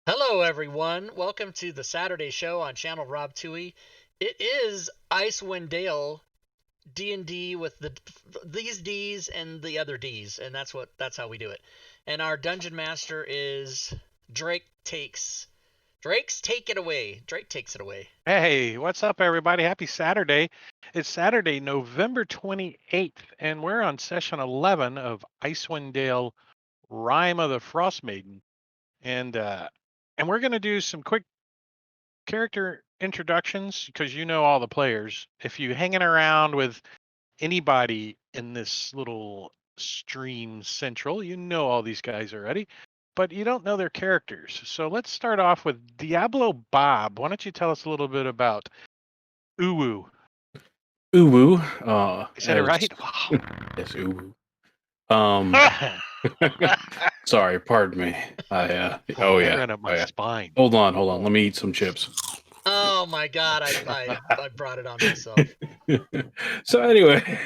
Hello, everyone. Welcome to the Saturday show on Channel Rob Tui. It is Icewind Dale D&D with these D's and the other D's, and that's how we do it. And our dungeon master is Drake Takes. Drake's take it away. Drake takes it away. Hey, what's up, everybody? Happy Saturday. It's Saturday, November 28th, and we're on session 11 of Icewind Dale Rime of the Frostmaiden. And we're going to do some quick character introductions because you know all the players. If you're hanging around with anybody in this little stream central, you know all these guys already, but you don't know their characters. So let's start off with Diablo Bob. Why don't you tell us a little bit about Uwu? Uwu. I said it right? Wow. Yes, Uwu. Sorry, pardon me. That ran up my spine. Hold on. Let me eat some chips. Oh my God, I brought it on myself. So anyway,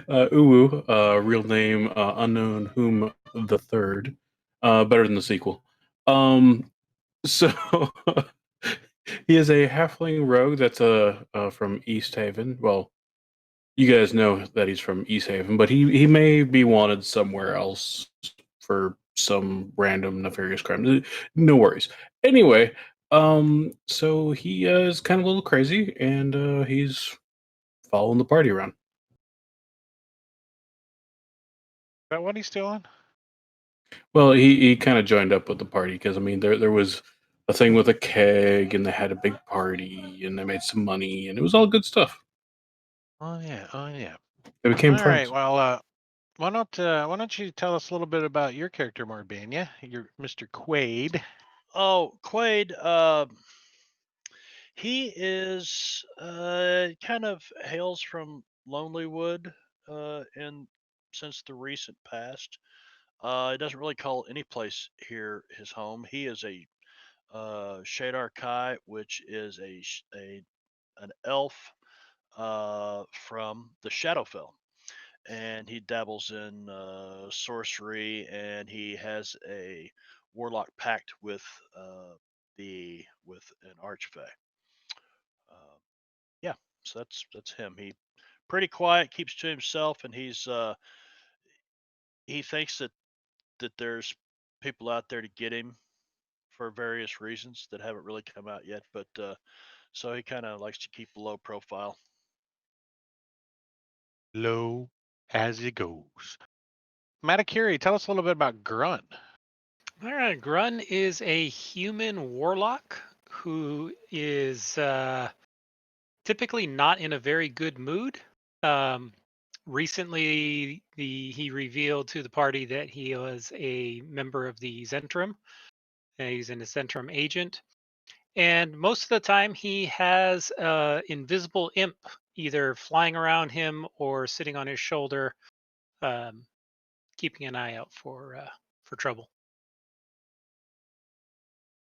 Uwu, real name unknown whom the third, better than the sequel. So he is a halfling rogue that's from East Haven. Well, you guys know that he's from East Haven, but he may be wanted somewhere else for some random nefarious crime. No worries. Anyway, so he is kind of a little crazy, and he's following the party around. Is that what he's doing? Well, he kind of joined up with the party because I mean there was a thing with a keg, and they had a big party, and they made some money, and it was all good stuff. Oh yeah. They became All friends. right. Well, why don't you tell us a little bit about your character, Morbania? You're Mr. Quaid. Oh, Quaid, he is kind of hails from Lonelywood, and since the recent past, he doesn't really call any place here his home. He is a Shadar Kai, which is an elf from the Shadowfell, and he dabbles in sorcery, and he has a warlock pact with an archfey. Yeah, so that's him. He pretty quiet, keeps to himself, and he thinks that there's people out there to get him for various reasons that haven't really come out yet. But so he kind of likes to keep a low profile. Low as it goes. Matakiri, tell us a little bit about Grunt. All right, Grun is a human warlock who is typically not in a very good mood. Recently, he revealed to the party that he was a member of the Zentrum. He's an Zentrum agent. And most of the time, he has invisible imp either flying around him or sitting on his shoulder, keeping an eye out for trouble.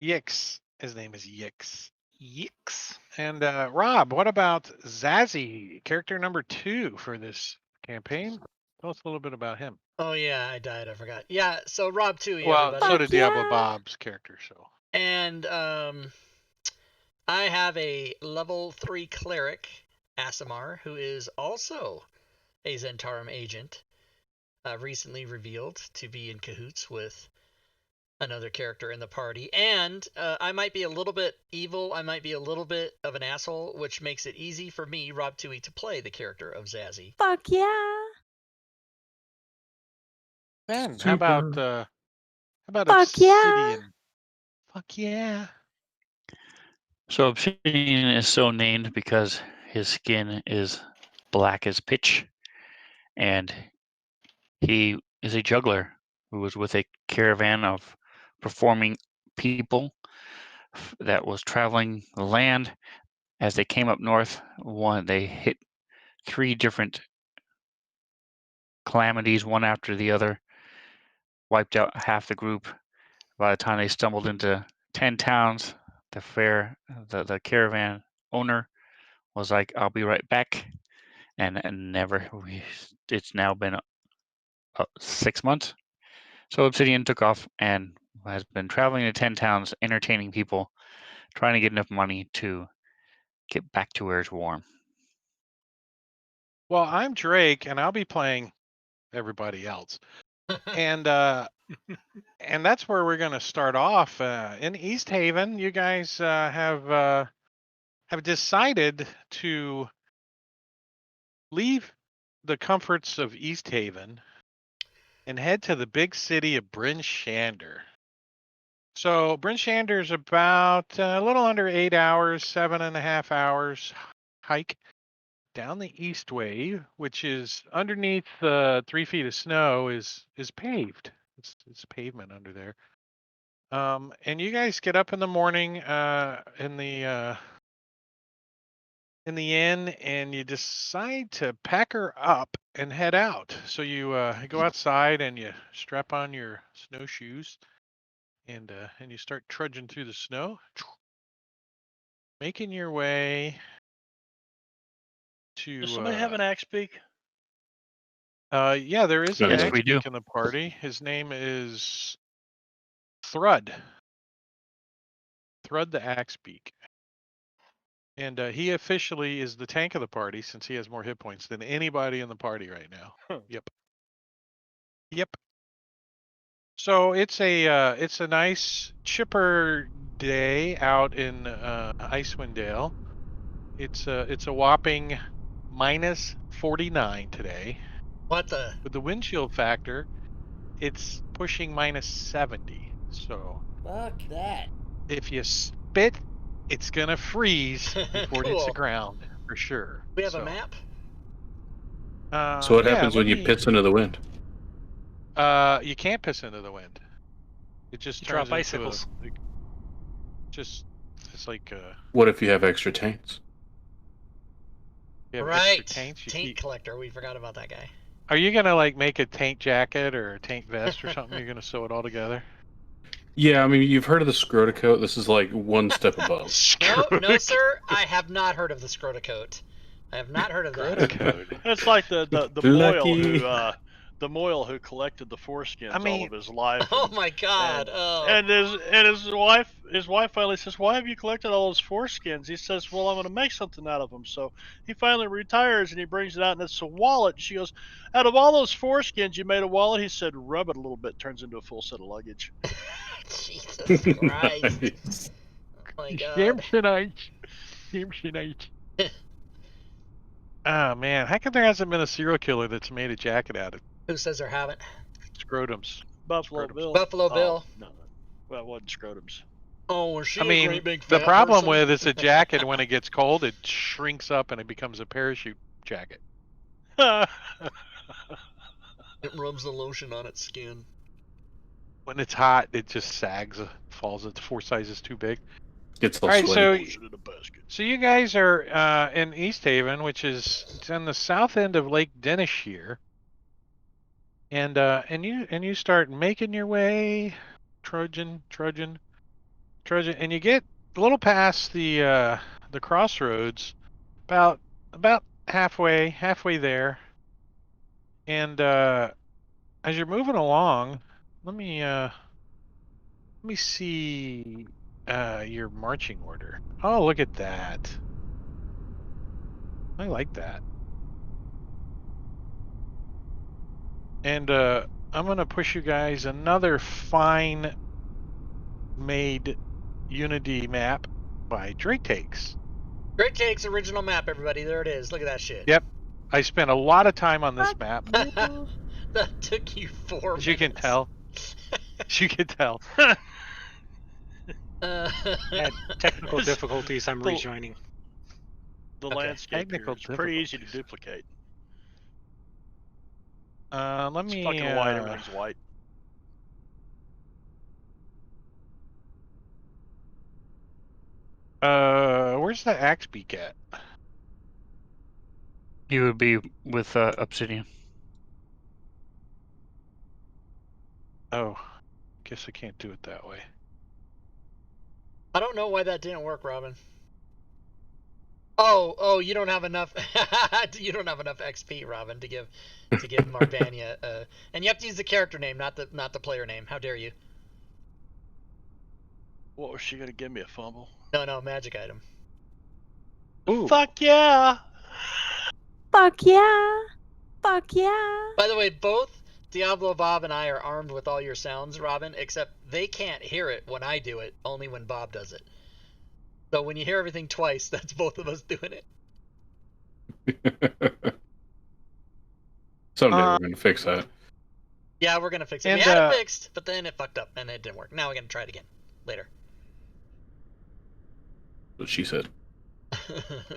Yix. His name is Yix. Yix. And Rob, what about Zazzy, character number 2 for this campaign? Tell us a little bit about him. Oh yeah, I died. I forgot. Yeah, so Rob Tui, Well, everybody. so did Diablo Bob's character. So. And I have a level 3 cleric, Asimar, who is also a Zentarum agent, recently revealed to be in cahoots with another character in the party. And I might be a little bit evil, I might be a little bit of an asshole, which makes it easy for me, Rob Tui, to play the character of Zazzy. Fuck yeah. Ben, how about Fuck Obsidian? yeah. Fuck yeah. So Obsidian is so named because his skin is black as pitch, and he is a juggler who was with a caravan of performing people that was traveling the land. As they came up north, they hit 3 different calamities, one after the other, wiped out half the group. By the time they stumbled into 10 towns, the caravan owner was like, "I'll be right back," and never. It's now been 6 months. So Obsidian took off and has been traveling to 10 towns, entertaining people, trying to get enough money to get back to where it's warm. Well, I'm Drake, and I'll be playing everybody else. And that's where we're going to start off in East Haven. You guys have decided to leave the comforts of East Haven and head to the big city of Bryn Shander. So Bryn Shander is about a little under 8 hours, 7.5 hours hike down the Eastway, which is underneath 3 feet of snow, is paved. It's pavement under there. And you guys get up in the morning in the inn, and you decide to pack her up and head out. So you go outside and you strap on your snowshoes, and you start trudging through the snow, making your way to. Does somebody have an axe beak? Yeah, there is an Yes, axe we do. beak in the party. His name is Thrud. Thrud the axe beak. And he officially is the tank of the party since he has more hit points than anybody in the party right now. Huh. Yep. So it's a nice chipper day out in Icewind Dale. It's a whopping minus 49 today. What the? With the wind chill factor, it's pushing minus 70. So Fuck that. if you spit, it's gonna freeze before it hits the Cool. ground for sure. We have So, a map? So what yeah, happens let when you me- piss into the wind? You can't piss into the wind. It just You turns drop into icicles. it's like What if you have extra taints? you have Right. extra taints. You Taint keep- collector. We forgot about that guy. Are you gonna like make a taint jacket or a taint vest or something? You're gonna sew it all together? Yeah, I mean, you've heard of the Scrota coat. This is like one step above. No, sir. I have not heard of the Scrota coat. I have not heard of that. Scrota code. It's like the Lucky. moil who collected the foreskins I mean- all of his life. Oh and- my god. Oh. And his wife finally says, "Why have you collected all those foreskins?" He says, "Well, I'm going to make something out of them." So he finally retires and he brings it out and it's a wallet. She goes, "Out of all those foreskins, you made a wallet?" He said, "Rub it a little bit, turns into a full set of luggage." Jesus Christ. Nice. Oh my god. Samsonite. Oh man, how come there hasn't been a serial killer that's made a jacket out of Who says there haven't? scrotums? Buffalo Scrotums. Bill. Buffalo Oh, Bill. no. Well, it wasn't scrotums. Oh, was she I a mean, great big the fat problem person? with it's a jacket when it gets cold, it shrinks up and it becomes a parachute jacket. It rubs the lotion on its skin. When it's hot, it just sags, falls. It's 4 sizes too big. Gets all All right, sweaty. so Put it in a basket. So you guys are in East Haven, which is it's on the south end of Lake Denishire, and you start making your way, trudging, and you get a little past the crossroads, about halfway there, and as you're moving along, let me see your marching order. Oh, look at that. I like that. And I'm going to push you guys another fine made Unity map by Drake Takes. Great Takes original map, everybody. There it is. Look at that shit. Yep. I spent a lot of time on this map, That took you 4 minutes. as you can tell. As you can tell. Had technical difficulties. I'm The- rejoining. The Okay. landscape here Technical is pretty easy to difficulties. duplicate. Let It's me. fucking white. Everything's white. Where's the axe beak at? You would be with Obsidian. Oh, guess I can't do it that way. I don't know why that didn't work, Robin. Oh, you don't have enough. You don't have enough XP, Robin, to give Mardania. And you have to use the character name, not the player name. How dare you? What was she gonna give me, a fumble? No, magic item. Ooh. Fuck yeah! Fuck yeah. Fuck yeah. By the way, both Diablo Bob and I are armed with all your sounds, Robin, except they can't hear it when I do it, only when Bob does it. So when you hear everything twice, that's both of us doing it. Someday we're gonna fix that. Yeah, we're gonna fix it. And, We had it fixed, but then it fucked up and it didn't work. Now we're gonna try it again later. What she said.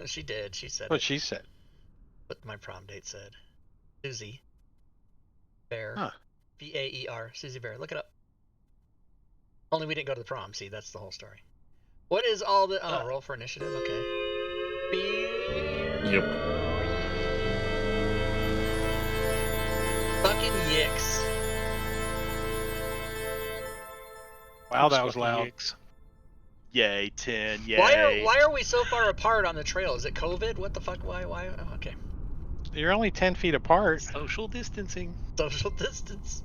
She did. She said What it. she said. What my prom date said. Susie Bear. Huh. Baer. Susie Bear. Look it up. Only we didn't go to the prom. See, that's the whole story. What is all the... Oh, roll for initiative? Okay. Yep. Fucking yicks. Wow, that Those was fucking loud. yicks. Yay, 10, yay. Why are we so far apart on the trail? Is it COVID? What the fuck? Why? Oh, okay. You're only 10 feet apart. Social distancing. Social distance.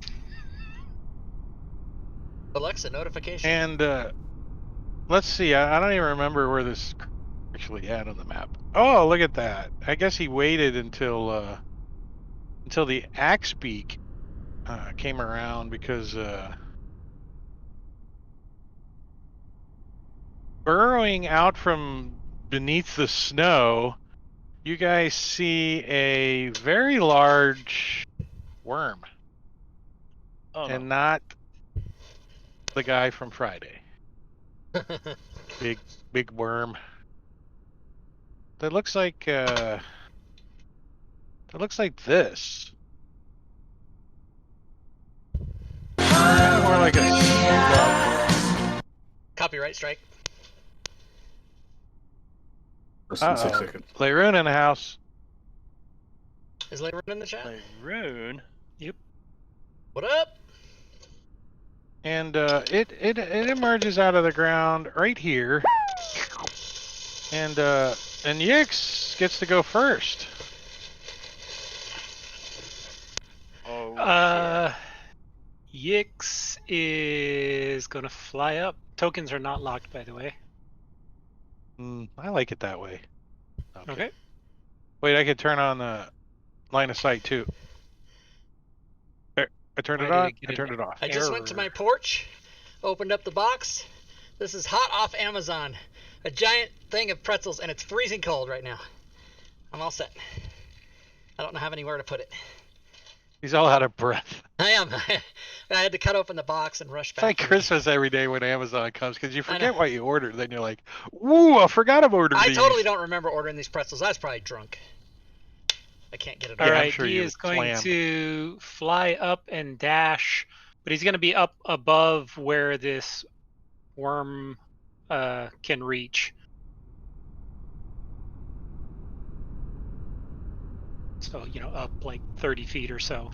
Alexa, notification. And let's see. I don't even remember where this actually had on the map. Oh, look at that. I guess he waited until the axe beak came around because burrowing out from beneath the snow, you guys see a very large worm, Oh, no. and not the guy from Friday. Big worm. That looks like this. Kind of more like a slug. Copyright strike. Less than 6 Uh-oh. seconds. Leyrun in the house. Is Layron in the chat? Rune. What up? And it emerges out of the ground right here. And Yix gets to go first. Oh, Yix is gonna fly up. Tokens are not locked, by the way. I like it that way. Okay. Wait, I could turn on the line of sight too. There, I turned it Why did on. it get I an turned it off. I just went to my Error. porch, opened up the box. This is hot off Amazon. A giant thing of pretzels, and it's freezing cold right now. I'm all set. I don't have anywhere to put it. He's all out of breath. I am. I had to cut open the box and rush It's back. like Christmas every day when Amazon comes because you I know. forget what you ordered. Then you're like, "Ooh, I forgot I've ordered I these." totally don't remember ordering these pretzels. I was probably drunk. I can't get it All Yeah, all. I'm right, sure he you is going slammed. to fly up and dash, but he's going to be up above where this worm can reach. So, up like 30 feet or so.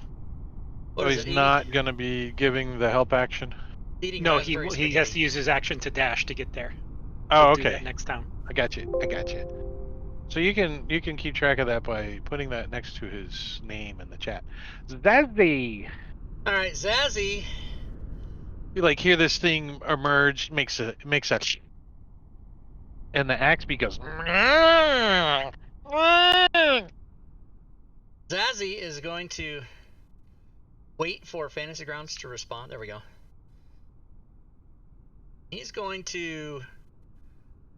What So is he's it, not going to be giving the help action. eating No, raspberry he has spaghetti. to use his action to dash to get there. Oh, He'll do okay. that next time. I got you. So you can keep track of that by putting that next to his name in the chat. Zazzy. All right, Zazzy. You like hear this thing emerge, makes that, and the axe beak goes. Zazzy is going to wait for Fantasy Grounds to respond. There we go. He's going to...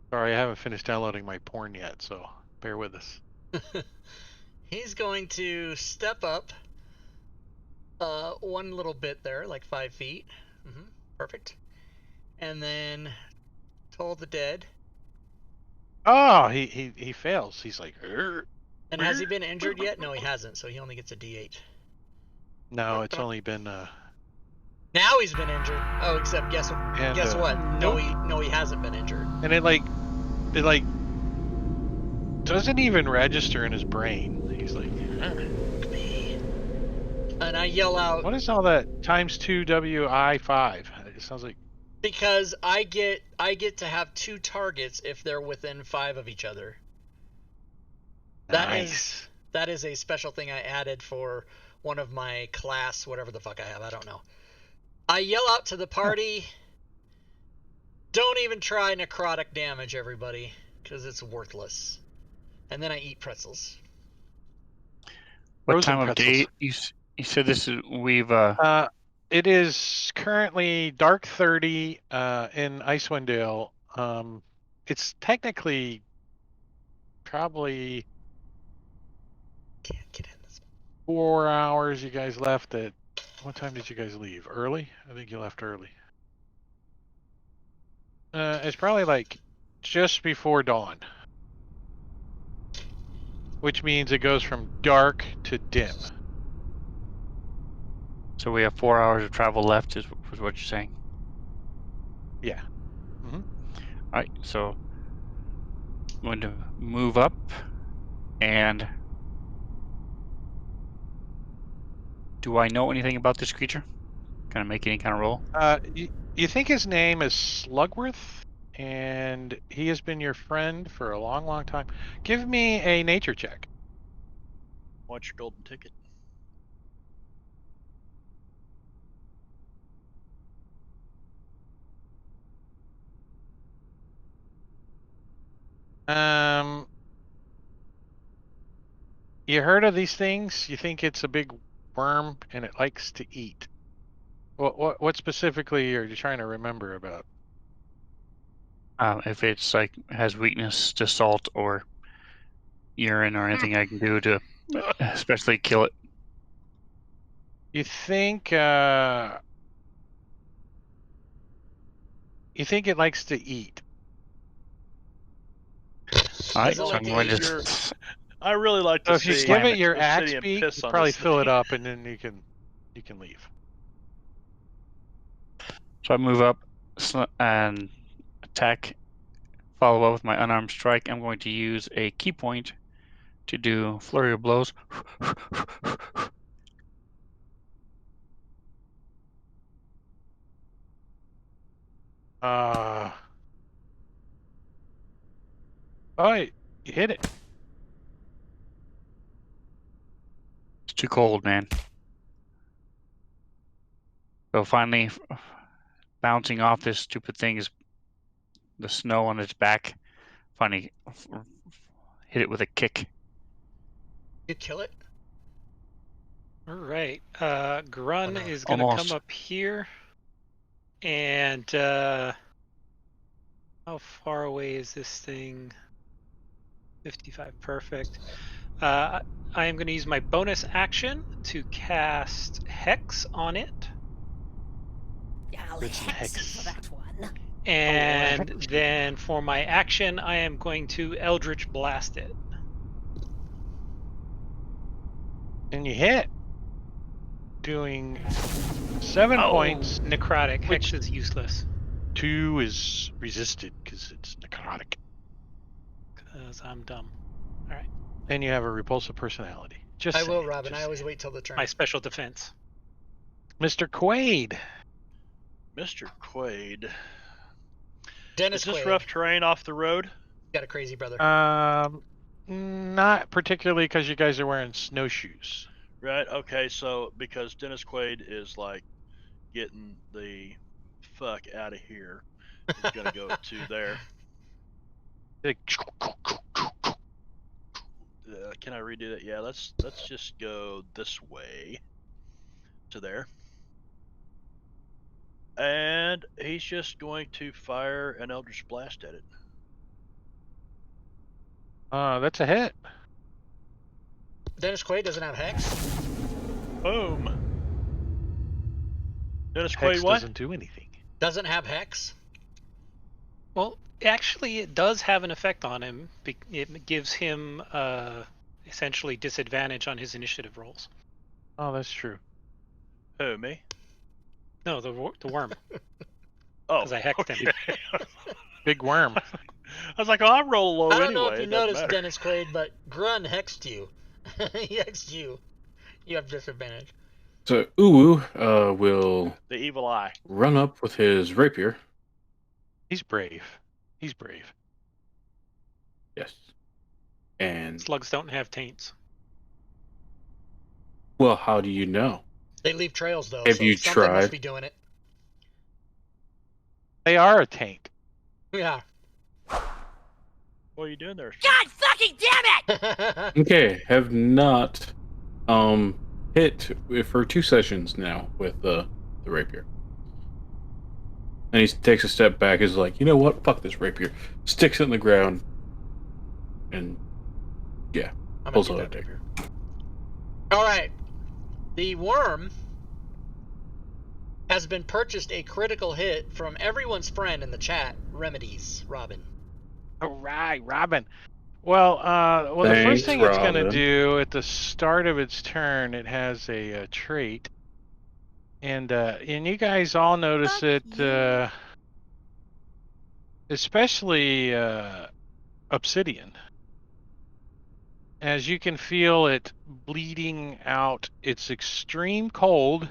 Sorry, I haven't finished downloading my porn yet, so bear with us. He's going to step up one little bit there, like 5 feet. Perfect. And then Toll the Dead. Oh, he fails. He's like, "Urgh." And has he been injured yet? No, he hasn't, so he only gets a D8. No, it's only been Now he's been injured. Oh, except guess what? No, he hasn't been injured. and it doesn't even register in his brain. He's like, And I yell out, what is all that times 2 WI5? It sounds like because I get to have 2 targets if they're within 5 of each other. nice. That is a special thing I added for one of my class, whatever the fuck I have, I don't know. I yell out to the party, Don't even try necrotic damage, everybody, because it's worthless. And then I eat pretzels. Frozen What time of pretzels. day? You said this is It is currently dark 30 in Icewind Dale. It's technically probably Can't get in this. 4 hours. You guys left at what time did you guys leave? Early? I think you left early. It's probably like just before dawn, which means it goes from dark to dim. so we have 4 hours of travel left. Is what you're saying? Yeah. All right. So I'm going to move up and. Do I know anything about this creature? Can I make any kind of roll? You think his name is Slugworth, and he has been your friend for a long, long time. Give me a nature check. What's your golden ticket? You heard of these things? You think it's a big worm and it likes to eat. What specifically are you trying to remember about? If it's like has weakness to salt or urine or anything I can do to especially kill it. You think it likes to eat. All right, Does it so like I'm to going eat to. your- I really like So to if you see give it it. your axe Obsidian beak, piss you on probably this fill it thing. up and then you can leave. So I move up and attack, follow up with my unarmed strike. I'm going to use a key point to do flurry of blows. Oh, you hit it. It's too cold, man. So finally, bouncing off this stupid thing is the snow on its back. Finally, hit it with a kick. You kill it? All right. Grun no. is going to come Almost. up here. And how far away is this thing? 55. Perfect. I am going to use my bonus action to cast Hex on it. Yeah, I'll Written hex you hex. for that one. And then for my action, I am going to Eldritch Blast it. And you hit. Doing 7 points. Necrotic. Which- Hex is useless. 2 is resisted because it's necrotic. Because I'm dumb. And you have a repulsive personality. Just I will, saying, Robin. just I always saying. wait till the turn. My special defense. Mr. Quaid. Mr. Quaid. Dennis Is this Quaid. rough terrain off the road? Got a crazy brother. Not particularly because you guys are wearing snowshoes. Right. Okay. So because Dennis Quaid is like getting the fuck out of here, he's gonna go to there. Like, Can I redo that? Yeah. Let's just go this way to there. And he's just going to fire an Eldritch Blast at it. that's a hit. Dennis Quaid doesn't have Hex? Boom. Dennis Hex Quaid, what? doesn't do anything. Doesn't have Hex? Well, actually, it does have an effect on him. It gives him essentially disadvantage on his initiative rolls. Oh, that's true. Who, me? No, the worm. Oh, Because I hexed him. okay. Big worm. I was like, oh, I roll low I don't anyway. know if you it doesn't noticed, matter. Dennis Quaid, but Grun hexed you. He hexed you. You have disadvantage. So Uwu will The evil eye. run up with his rapier. He's brave. He's brave. Yes. And, Slugs don't have taints. well, how do you know? They leave trails, though, Have so you something tried? must be doing it. They are a taint. Yeah. What are you doing there? God fucking damn it! Okay, have not hit for 2 sessions now with the rapier. And he takes a step back, is like, you know what? Fuck this rapier. Sticks it in the ground, and yeah, I'm pulls gonna out get a that dagger. rapier. All right. The worm has been purchased a critical hit from everyone's friend in the chat, Remedies, Robin. All right, Robin. Well, the first Thanks, thing it's going to Robin. do at the start of its turn, it has a trait, and you guys all notice Fuck it, you. especially obsidian, as you can feel it bleeding out its extreme cold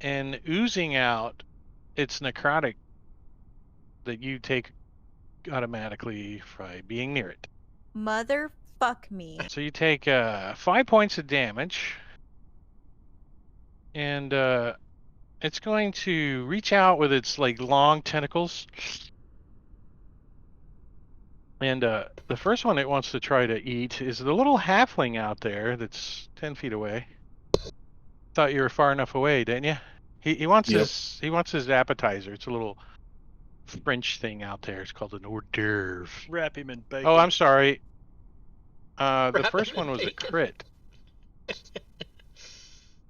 and oozing out its necrotic that you take automatically by being near it. Motherfuck me. So you take 5 points of damage, and it's going to reach out with its like long tentacles, and the first one it wants to try to eat is the little halfling out there that's 10 feet away. Thought you were far enough away, didn't you? He wants Yep. his appetizer. It's a little French thing out there. It's called an hors d'oeuvre. Wrap him in bacon. Oh, I'm sorry. The Wrap first him in one was a bacon. crit.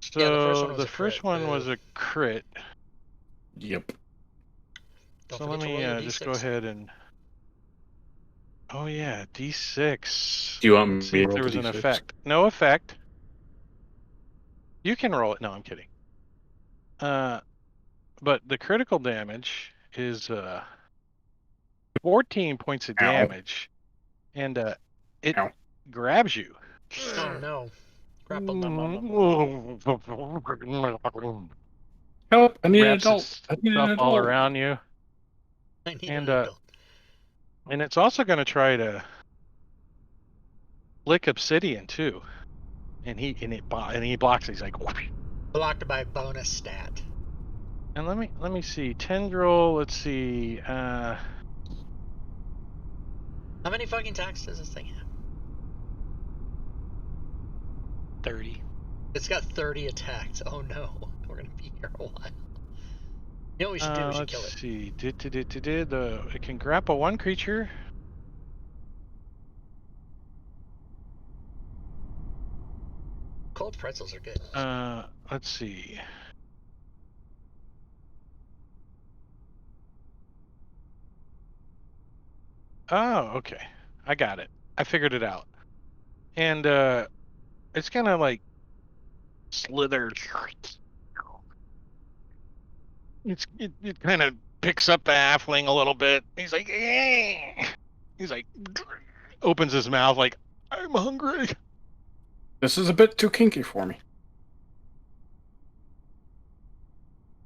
So Yeah, the first one was the a first crit. one Boo. was a crit. Yep. Don't So forget let to me roll your just D6. go ahead and. Oh yeah, D6. Do you want me Let's see to if roll there the was an D6? effect. No effect. You can roll it. No, I'm kidding. But the critical damage is 14 points of Ow. damage, and it Ow. grabs you. Oh no. Grapple. Help! I need an Wraps adult. I need an stuff all adult. around you, I need and an adult. and it's also going to try to lick obsidian too, and he blocks. He's like, Blocked by bonus stat. and let me see, tendril. Let's see. How many fucking attacks does this thing have? 30. It's got 30 attacks. Oh no. We're gonna be here a while. You know what we should do? We should Let's kill it. see. It can grapple one creature. Cold pretzels are good. Let's see. Oh, okay. I got it. I figured it out. And it's gonna like slither. It kind of picks up the halfling a little bit. He's like, "Eh." He's like, opens his mouth like, I'm hungry. This is a bit too kinky for me.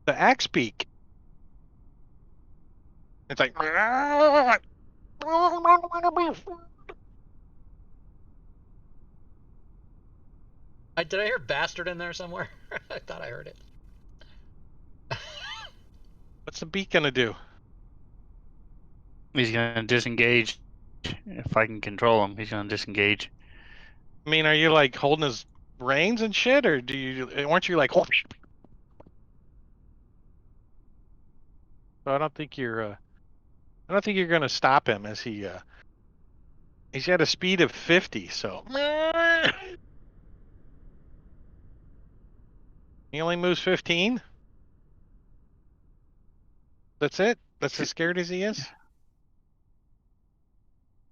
The axe beak. It's like, Did I hear bastard in there somewhere? I thought I heard it. what's the beak gonna do? He's gonna disengage. If I can control him, he's gonna disengage. I mean, are you like holding his reins and shit, or weren't you like? So I don't think you're gonna stop him as he's at a speed of 50. So he only moves 15. That's it. That's as scared as he is.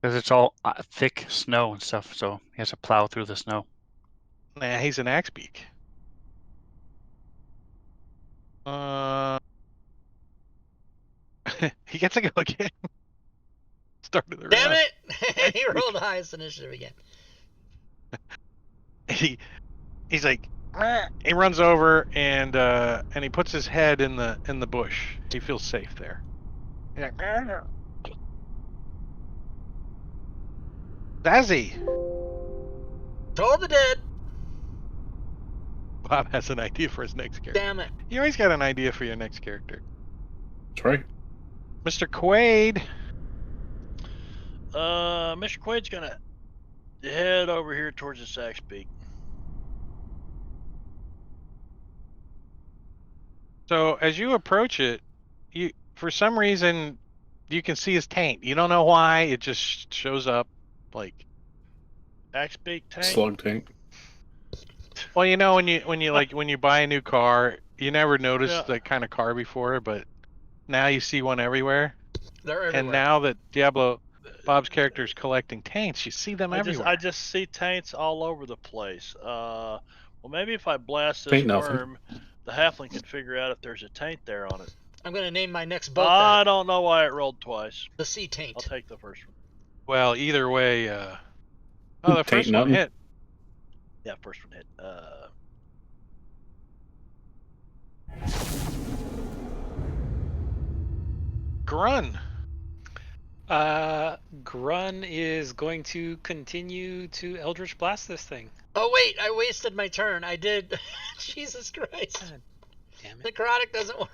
Because it's all thick snow and stuff, so he has to plow through the snow. Nah, he's an axe beak. He gets to go again. Start of the Damn round. it! He rolled the highest initiative again. He's like, he runs over and he puts his head in the bush. He feels safe there. He's like, Zazzy. Toll the dead. Bob has an idea for his next character. Damn it. You always got an idea for your next character. That's right. Mr. Quaid. Mr. Quaid's gonna head over here towards the Sax Peak. So as you approach it, you for some reason you can see his taint. You don't know why. It just shows up like. Sax Peak tank. Slug tank. Well, you know when you buy a new car, you never noticed Yeah. that kind of car before, but now you see one everywhere. They're everywhere. And now that Bob's character is collecting taints, you see them everywhere. I just see taints all over the place. Well, maybe if I blast this Taint nothing. worm, the halfling can figure out if there's a taint there on it. I'm gonna name my next boat I don't know why it rolled twice. the Sea Taint. I'll take the first one. Well, either way, the first Taint one nothing. hit. Yeah, first one hit. Grun. Grun is going to continue to Eldritch Blast this thing. Oh wait, I wasted my turn. I did. Jesus Christ. God damn it. Necrotic doesn't work.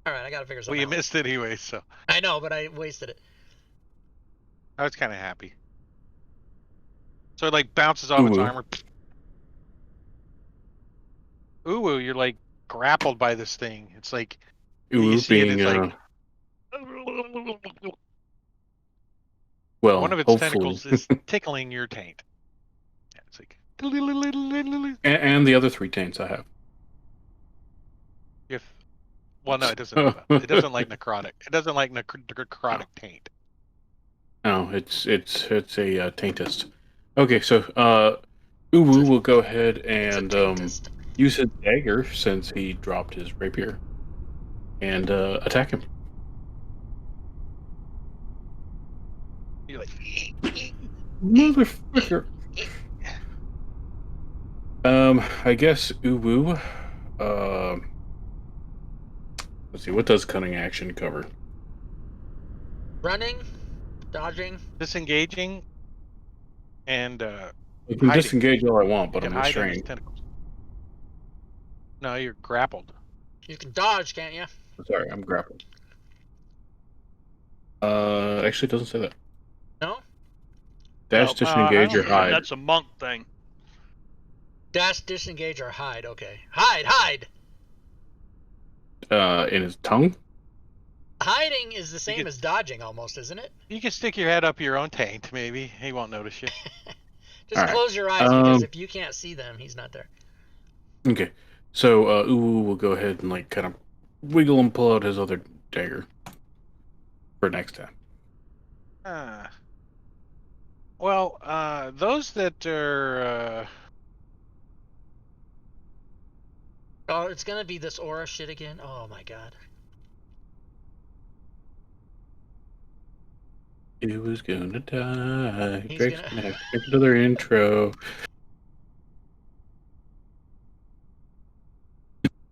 All right, I gotta figure Well, something you out. missed it anyway, so I know, but I wasted it. I was kind of happy. So it like bounces off its Ooh. armor. Ooh, you're like grappled by this thing. It's like you Ooh, see it, being it's like well, one of its hopefully, tentacles is tickling your taint. Yeah, it's like and the other 3 taints I have. if well, no, it doesn't. It doesn't like necrotic. It doesn't like necrotic taint. No, it's a taintist. Okay, so Uwu will go ahead It's a and taintist. use his dagger since he dropped his rapier, and attack him. You're like, Motherfucker. I guess Uwu. Let's see, what does cunning action cover? Running, dodging. disengaging, and I can hiding. disengage all I want, but You I'm can hide in his restrained. tentacles. No, you're grappled. You can dodge, can't you? Sorry, I'm grappled. Actually, it doesn't say that. No? Dash, No, disengage, or hide. That's a monk thing. Dash, disengage, or hide. Okay. Hide! In his tongue? Hiding is the same could- as dodging almost, isn't it? You can stick your head up your own taint, maybe. He won't notice you. Just Alright. close your eyes because if you can't see them, he's not there. Okay. So, Uwu will go ahead and, like, kind of wiggle and pull out his other dagger for next time. Well, those that are Oh, it's gonna be this aura shit again? Oh my god. It was gonna die. He's Drake's gonna- gonna have to make another intro.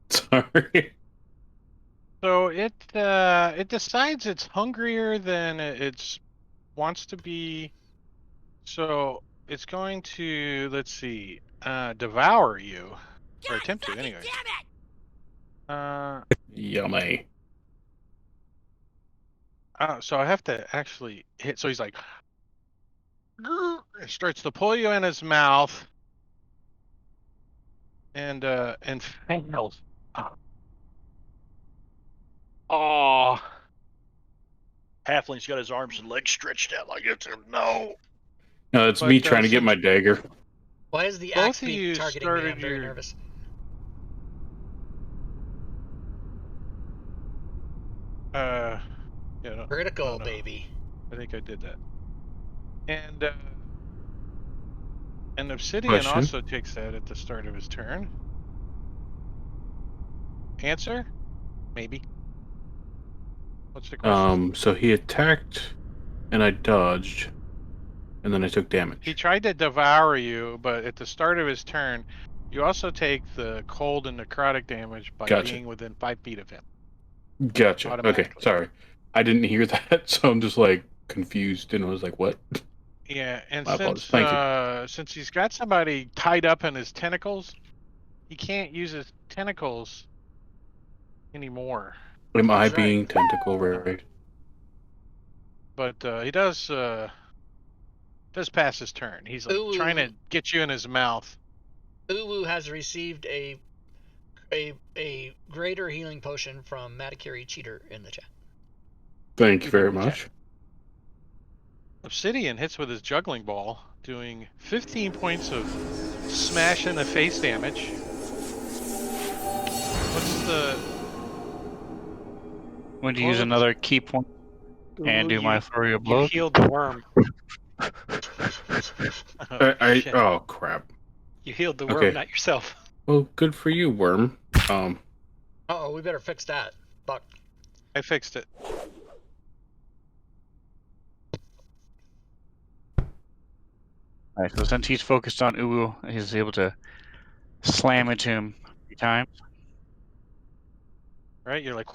Sorry. so it decides it's hungrier than it wants to be. So it's going to, let's see, devour you, or God attempt to fucking anyway. damn it! Yummy. So I have to actually hit. So he's like, starts to pull you in his mouth, and fails. Oh, Halfling's got his arms and legs stretched out like it's no. No, it's But, me trying to get since- my dagger. Why is the Both axe of you beak targeting me? I'm started very your- nervous. yeah. No, Critical, no. baby. I think I did that. And Obsidian Question? also takes that at the start of his turn. Answer? Maybe. What's the question? So he attacked, and I dodged, and then I took damage. He tried to devour you, but at the start of his turn, you also take the cold and necrotic damage by Gotcha. being within 5 feet of him. Gotcha. Okay, Automatically. sorry. I didn't hear that, so I'm just like confused and was like, what? Yeah, and My apologies. Thank since he's got somebody tied up in his tentacles, he can't use his tentacles anymore. Am I That's right. being tentacle raped? But he does pass his turn. He's like trying to get you in his mouth. Uwu has received a greater healing potion from Matakiri Cheater in the chat. Thank you very much. Obsidian hits with his juggling ball, doing 15 points of smash in the face damage. What's the... I'm going to use another key point and do my flurry of You blows. healed the worm. Oh crap! You healed the worm, Okay. not yourself. Well, good for you, worm. Uh-oh, we better fix that. Buck. I fixed it. Alright, so since he's focused on Uwu, he's able to slam into him 3 times. Right? You're like...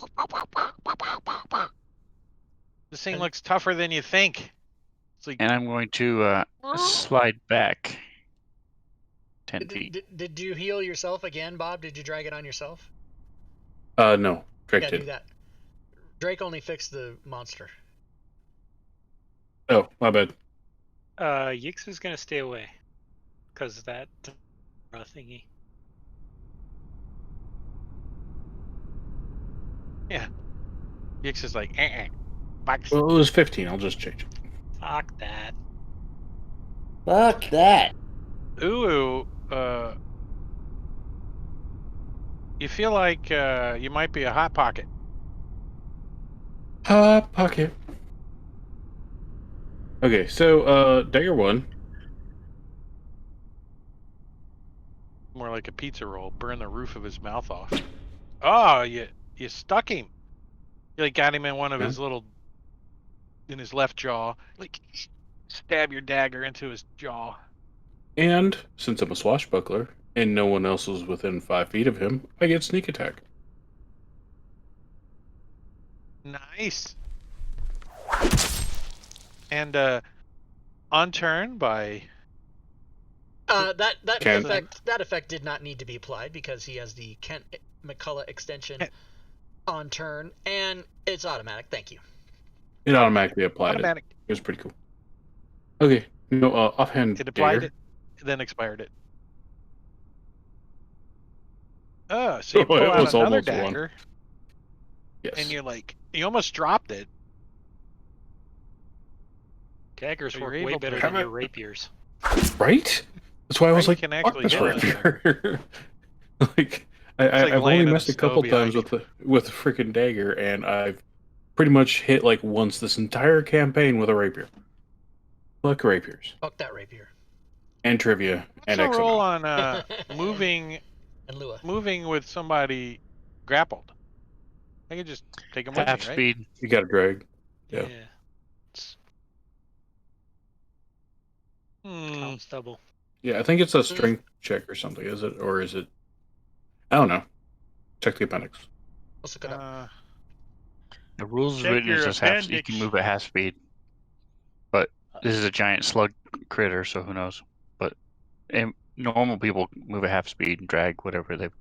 This thing looks tougher than you think. It's like... And I'm going to slide back 10 feet. Did you heal yourself again, Bob? Did you drag it on yourself? No. Drake Yeah, did. do that. Drake only fixed the monster. Oh, my bad. Yix is gonna stay away because of that thingy. Yeah. Yix is like, box. Well, it was 15. I'll just change it. Fuck that. Fuck that. Uwu, you feel like you might be a hot pocket. Hot pocket. Okay, so Dagger 1. More like a pizza roll. Burn the roof of his mouth off. Oh, you stuck him. You like got him in one of his little, in his left jaw. Like, stab your dagger into his jaw. And since I'm a swashbuckler and no one else is within 5 feet of him, I get sneak attack. Nice. And on turn by... That effect did not need to be applied because he has the Kent McCullough extension on turn, and it's automatic. Thank you. It automatically applied it. It was pretty cool. Okay, offhand. It applied dagger. it, then expired it. Oh, so you pull it out was another almost dagger, Yes. and you're like, you almost dropped it. Daggers So you're work way able to better have than it- your rapiers. Right? That's why I was Right, like, you can fuck actually this hit it. rapier. like, like I've only laying in messed the a couple snow times behind with a freaking dagger, and I've pretty much hit like once this entire campaign with a rapier. Fuck rapiers. Fuck that rapier. And trivia. What's And a roll XML. on moving And Lua. moving with somebody grappled? I could just take them with Half me, right? speed. You got to drag. Yeah. Counts double. Yeah, I think it's a strength check or something, is it? Or is it... I don't know. Check the appendix. Let's look it up. The rules Check written is your just half. You appendix. can move at half speed, but this is a giant slug critter, so who knows? But normal people move at half speed and drag whatever they've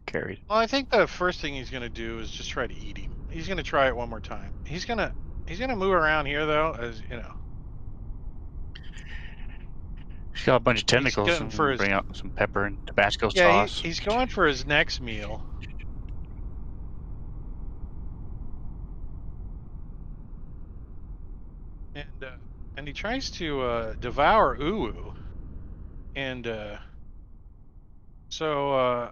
carried. Well, I think the first thing he's gonna do is just try to eat him. He's gonna try it one more time. He's gonna move around here though, as you know. He's got a bunch of tentacles going and for his- bring out some pepper and Tabasco Yeah, sauce. he's going for his next meal. And he tries to devour Uwu. And so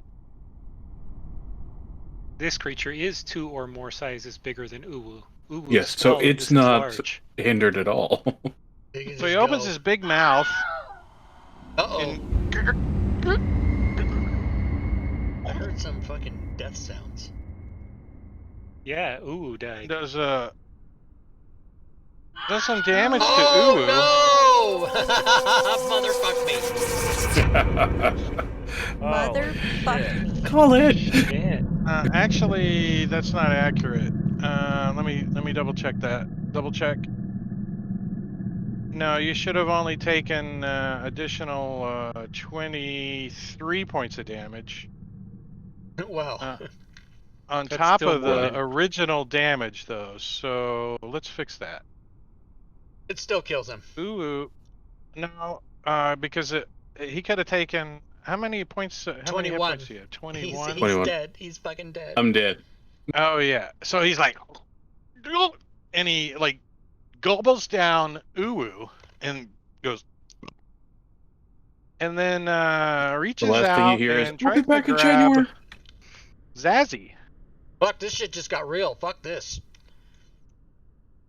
This creature is 2 or more sizes bigger than Uwu. Uwu's Yes, so skull it's is not large. hindered at all. he opens his big mouth. Uh-oh. I heard some fucking death sounds. Yeah, Uwu died. Does some damage to Uwu. Oh no! Motherfuck me. Motherfuck me. Call it. Yeah. Actually, that's not accurate. Let me double check that. Double check. No, you should have only taken additional 23 points of damage. Wow. on That's top still of more the than- original damage, though. So let's fix that. It still kills him. Ooh, no, because he could have taken how many points? How many hit 21. points do you have? 21. He's 21. dead. He's fucking dead. I'm dead. Oh yeah. So he's like, and he like gobbles down Uwu and goes, and then The reaches last thing you out hear is, and "I'll be tries to back in grab January." Zazzy. Fuck, this shit just got real. Fuck this.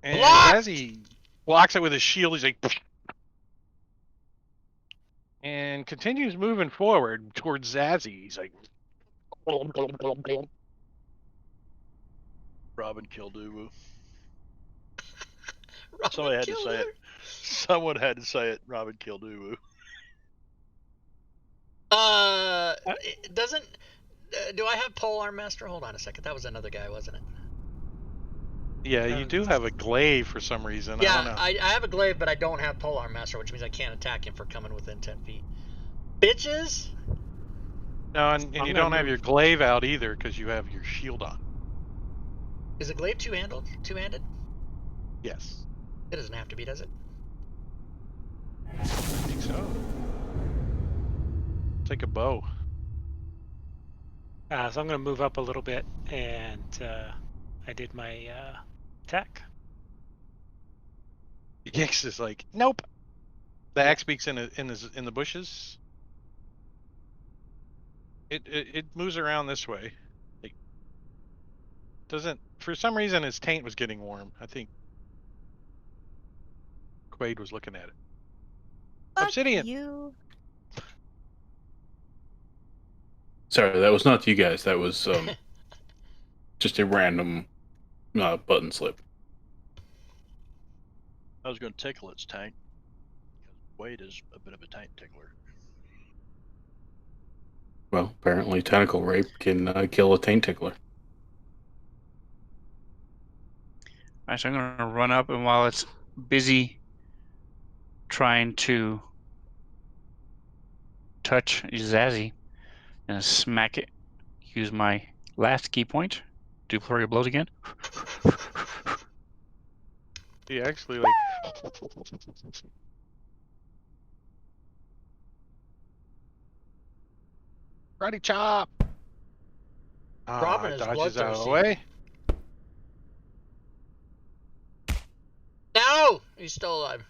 And Block! Zazzy blocks it with his shield. He's like, and continues moving forward towards Zazzy. He's like, Robin killed Uwu. Robin Somebody had to killed say her. it. Someone had to say it. Robin killed Uwu. It doesn't. Do I have Polearm Master? Hold on a second. That was another guy, wasn't it? yeah, you do have a glaive for some reason. I Yeah, don't know. I have a glaive, but I don't have Polearm Master, which means I can't attack him for coming within 10 feet. Bitches! No, and you gonna don't have move. your glaive out either because you have your shield on. Is a glaive two-handed? Yes, It doesn't have to be, does it? I think so. Take a bow. So I'm going to move up a little bit, and I did my attack. Gix is like, nope. The axe beak's in the bushes. It moves around this way. It doesn't, for some reason its taint was getting warm. I think Quaid was looking at it. Fuck Obsidian. you. Sorry, that was not you guys. That was just a random button slip. I was going to tickle its taint. Because Wade is a bit of a taint tickler. Well, apparently tentacle rape can kill a taint tickler. Alright, so I'm gonna run up, and while it's busy trying to touch Zazzy and smack it, use my last key point. Do flurry of blows again. He actually like karate chop. Robin is Dodges out of the bloodthirsty. way. No! He's still alive.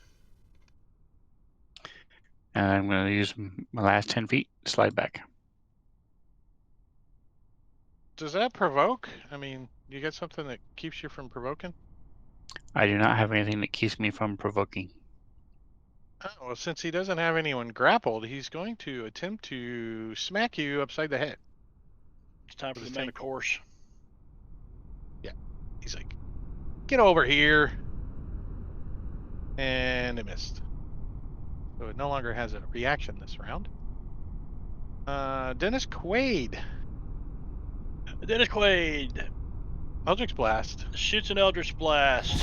And I'm gonna use my last 10 feet to slide back. Does that provoke? I mean, you get something that keeps you from provoking? I do not have anything that keeps me from provoking. Oh, well, since he doesn't have anyone grappled, he's going to attempt to smack you upside the head. It's time for With the his main tentacle. course. He's like, get over here. And it missed. So it no longer has a reaction this round. Dennis Quaid. Dennis Quaid Eldritch Blast. shoots an Eldritch Blast.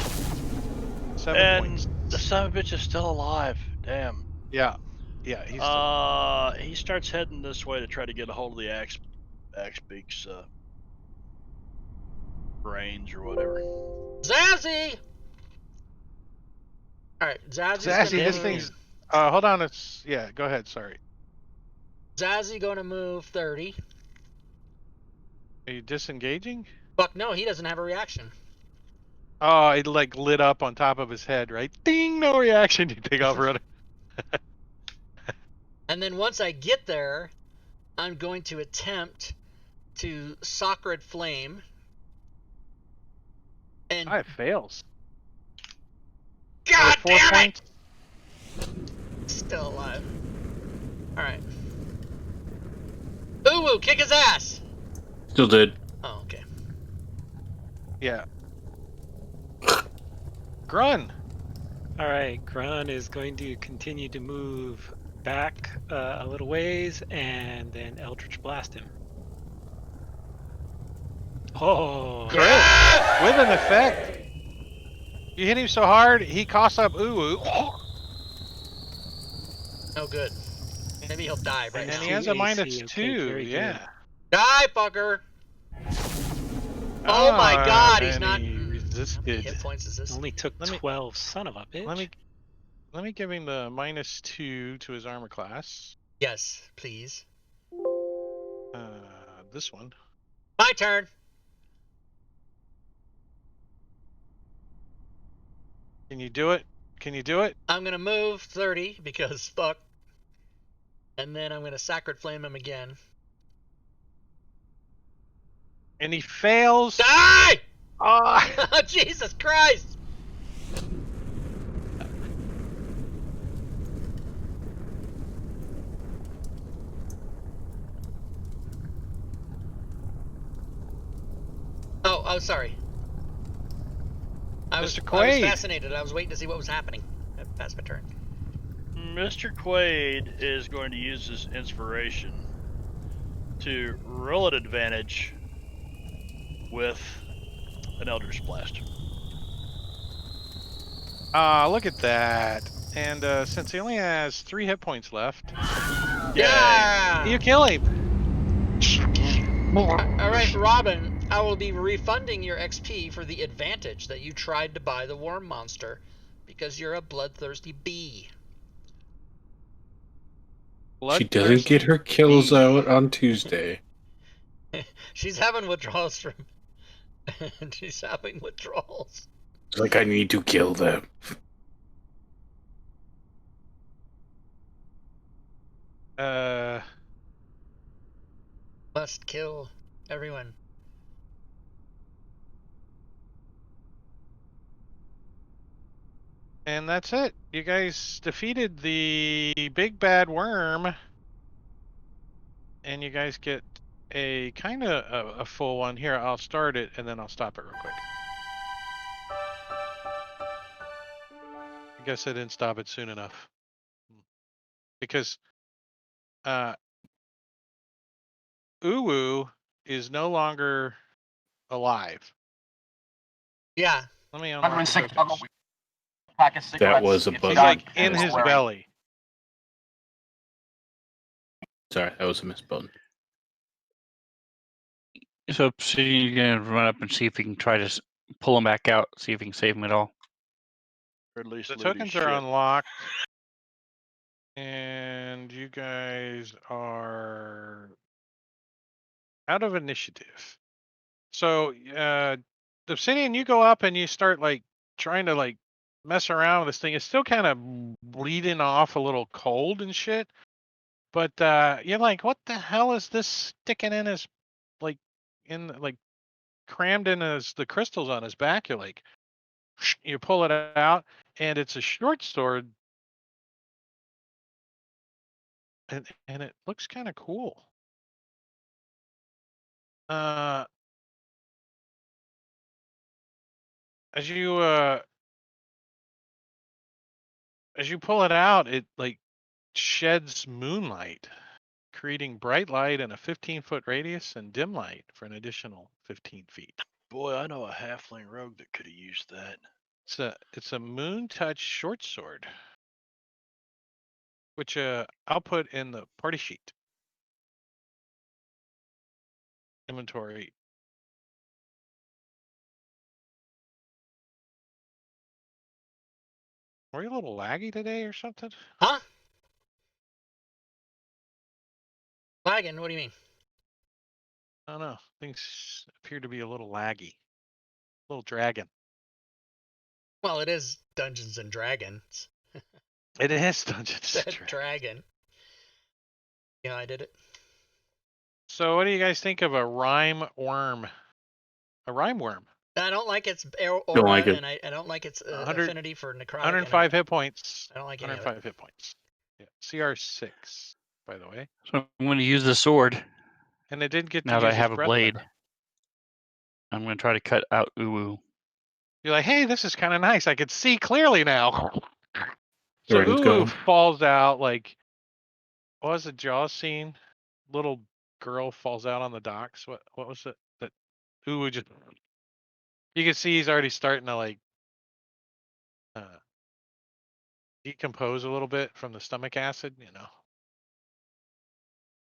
7 And points. the son of a bitch is still alive. Damn. Yeah. Yeah, he's still... He starts heading this way to try to get a hold of the axe beak's brains or whatever. Zazzy! Alright, Zazzy's Zazzy, gonna this move. thing's... hold on. It's... Yeah, go ahead. Sorry. Zazzy gonna move 30. Are you disengaging? Fuck no, he doesn't have a reaction. Oh, it like lit up on top of his head, right? Ding! No reaction. You take off running. And then once I get there, I'm going to attempt to Sacred Flame. And It fails. God 4 damn points. it! Still alive. Alright. Uwu, kick his ass! Still did. Oh, okay. Yeah. Grun. All right, Grun is going to continue to move back a little ways and then Eldritch Blast him. Oh, Great. With an effect. You hit him so hard, he coughs up ooh. No good. Maybe he'll die right And now. then he has a AC, minus okay, 2. very Yeah. good. Die, fucker! Oh my God, he's and not. he How many resisted. hit points is this? Only took Let me- 12. Son of a bitch. Let me give him the -2 to his armor class. Yes, please. This one. My turn. Can you do it? Can you do it? I'm gonna move 30 because fuck. And then I'm gonna Sacred Flame him again. And he fails. Die! Ah! Jesus Christ! Oh, sorry. I was Mr. Quaid. fascinated. I was waiting to see what was happening. I passed my turn. Mr. Quaid is going to use his inspiration to roll at advantage with an Eldritch Blast. Look at that. And since he only has 3 hit points left, Yeah! you kill him. Alright, Robin, I will be refunding your XP for the advantage that you tried to buy the worm monster because you're a bloodthirsty bee. She doesn't get her kills Bloodthirsty. out on Tuesday. She's having withdrawals from... She's having withdrawals. It's like, I need to kill them. Must kill everyone. And that's it. You guys defeated the big bad worm. And you guys get a kind of a full one. Here, I'll start it and then I'll stop it real quick. I guess I didn't stop it soon enough. Because Uwu is no longer alive. Yeah. Let me unlock the tokens. That was a bug. He's like in his belly. Sorry, that was a missed button. So you're gonna run up and see if you can try to pull him back out, see if you can save him at all. Or at least The loot his tokens shit. are unlocked. And you guys are out of initiative. So, Obsidian, you go up and you start like trying to like mess around with this thing. It's still kind of bleeding off a little cold and shit. But you're like, what the hell is this sticking in his crammed in the crystals on his back? You're like, you pull it out, and it's a short sword, and it looks kind of cool. As you pull it out, it like sheds moonlight, creating bright light in a 15-foot radius and dim light for an additional 15 feet. Boy, I know a halfling rogue that could have used that. It's a moon touch short sword, which I'll put in the party sheet inventory. Were you a little laggy today or something? Huh? Lagging? What do you mean? I don't know. Things appear to be a little laggy. A little dragon. Well, it is Dungeons and Dragons. It is Dungeons Said and Dragons. dragon. Yeah, I did it. So what do you guys think of a rime worm? A rime worm. I don't like its aura, Don't like it. and I don't like its 100 affinity for necrotic. 105 hit points. I don't like any of it. 105 hit points. Yeah. CR6, by the way. So I'm going to use the sword. And it didn't get to Now that I use have its a breath blade, weapon. I'm going to try to cut out Uwu. You're like, hey, this is kind of nice. I can see clearly now. So Dragon's Uwu gone. falls out like, what was the Jaws scene? Little girl falls out on the docks. What was it? That Uwu just, you can see he's already starting to like decompose a little bit from the stomach acid, you know.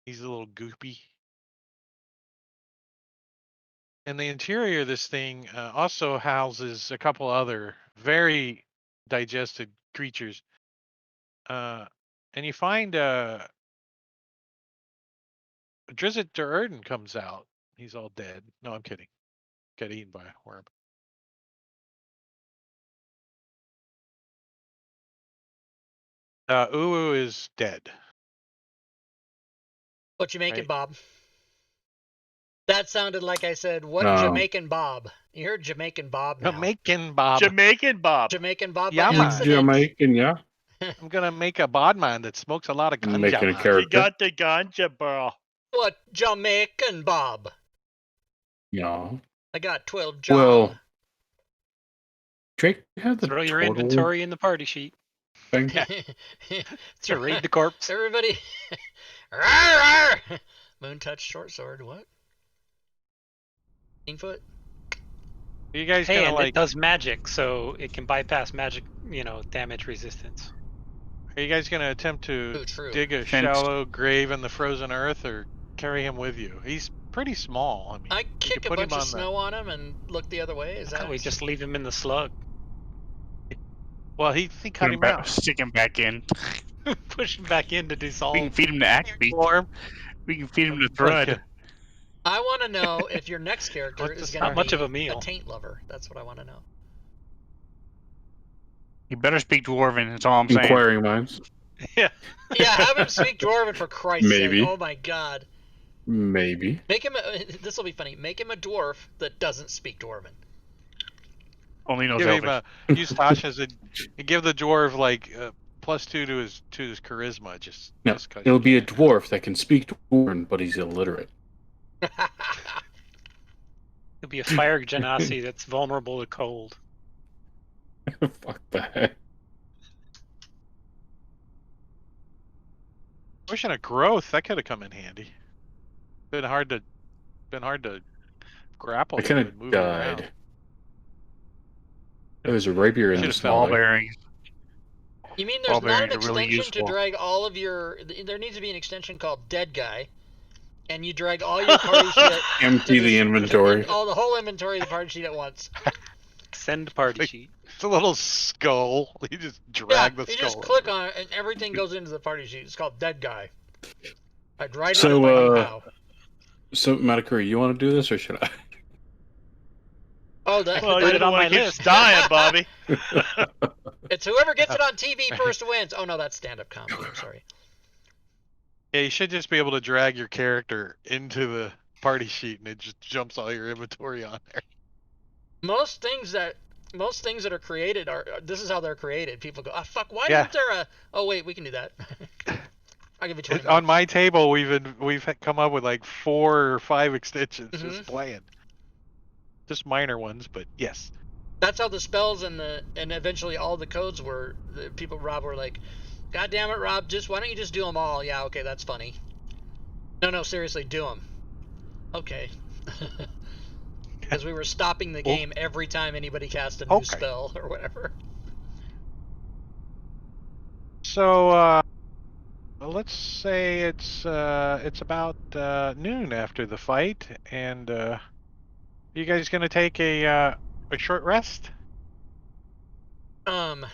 He's a little goopy. And the interior of this thing also houses a couple other very digested creatures. And you find Drizzt Do'Urden comes out. He's all dead. No, I'm kidding. Got eaten by a worm. Uwu is dead. What you making, Right. Bob? That sounded like I said, what No. Jamaican Bob? You heard Jamaican Bob now. Jamaican Bob. Jamaican Bob. Jamaican Bob Yeah, by man. accident. Jamaican, yeah. I'm gonna make a bodman that smokes a lot of ganja. Making a man. character. You got the ganja, bro. What Jamaican Bob? Yeah. I got 12 jam. Well, Drake, you have the Throw your total inventory in the party sheet. thing. To raid the corpse. Everybody. Rawr, rawr. Moon touch short sword. What? 15 foot? You guys Hey, gonna and like? it does magic, so it can bypass magic, damage resistance. Are you guys gonna attempt to Ooh, true. dig a Fence. shallow grave in the frozen earth, or carry him with you? He's pretty small. I mean, I you kick could a put bunch him of on snow on him and look the other way. Is How that about we just leave him in the slug? Well, he cut him out. Stick him back in. Push him back in to dissolve. We can feed him to Axbeak. Warm. We can feed him to Like Thread. a- I want to know if your next character What's is the going to Not be much of a meal. taint lover. That's what I want to know. You better speak Dwarven. That's all I'm saying. Inquiring minds. Yeah. Yeah, have him speak Dwarven for Christ's Maybe. sake. Oh my God. Maybe. Make him. This will be funny. Make him a dwarf that doesn't speak Dwarven. Only knows Give him Elvish. use Tosh as a. Give the dwarf like +2 to his charisma. Just. No, just 'cause it'll you be a can. dwarf that can speak Dwarven, but he's illiterate. It'll be a fire genasi that's vulnerable to cold. Fuck that. Pushing a growth that could have come in handy. Been hard to grapple I you kind and of move you around. died. There was a rapier in Should've this Ball valley. bearings. You mean there's Ball not an bearings are really extension to useful. drag all of your... There needs to be an extension called Dead Guy, and you drag all your party shit... Empty to the this- inventory. all the whole inventory of the party sheet at once. Send party Like- sheet. It's a little skull. You just drag the you skull. just click over. on it, and everything goes into the party sheet. It's called Dead Guy. I'd write it So, on my now. So, Matakuri, you want to do this or should I? Oh, that, Well, Put you're it the on one my who keeps list. dying, Bobby. it's whoever gets it on TV first wins. Oh no, that's stand-up comedy. I'm sorry. Yeah, you should just be able to drag your character into the party sheet, and it just jumps all your inventory on there. Most things that are created are. This is how they're created. People go, "Ah, fuck! Why Yeah. isn't there a?" Oh wait, we can do that. I'll give you 20 On minutes. my table, we've come up with like 4 or 5 extensions Mhm. just playing. Just minor ones, but yes. That's how the spells and eventually all the codes were. The people Rob were like, "God damn it, Rob! Why don't you just do them all?" Yeah, okay, that's funny. No, seriously, do them. Okay. Because we were stopping the game every time anybody cast a new Okay. spell or whatever. So let's say it's about noon after the fight, and you guys gonna take a short rest and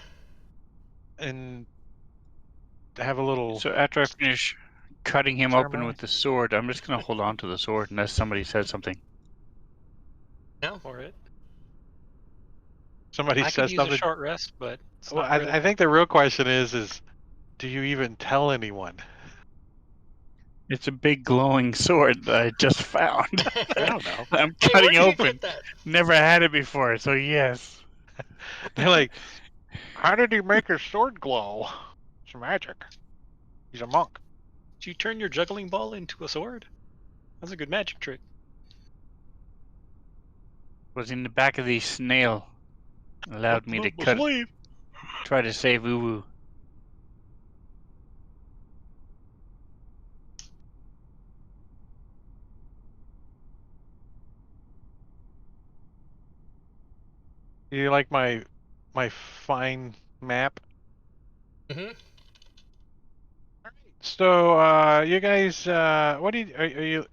have a little. So after I finish cutting him open ceremony? with the sword, I'm just going to hold on to the sword unless somebody says something. No. For it. Somebody I says could use something. a short rest, but it's Well, not really I think the real question is do you even tell anyone? It's a big glowing sword that I just found. I don't know. I'm Hey, cutting where'd you open. get that? Never had it before, so yes. They're like, how did he make his sword glow? It's magic. He's a monk. Did you turn your juggling ball into a sword? That's a good magic trick. Was in the back of the snail. Allowed me to cut. Sleep. Try to save Uwu. You like my fine map? Mm-hmm. So you guys, what do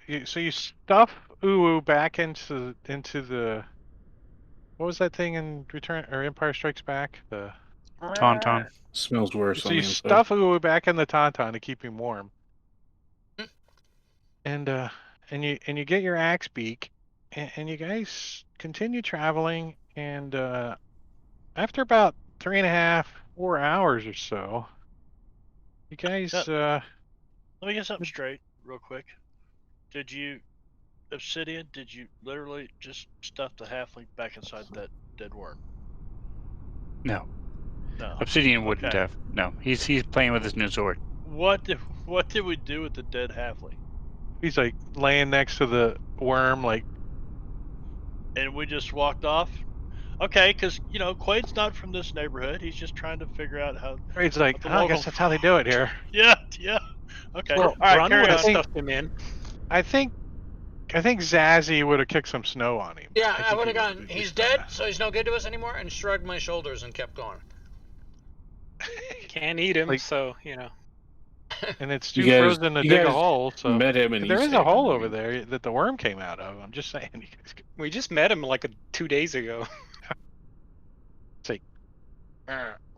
you, so you stuff Uwu back into the what was that thing in Return or Empire Strikes Back? The Tauntaun. Smells worse so on you the inside. stuff Uwu back in the Tauntaun to keep him warm, and you get your axe beak, and you guys continue traveling, and after about 3.5, 4 hours or so, you guys Let me get something straight real quick. Did you, Obsidian, did you literally just stuff the halfling back inside that dead worm? No. No. Obsidian wouldn't Okay. have. No. He's playing with his new sword. What did we do with the dead halfling? he's like laying next to the worm, like And we just walked off? Okay, because, Quaid's not from this neighborhood. He's just trying to figure out how... he's like, the oh, I local- guess that's how they do it here. Yeah. Okay. Well, All right, Bron carry would on. have stuffed him in. I think Zazzy would have kicked some snow on him. Yeah, I think would have he gone, at he's least dead, done so he's no good to us anymore, and shrugged my shoulders and kept going. that. Can't eat him, Like- so And it's You too guys- frozen to you dig a guys hole. So met him and there he is a saved hole him, I over mean. there that the worm came out of. I'm just saying. You guys could, we just met him like 2 days ago.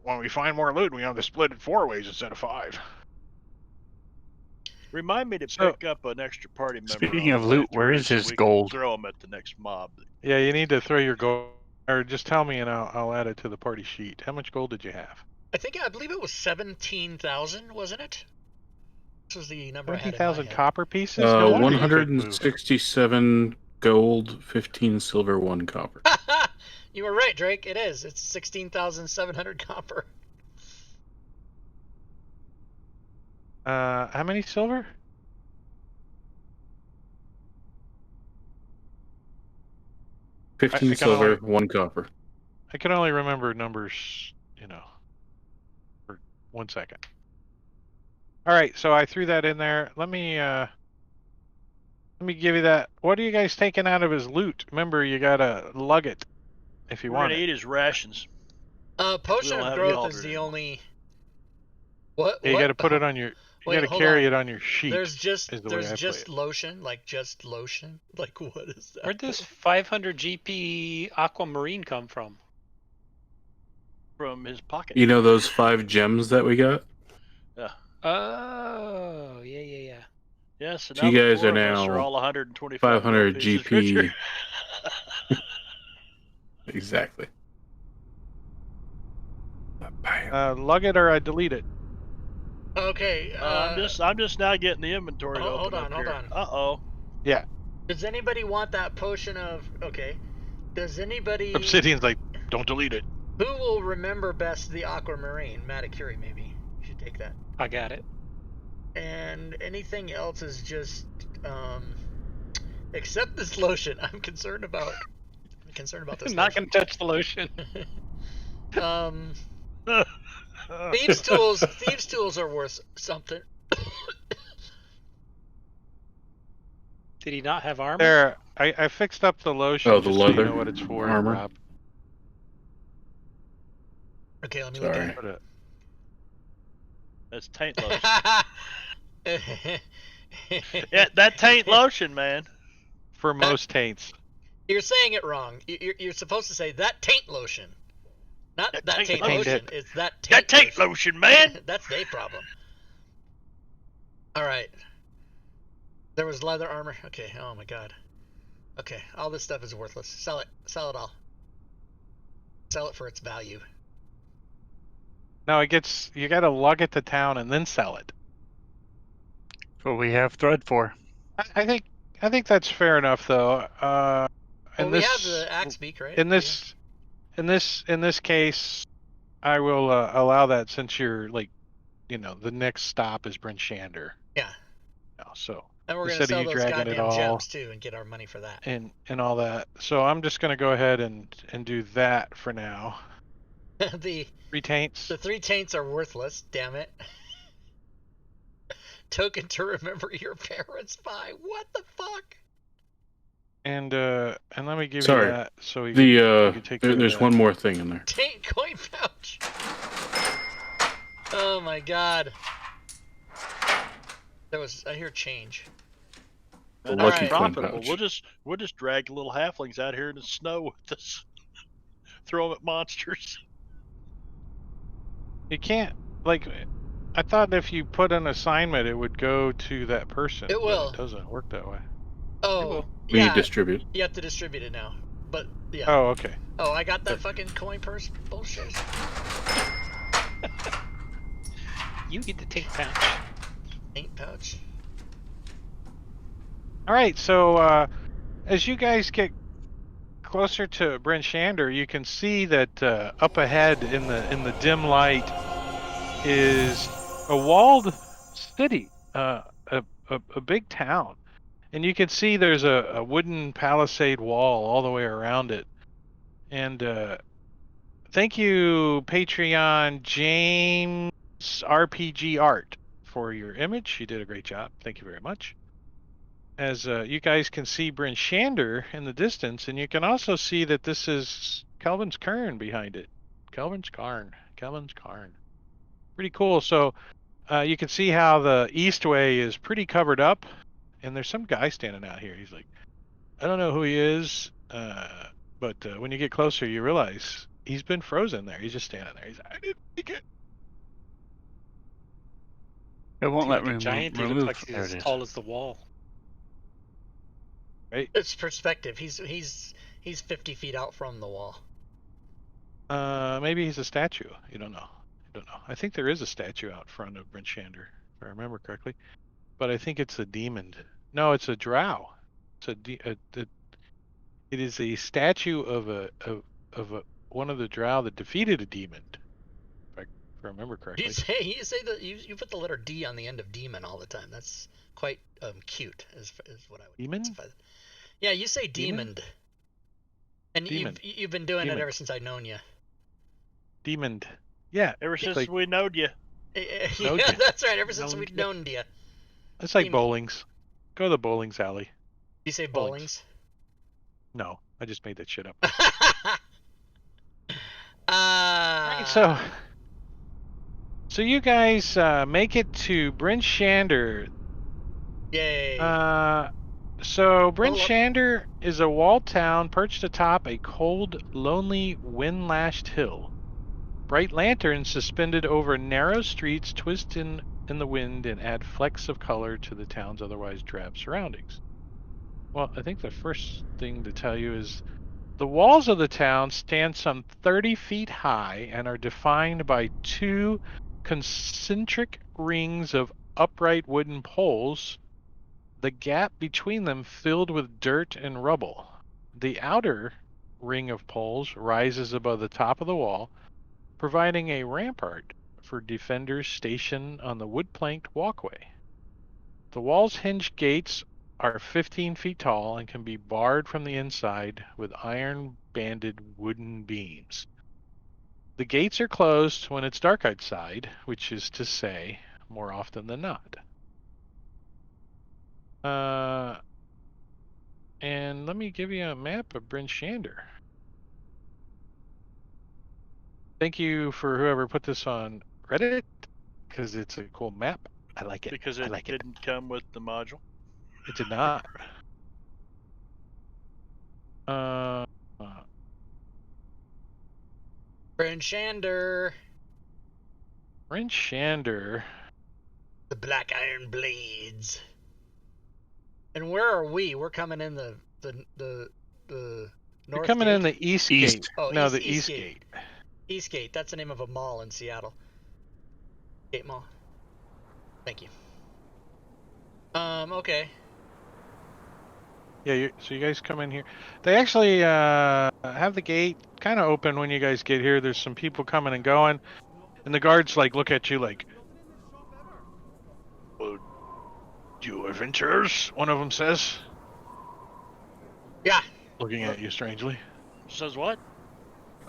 when we find more loot, we have to split it 4 ways instead of 5. Remind me to So- pick up an extra party member. Speaking on of the way loot, through where is so his we can gold? Throw him at the next mob. Yeah, you need to throw your gold, or just tell me and I'll add it to the party sheet. How much gold did you have? I believe it was 17,000, wasn't it? This was the number I had in my 20,000 head. copper pieces. No wonder you couldn't move. 167 gold, 15 silver, 1 copper. You were right, Drake. It is. It's 16,700 copper. How many silver? I 15 can silver, only- 1 copper. I can only remember numbers, for 1 second. All right, so I threw that in there. Let me give you that. What are you guys taking out of his loot? Remember, you gotta lug it if you We're want gonna it. eat his rations. Potion don't of have any growth is altered the anymore. only. What? You gotta put it on your. You Wait, gotta hold carry on. it on your sheet. There's just is the way I play it. lotion, like just lotion. Like what is that? Where'd this 500 GP aquamarine come from? From his pocket. You know those 5 gems that we got? Oh, yeah. Yeah, so So now you the guys 4 are of us now are all 125 500 gold pieces GP. richer. Exactly. Lug it or I delete it. Okay. I'm just now getting the inventory to hold open on, up hold here. on. Uh-oh. Yeah. Does anybody want that potion of? Okay. Does anybody? Obsidian's like, don't delete it. Who will remember best the aquamarine? Matakuri, maybe. You should take that. I got it. And anything else is just except this lotion. I'm concerned about this. Not gonna touch the lotion. Thieves' tools are worth something. Did he not have armor? There, I fixed up the lotion. Oh, the just so you leather know what it's for, armor? Rob. Okay, let me Sorry. look Put it. That's taint lotion. at it. Yeah, that taint lotion, man. For most taints. You're saying it wrong. You're supposed to say that taint lotion, not That that taint taint lotion. lotion. It's that taint. That taint lotion, man. That's their problem. All right. There was leather armor. Okay. Oh my god. Okay. All this stuff is worthless. Sell it. Sell it all. Sell it for its value. No, you gotta lug it to town and then sell it. That's what we have thread for. I think that's fair enough, though. Well, In we this, have the axe beak, right? in this case, I will allow that since you're the next stop is Bryn Shander. Yeah. So And we're gonna instead of sell you those dragging it goddamn all gems too, and get our money for that. and all that, so I'm just gonna go ahead and do that for now. the 3 taints. 3 taints are worthless. Damn it. Token to remember your parents by. What the fuck? And let me give Sorry. you that so you can take care of There's that. one more thing in there. Taint coin pouch. Oh my god. I hear change. The That's lucky Alright. coin profitable. pouch. We'll just drag little halflings out here in the snow with us. Throw them at monsters. You can't, like, I thought if you put an assignment, it would go to that person, It but will. it doesn't work that way. Oh, will. When you yeah. distribute. You have to distribute it now. But, yeah. Oh, okay. Oh, I got that fucking coin purse bullshit. You get the tank pouch. Ain't pouch. All right, so as you guys get closer to Bryn Shander, you can see that up ahead in the dim light is a walled city, a big town, and you can see there's a wooden palisade wall all the way around it. And thank you, Patreon James RPG Art, for your image. You did a great job. Thank you very much. As you guys can see Bryn Shander in the distance, and you can also see that this is Kelvin's Cairn behind it. Kelvin's Cairn. Pretty cool. So you can see how the Eastway is pretty covered up, and there's some guy standing out here. He's like, I don't know who he is, but when you get closer, you realize he's been frozen there. He's just standing there. He's like, I didn't make it. It won't Seems let like me a giant. He looks remove. like he's There as it is. tall as the wall. Right? It's perspective. He's 50 feet out from the wall. Maybe he's a statue. You don't know. I think there is a statue out front of Bryn Shander, if I remember correctly. But I think it's a demon. No, it's a drow. It is a statue of one of the drow that defeated a demon, if I remember correctly. You say that you put the letter D on the end of demon all the time. That's quite cute, is what I would Demon? specify. Yeah, you say Demon? demoned, and Demon. you've been doing Demon. it ever since I've known you. Demoned. Yeah. Ever it's since like, we knowed you. Yeah, Knowed ya. that's right. Ever since Known we've ya. known you. it's like Demon. bowlings. Go to the bowlings alley. You say Bowlings. bowlings? No, I just made that shit up. Right, So you guys make it to Bryn Shander. Yay. So Bryn Level up. Shander is a walled town perched atop a cold, lonely, wind-lashed hill. Bright lanterns suspended over narrow streets twist in the wind and add flecks of color to the town's otherwise drab surroundings. Well, I think the first thing to tell you is the walls of the town stand some 30 feet high and are defined by two concentric rings of upright wooden poles, the gap between them filled with dirt and rubble. The outer ring of poles rises above the top of the wall, providing a rampart for defenders stationed on the wood-planked walkway. The wall's hinged gates are 15 feet tall and can be barred from the inside with iron-banded wooden beams. The gates are closed when it's dark outside, which is to say, more often than not. And let me give you a map of Bryn Shander. Thank you for whoever put this on Reddit, because it's a cool map. I like it. Because I it like it. didn't come with the module. It did not. Bryn Shander. Bryn Shander. The Black Iron Blades. And where are we? We're coming in the You're north coming gate? in the east East. gate. Oh, No, east- the east east gate. gate. Eastgate. That's the name of a mall in Seattle. Gate Mall. Thank you. Okay. Yeah, so you guys come in here. They actually have the gate kind of open when you guys get here. There's some people coming and going, and the guards like look at you like, "You adventurers?" One of them says, Yeah. looking at you strangely. Says what?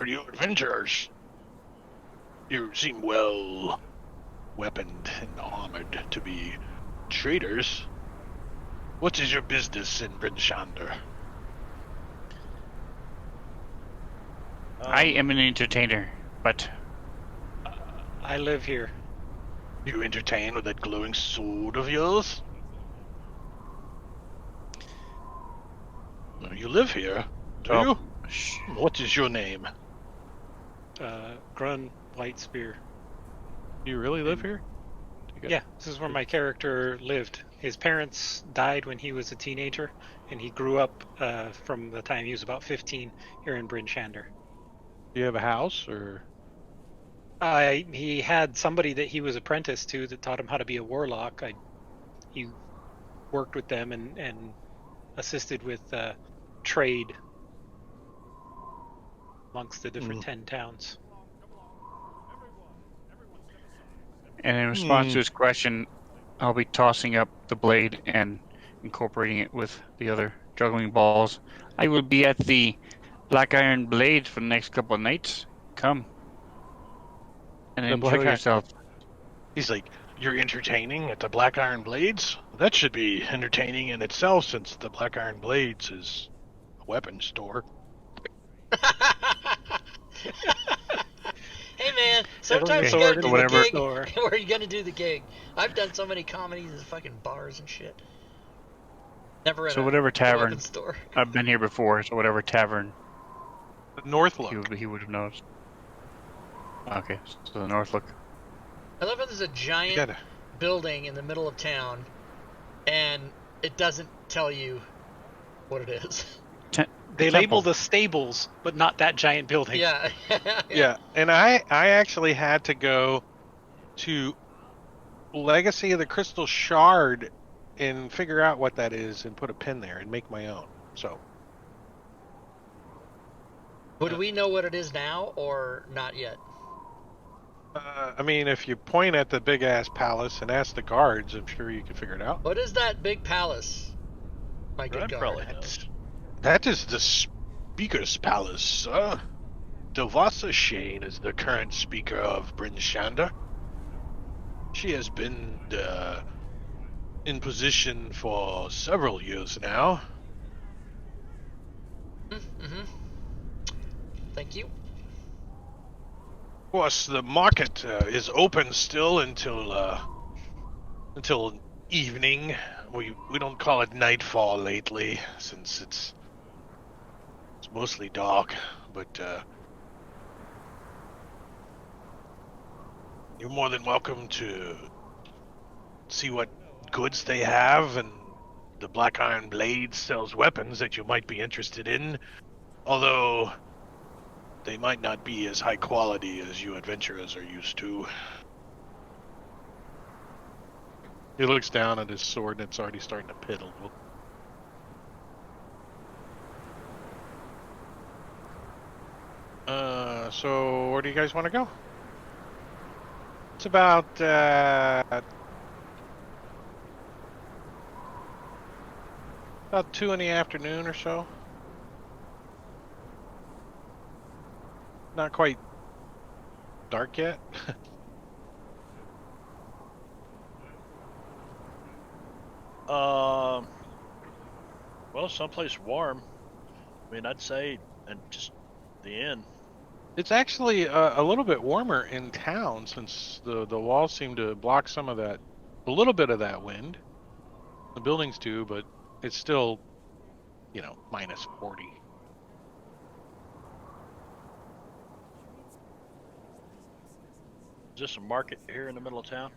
Are you adventurers? You seem well weaponed and armored to be traders. What is your business in Bryn Shander? I am an entertainer, but I live here. You entertain with that glowing sword of yours? You live here, do Oh, you? sh- What is your name? Grun Lightspear. Do you really live And- here? You got- Yeah, this is where my character lived. His parents died when he was a teenager, and he grew up from the time he was about 15 here in Bryn Shander. Do you have a house or? He had somebody that he was apprenticed to that taught him how to be a warlock. He worked with them and assisted with trade amongst the different 10 towns. and in response to his question, I'll be tossing up the blade and incorporating it with the other juggling balls. I will be at the Black Iron Blade for the next couple of nights. Come and The Black enjoy Iron- yourself. He's like, you're entertaining at the Black Iron Blades? That should be entertaining in itself, since the Black Iron Blades is a weapons store. Hey man, sometimes Okay, you gotta so do whatever- the gig Or- where you gotta do the gig. I've done so many comedies in fucking bars and shit. Never in So a whatever tavern, weapons store. I've been here before, so whatever tavern Northlook. he would have noticed. Okay, so the Northlook. I love how there's a giant building in the middle of town, and it doesn't tell you what it is. They Temple. label the stables, but not that giant building. Yeah. Yeah, and I actually had to go to Legacy of the Crystal Shard and figure out what that is and put a pin there and make my own. So Would we know what it is now or not yet? I mean, if you point at the big ass palace and ask the guards, I'm sure you can figure it out. What is that big palace? My good Brad guard. probably knows. That is the Speaker's Palace, sir. Devasa Shane is the current Speaker of Bryn Shander. She has been in position for several years now. Mm-hmm. Thank you. Of course, the market is open still until evening. We don't call it nightfall lately, since it's mostly dark. But you're more than welcome to see what goods they have, and the Black Iron Blade sells weapons that you might be interested in, although they might not be as high quality as you adventurers are used to. He looks down at his sword and it's already starting to pit a little. So where do you guys want to go? It's about about 2 in the afternoon or so. Not quite dark yet. Well, someplace warm. I mean, I'd say, and just the inn. It's actually a little bit warmer in town, since the walls seem to block some of that, a little bit of that wind. The buildings do, but it's still, minus 40. Is this a market here in the middle of town?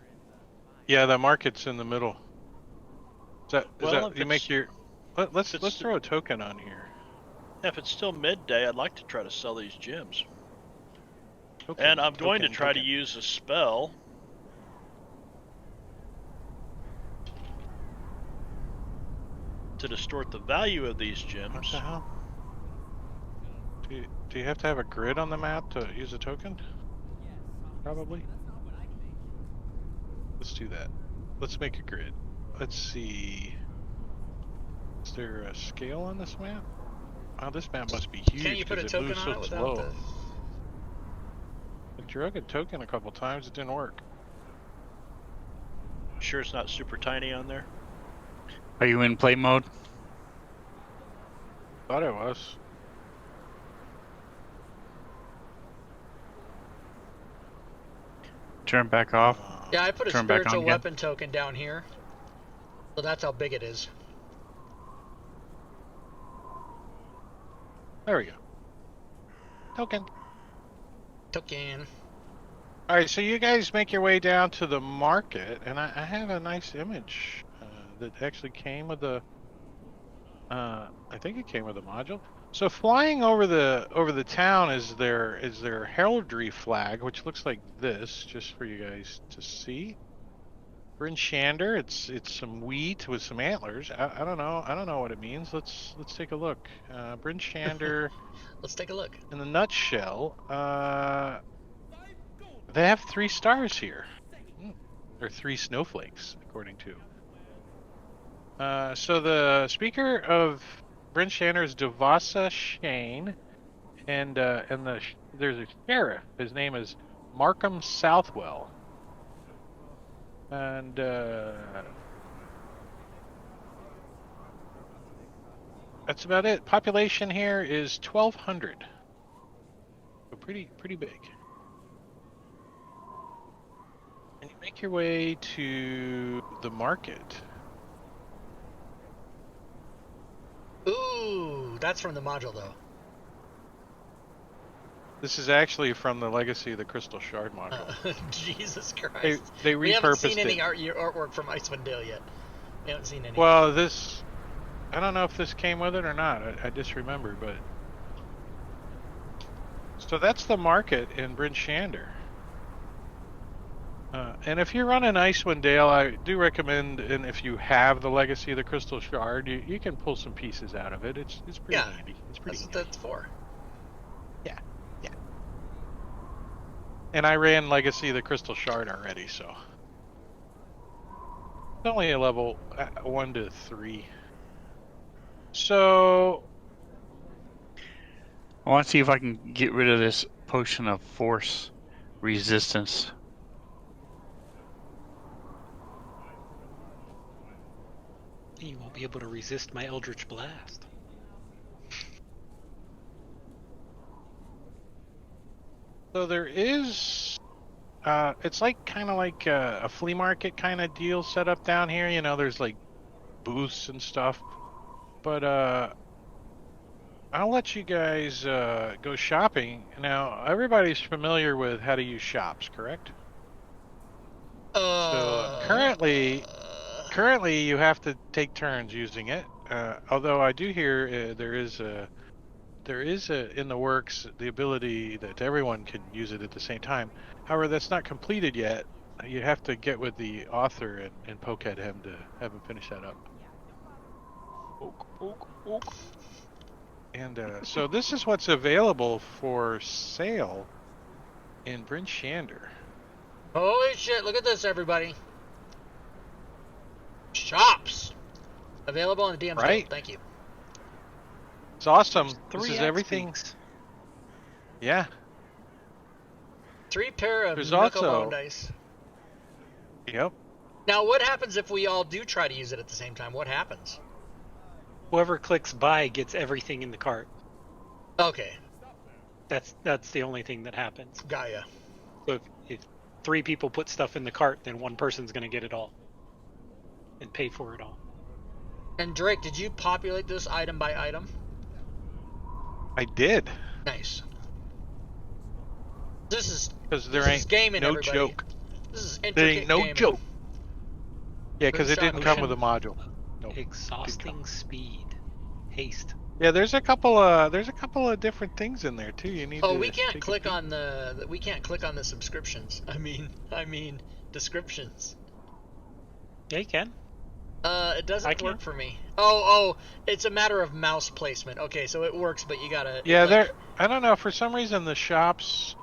Yeah, the market's in the middle. Well, You make your. Let's it's- throw a token on here. If it's still midday, I'd like to try to sell these gems. Token, And I'm going to token, try to token. use a spell to distort the value of these What gems. the hell? Do you have to have a grid on the map to use a token? Probably. Let's do that. Let's make a grid. Let's see. Is there a scale on this map? Wow, this map must be huge. Can't you put a 'cause token moves on so it slow. without the... I drug a token a couple times. It didn't work. Sure it's not super tiny on there? Are you in play mode? Thought it was. Turn back off. Yeah, I put a Turn back on spiritual again. weapon token down here. So that's how big it is. There we go. Token. Token. All right, so you guys make your way down to the market, and I have a nice image that actually came with the. I think it came with a module. So flying over the town is their heraldry flag, which looks like this, just for you guys to see. Bryn Shander, it's some wheat with some antlers. I don't know what it means. Let's take a look. Bryn Shander. Let's take a look. In a nutshell, they have 3 stars here. Or 3 snowflakes, according to. So the speaker of Bryn Shander is Devasa Shane, and there's a sheriff. His name is Markham Southwell, and that's about it. Population here is 1,200, so pretty big. And you make your way to the market. Ooh, that's from the module though. This is actually from the Legacy of the Crystal Shard module. Jesus Christ. They repurposed it. We haven't seen any artwork from Icewind Dale yet. We haven't seen any. Well, this... I don't know if this came with it or not. I just remember, but... So that's the market in Bryn Shander. And if you're running Icewind Dale, I do recommend, and if you have the Legacy of the Crystal Shard, you can pull some pieces out of it. It's pretty handy. It's pretty handy. That's for. Yeah. And I ran Legacy of the Crystal Shard already, so... It's only a level 1 to 3. So... I want to see if I can get rid of this potion of force resistance. You won't be able to resist my Eldritch Blast. So there is, it's like kind of like a flea market kind of deal set up down here. You know, there's like booths and stuff. But I'll let you guys go shopping. Now, everybody's familiar with how to use shops, correct? So currently you have to take turns using it. Although I do hear there is in the works the ability that everyone can use it at the same time. However, that's not completed yet. You have to get with the author and poke at him to have him finish that up. Poke. And so this is what's available for sale in Bryn Shander. Holy shit, look at this, everybody. Shops. Available on the DM's Right. Guild. Thank you. It's awesome. Three This is everything. X-Peaks. Yeah. 3 pair of There's knuckle also- bone dice. Yep. Now, what happens if we all do try to use it at the same time? What happens? Whoever clicks buy gets everything in the cart. Okay, That's the only thing that happens. Gaia. So if 3 people put stuff in the cart, then one person's going to get it all and pay for it all. And Drake, did you populate this item by item? I did. Nice. This is Because there this is ain't gaming, no everybody. joke. This is There intricate ain't no gaming. joke. Yeah, because it Shot didn't come with a module. Nope. Exhausting speed. Haste. Yeah, there's a couple of different things in there too. You need. Oh, to we can't take a click peek. on we can't click on the subscriptions. I mean descriptions. Yeah, you can. It doesn't I can. work for me. Oh, it's a matter of mouse placement. Okay, so it works, but you gotta. Yeah, like, I don't know. For some reason, the shops,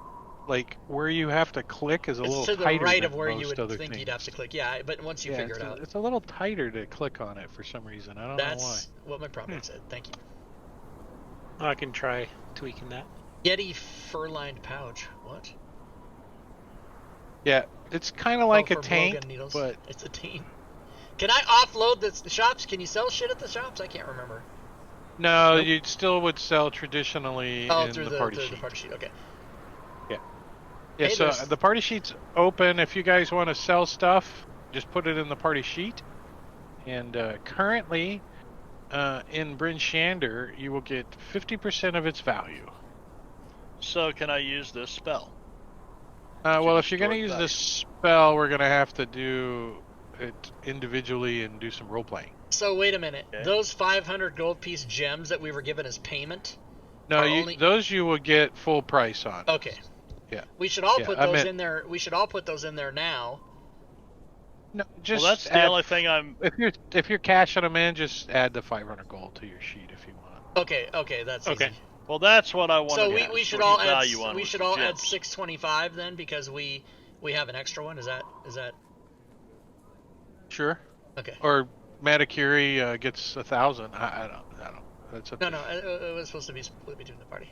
like where you have to click, is a it's little to the tighter right than of where you most would other think things. you'd have to click. Yeah, but once you figure it out, It's a little tighter to click on it for some reason. I don't know why. that's what my prompt said. Thank you. I can try tweaking that. Yeti fur-lined pouch. What? Yeah, it's kind of like Oh, a for tank, blowgun needles. but It's a tank. Can I offload the shops? Can you sell shit at the shops? I can't remember. no, Nope. you still would sell traditionally Oh, in through the party through sheet. the party sheet. Okay. Yeah, Hey, so there's- the party sheet's open. If you guys want to sell stuff, just put it in the party sheet. And currently, In Bryn Shander, you will get 50% of its value. So can I use this spell? Well, if you're going to distort use value. this spell, we're going to have to do it individually and do some role playing. So wait a minute. Okay. Those 500 gold piece gems that we were given as payment. No, only... those you will get full price on. Okay. Yeah. We should all put those in there. We should all put those in there now. No, just well, that's the only thing I'm. If you're cashing them in, just add the 500 gold to your sheet if you want. Okay, that's Okay. easy. Well, that's what I wanted. So to we should all add value on we was should the all add gems. 625 then because we have an extra one. Is that Sure. okay? Or Matakiri gets 1,000. I don't. That's up No, to it was supposed to be split between the party.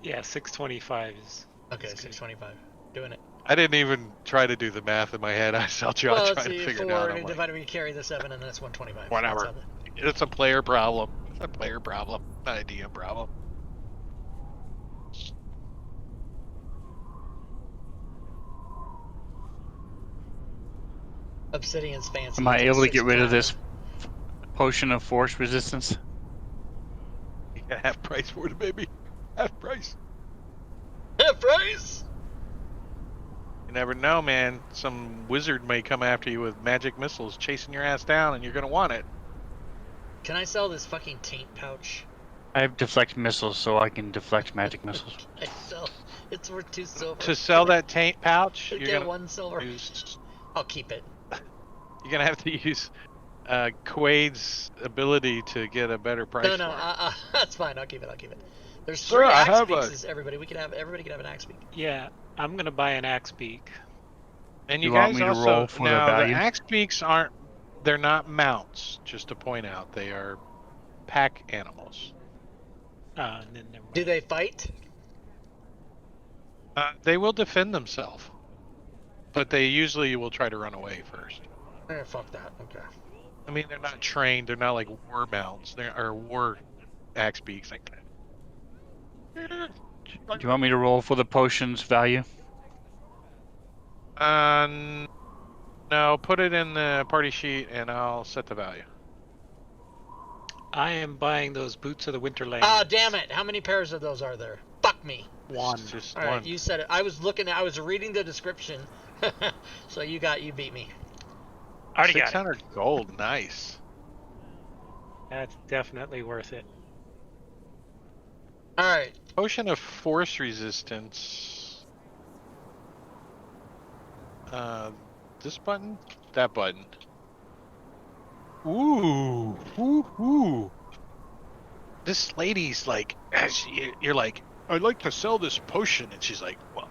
Yeah, 625 is. Okay, is good. 625. Doing it. I didn't even try to do the math in my head. I saw John Well, trying to figure it 4 out. I'm divided by carry the 7, and that's 125. Whatever. It's a player problem. It's a player problem, not a DM problem. Obsidian's fancy. Am I able to 6 get rid of platinum. this potion of force resistance? You got half price for it, baby. Half price. Half price. You never know, man. Some wizard may come after you with magic missiles chasing your ass down, and you're gonna want it. Can I sell this fucking taint pouch? I have deflect missiles, so I can deflect magic missiles. I sell. It's worth 2 silver. To sell that taint pouch, You're you're get gonna 1 silver. use. I'll keep it. You're gonna have to use Quaid's ability to get a better price. No, for it. that's fine. I'll keep it. There's Sir, 3 I axe have beaks. Everybody can have an axe beak. Yeah, I'm gonna buy an axe beak. And You you want guys me to also roll for the now value? axe beaks they're not mounts. Just to point out, they are pack animals. And then never mind. Do they fight? They will defend themselves, but they usually will try to run away first. Fuck that. Okay. I mean, they're not trained. They're not like war mounts. Or war axe beaks. Like, Do you want me to roll for the potion's value? no, put it in the party sheet, and I'll set the value. I am buying those boots of the Winterland. Ah, damn it! How many pairs of those are there? Fuck me. One. Just All right, one. you said it. I was reading the description. So you beat me. Already got it. 600 gold. Nice. That's definitely worth it. All right. Potion of force resistance. This button? That button. Ooh. Ooh. This lady's like, you're like, I'd like to sell this potion. And she's like, well,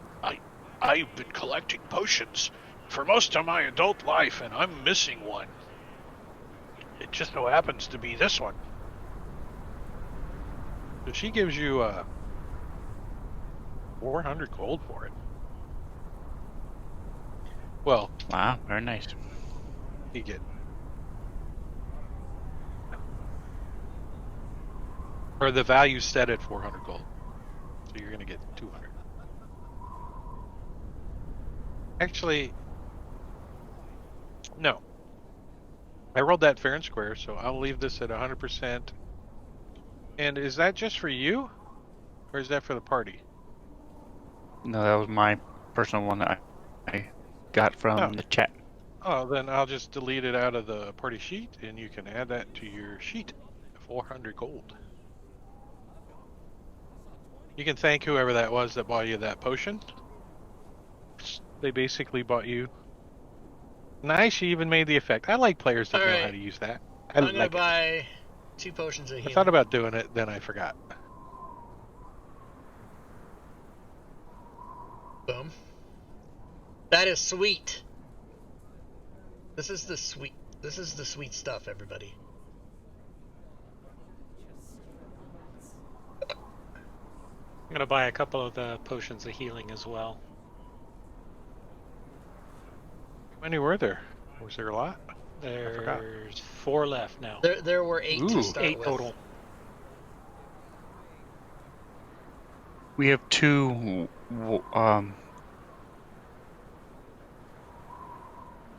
I've been collecting potions for most of my adult life, and I'm missing one. It just so happens to be this one. So she gives you 400 gold for it. Well, Wow, very nice. you get. Or the value set at 400 gold. So you're going to get 200. Actually, no. I rolled that fair and square, so I'll leave this at 100%. And is that just for you? Or is that for the party? No, that was my personal one that I got from the chat. Oh, then I'll just delete it out of the party sheet, and you can add that to your sheet. 400 gold. You can thank whoever that was that bought you that potion. They basically bought you. Nice, you even made the effect. I like players that know how to use that. I'm gonna buy 2 potions of healing. I thought about doing it, then I forgot. Boom. That is sweet. This is the sweet stuff, everybody. I'm gonna buy a couple of the potions of healing as well. How many were there? Was there a lot? There's 4 left now. There were 8 to start 8 with. total. We have 2. Are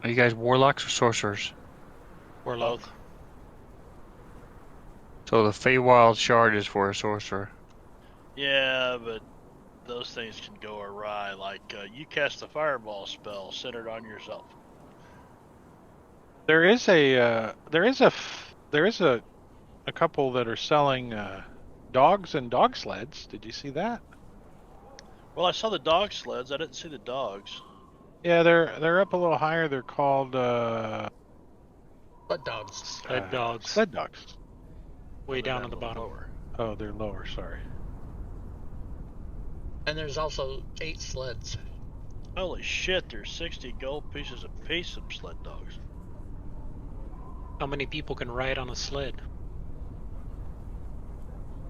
you guys warlocks or sorcerers? Warlock. So the Feywild Shard is for a sorcerer. Yeah, but those things can go awry. Like you cast a fireball spell centered on yourself. There is a couple that are selling dogs and dog sleds. Did you see that? Well, I saw the dog sleds. I didn't see the dogs. Yeah, they're up a little higher. They're called Blood dogs. Sled dogs. Sled dogs. Way They're down on the a little bottom. lower. Oh, they're lower. Sorry. And there's also 8 sleds. Holy shit! There's 60 gold pieces a piece of sled dogs. How many people can ride on a sled?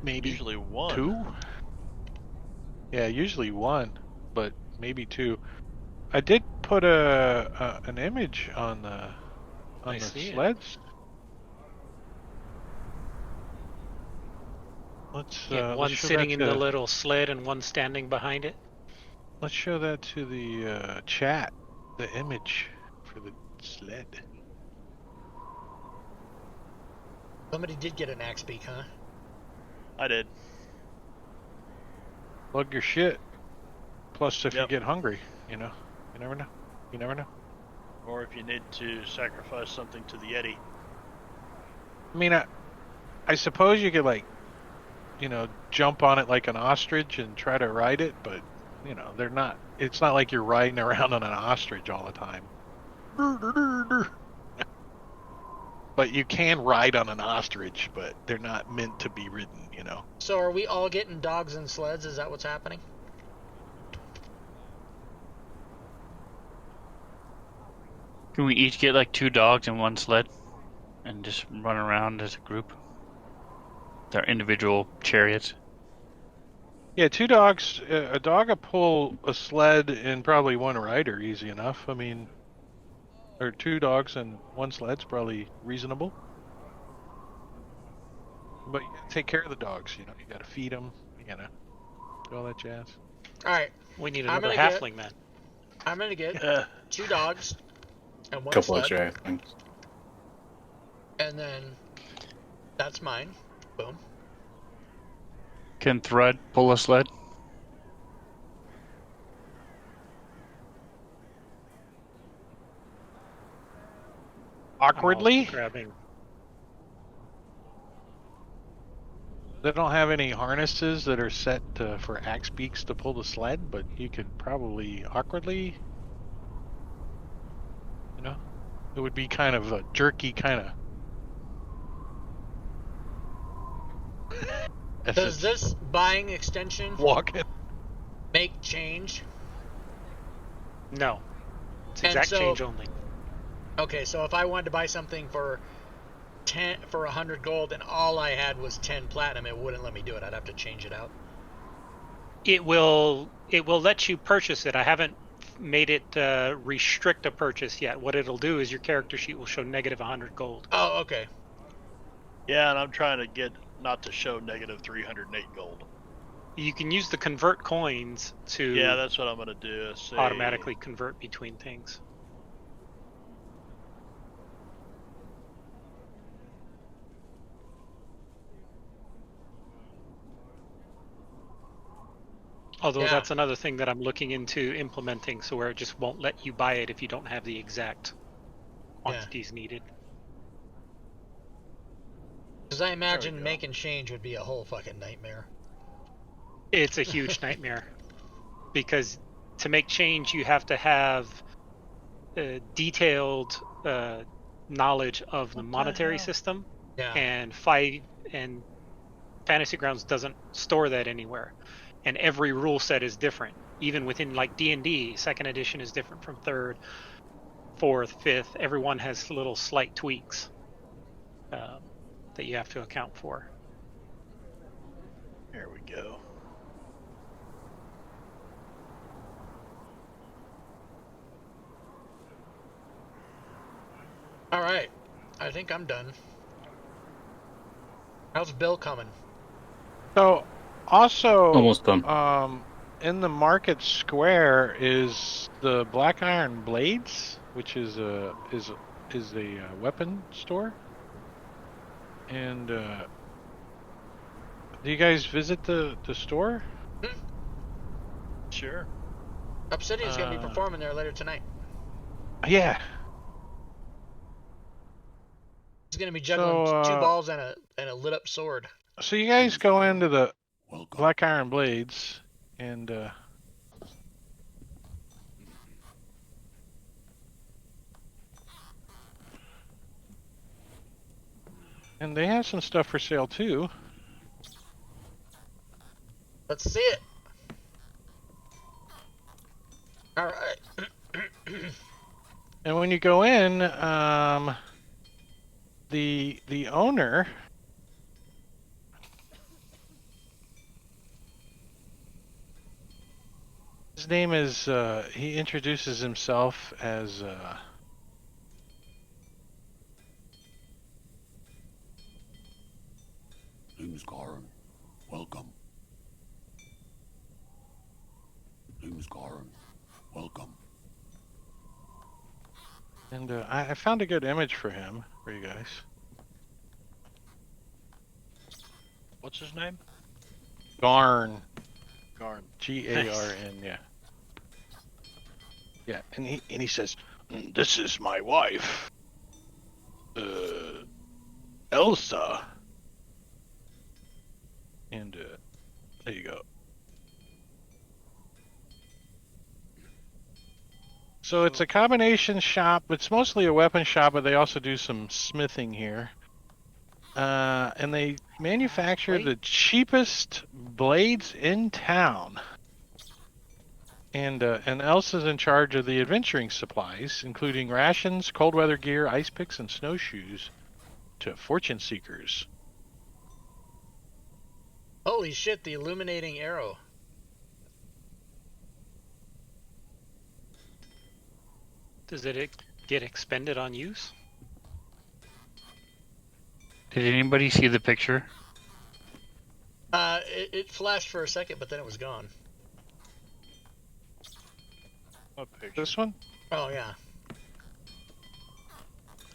Maybe Usually one. 2. Yeah, usually 1, but maybe 2. I did put an image on the sleds. Let's one show sitting that in the little sled and one standing behind it. Let's show that to the chat. The image for the sled. Somebody did get an axe beak, huh? I did. Plug your shit. Plus, if you Yep. get hungry, you know, you never know. You never know. Or if you need to sacrifice something to the Yeti. I mean, I suppose you could, like, jump on it like an ostrich and try to ride it, but they're not. It's not like you're riding around on an ostrich all the time. But you can ride on an ostrich, but they're not meant to be ridden, So are we all getting dogs and sleds? Is that what's happening? Can we each get like 2 dogs and 1 sled and just run around as a group? Their individual chariots. Yeah, 2 dogs. A dog will pull a sled and probably 1 rider, easy enough. I mean, or 2 dogs and 1 sled's probably reasonable. But you gotta take care of the dogs. You gotta feed them. You gotta do all that jazz. All right. We need another halfling then. I'm gonna get 2 dogs and 1 Couple sled. extra things. And then that's mine. Boom. Can Thread pull a sled? Awkwardly? Grabbing. They don't have any harnesses that are set for axe beaks to pull the sled, but you could probably awkwardly, it would be kind of a jerky kind of. Does this buying extension walking make change? No. It's And exact so- change only. Okay, so if I wanted to buy something for 100 gold and all I had was 10 platinum, it wouldn't let me do it. I'd have to change it out. It will let you purchase it. I haven't made it restrict a purchase yet. What it'll do is your character sheet will show negative 100 gold. Oh, okay. Yeah, and I'm trying to get not to show negative 308 gold. You can use the convert coins to Yeah, that's what I'm gonna do. Say, automatically convert between things. Although Yeah. that's another thing that I'm looking into implementing, so where it just won't let you buy it if you don't have the exact quantities needed. Because I imagine go. making change would be a whole fucking nightmare. It's a huge nightmare because to make change you have to have detailed knowledge of the monetary system, Yeah. and Fantasy Grounds doesn't store that anywhere, and every rule set is different. Even within like D&D, 2nd edition is different from 3rd, 4th, 5th. Everyone has little slight tweaks that you have to account for. There we go. All right. I think I'm done. How's Bill coming? So, also, Almost done. In the market square is the Black Iron Blades, which is a weapon store, and Do you guys visit the store? Sure. Obsidian's going to be performing there later tonight. Yeah. He's going to be juggling two So, balls and a lit up sword. so you guys go into the Welcome. Black Iron Blades, and they have some stuff for sale too. Let's see it. All right. And when you go in, the owner, his name is he introduces himself as Name's Garin. Welcome. Name's Garin. Welcome. and I found a good image for him for you guys. What's his name? Garn, Garn. Garn, yeah. Yeah, and he says, "This is my wife, Elsa." And there you go. So it's a combination shop. It's mostly a weapon shop, but they also do some smithing here. And they manufacture the cheapest blades in town. And Elsa's in charge of the adventuring supplies, including rations, cold weather gear, ice picks, and snowshoes to fortune seekers. Holy shit, the illuminating arrow. Does it get expended on use? Did anybody see the picture? It flashed for a second, but then it was gone. What picture? This one? Oh, yeah.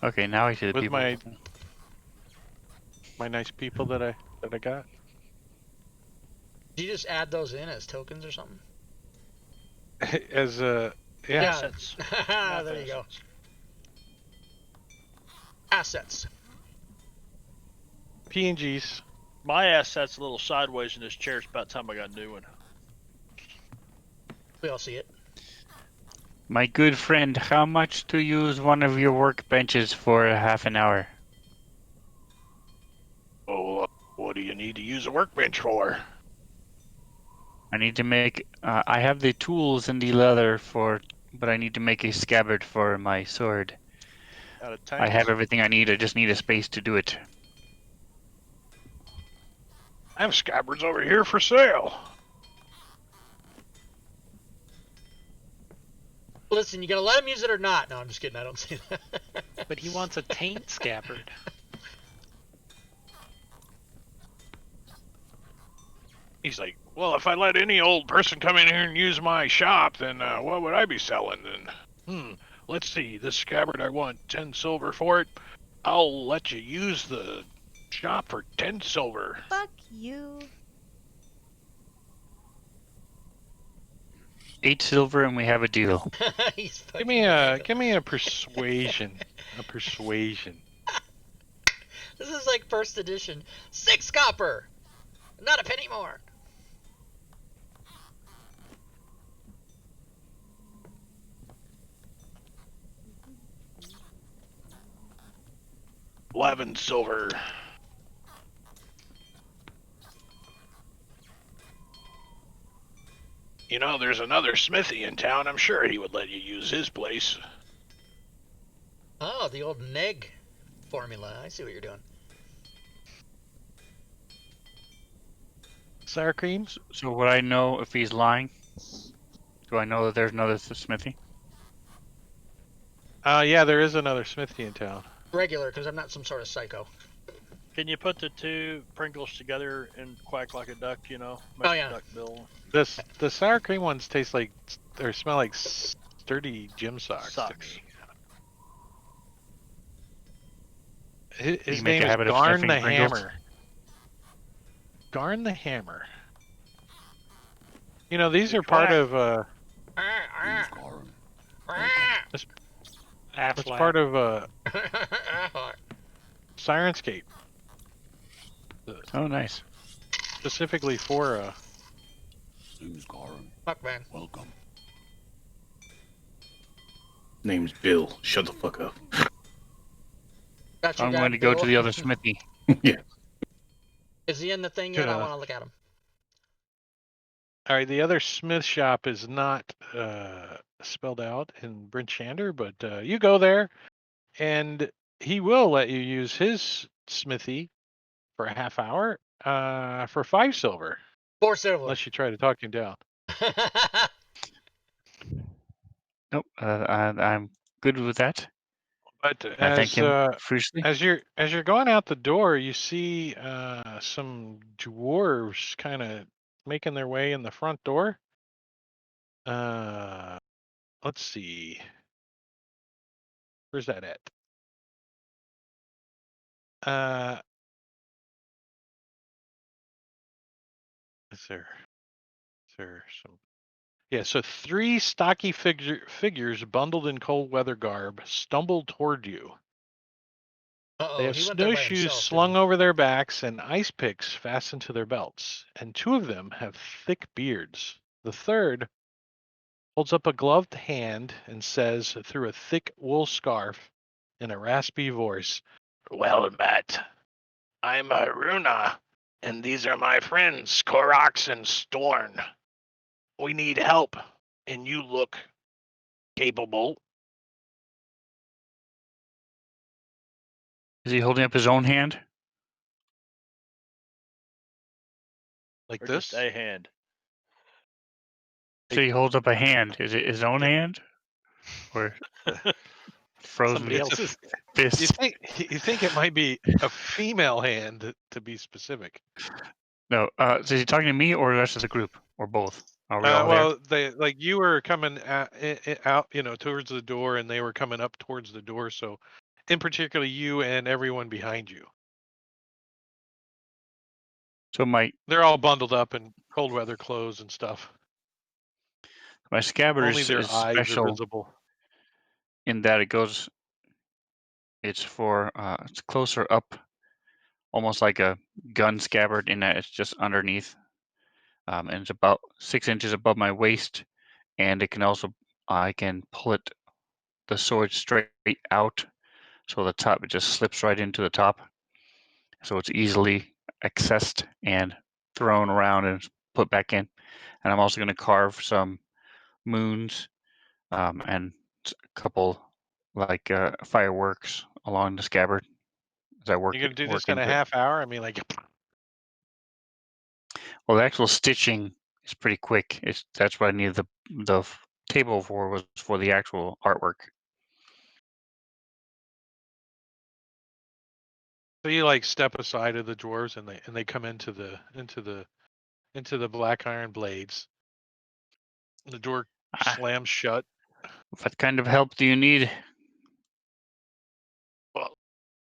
Okay, now I see the With people. my nice people that I got. Did you just add those in as tokens or something? As yeah. Assets. There you go. Assets. PNGs. My asset's a little sideways in this chair. It's about time I got a new one. We all see it. My good friend, how much to use one of your workbenches for a half an hour? Oh, what do you need to use a workbench for? I need to make. I have the tools and the leather but I need to make a scabbard for my sword. Out of I tanks. have everything I need. I just need a space to do it. I have scabbards over here for sale. Listen, you gonna let him use it or not? No, I'm just kidding. I don't see that. But he wants a taint scabbard. He's like, well, if I let any old person come in here and use my shop, then what would I be selling then? Let's see. This scabbard, I want 10 silver for it. I'll let you use the shop for 10 silver. Fuck you. 8 silver and we have a deal. He's Give me a persuasion. A persuasion. This is like first edition. 6 copper. Not a penny more. $11 silver. You know, there's another smithy in town. I'm sure he would let you use his place. Oh, the old neg formula. I see what you're doing. Sour cream? So would I know if he's lying? Do I know that there's another smithy? Yeah, there is another smithy in town. Regular, because I'm not some sort of psycho. Can you put the two Pringles together and quack like a duck, you know? Oh, yeah. Duck bill. The sour cream ones taste like, or smell like sturdy gym socks. To me. His make name a is habit of Garn sniffing the Pringles? Hammer. Garn the Hammer. You know, these Big are part clack. of Who's Garn? that's Affleck. part of Sirenscape, Oh, nice. specifically for Who's Garn? Fuck, man. Welcome. Name's Bill. Shut the fuck up. Got you, I'm Dad, going to go to Bill. the other smithy. Yeah. Is he in the thing yet? I want to look at him. all right. The other smith shop is not spelled out in Brent Shander, but you go there, and he will let you use his smithy for a half hour for 5 silver, 4 silver. unless you try to talk him down. Nope, I'm good with that. But I thank him profusely. as you're going out the door, you see some dwarves kind of making their way in the front door. Let's see. Where's that at? Is there some? Yeah, so 3 stocky figures bundled in cold weather garb stumble toward you. Uh-oh, They have he went there by snowshoes himself, didn't slung he? over their backs and ice picks fastened to their belts, and 2 of them have thick beards. The third holds up a gloved hand and says through a thick wool scarf in a raspy voice, "Well met. I'm Haruna, and these are my friends, Korax and Storn. We need help, and you look capable." Is he holding up his own hand? Like Or this? just a hand. So he holds up a hand. Is it his own hand? Or frozen Somebody else's. fist? You think it might be a female hand to be specific? No. So is he talking to me or the rest of the group? Or both? Are we all there? Well, they like you were coming out, towards the door, and they were coming up towards the door. So, in particular, you and everyone behind you. So They're all bundled up in cold weather clothes and stuff. my scabbard Only their is eyes are special visible. in that it's closer up, almost like a gun scabbard, in that it's just underneath, and it's about 6 inches above my waist, and I can pull the sword straight out, so the top, it just slips right into the top, so it's easily accessed and thrown around and put back in. And I'm also going to carve some moons and a couple like fireworks along the scabbard as I work You're gonna do this work in a into it. half hour. I mean, like, Well, the actual stitching is pretty quick. That's what I needed the table for, was for the actual artwork. so you like step aside of the dwarves, and they come into the black iron blades. The door Ah, slams shut. what kind of help do you need? Well,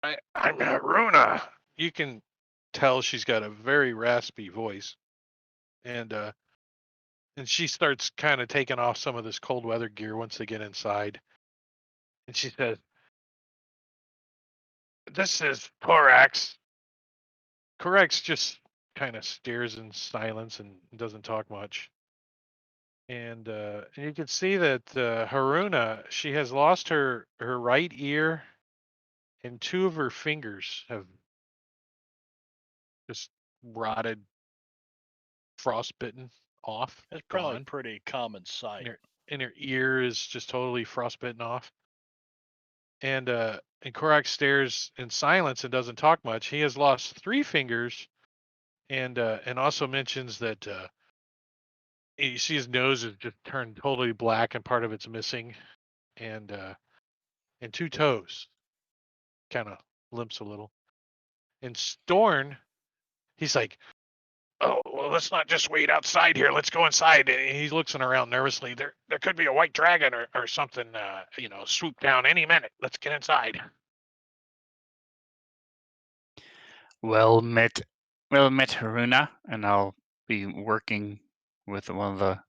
I'm Haruna. You can tell she's got a very raspy voice, and she starts kind of taking off some of this cold weather gear once they get inside. And she says, "This is Korax." Korax just kind of stares in silence and doesn't talk much. And you can see that Haruna, she has lost her right ear, and 2 of her fingers have just rotted, frostbitten off. That's probably Gone. pretty common sight. And her ear is just totally frostbitten off. And Korak stares in silence and doesn't talk much. He has lost 3 fingers, and also mentions that you see his nose is just turned totally black and part of it's missing, and 2 toes. Kind of limps a little. And Storn, he's like, "Oh, well, let's not just wait outside here. Let's go inside." And he's looking around nervously. There could be a white dragon or something, swoop down any minute. Let's get inside. Well met, Well, met Haruna, and I'll be working with one of the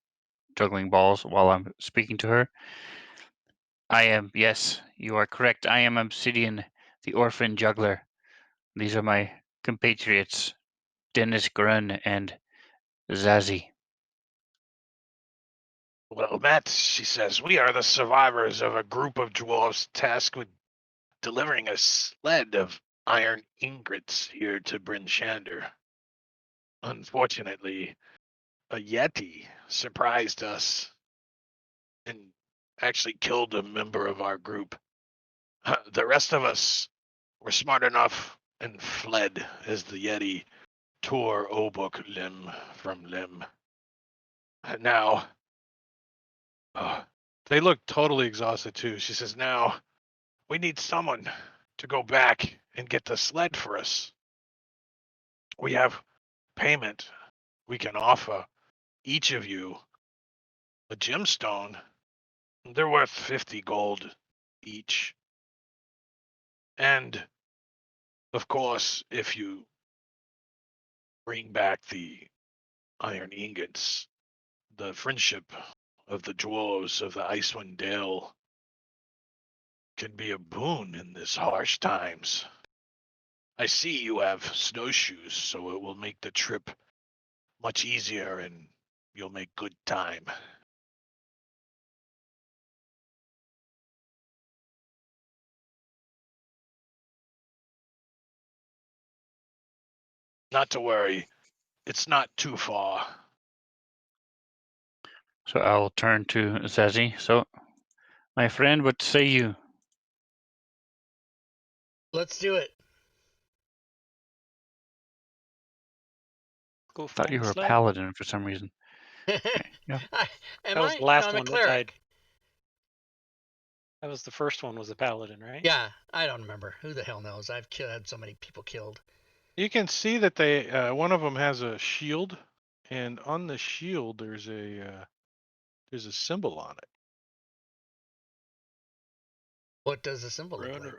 juggling balls while I'm speaking to her. Yes, you are correct. I am Obsidian, the orphan juggler. These are my compatriots, Dennis Grun and Zazie. Well, Matt, she says, we are the survivors of a group of dwarves tasked with delivering a sled of iron ingots here to Bryn Shander. Unfortunately, a Yeti surprised us and actually killed a member of our group. The rest of us were smart enough and fled as the Yeti tore Obuk limb from limb. And now, they look totally exhausted too. She says, now we need someone to go back and get the sled for us. We have payment we can offer each of you a gemstone. They're worth 50 gold each. And, of course, if you bring back the iron ingots, the friendship of the dwarves of the Icewind Dale can be a boon in this harsh times. I see you have snowshoes, so it will make the trip much easier and you'll make good time. Not to worry, it's not too far. So I'll turn to Zazie. So, my friend, what say you? Let's do it. Go Thought find you the were a sled. paladin for some reason. Yeah. Am That was I? the last No, I'm a one that cleric. died. That was the first one, was a paladin, right? Yeah, I don't remember. Who the hell knows? I've had so many people killed. You can see that they one of them has a shield, and on the shield there's a symbol on it. What does the symbol look Runner.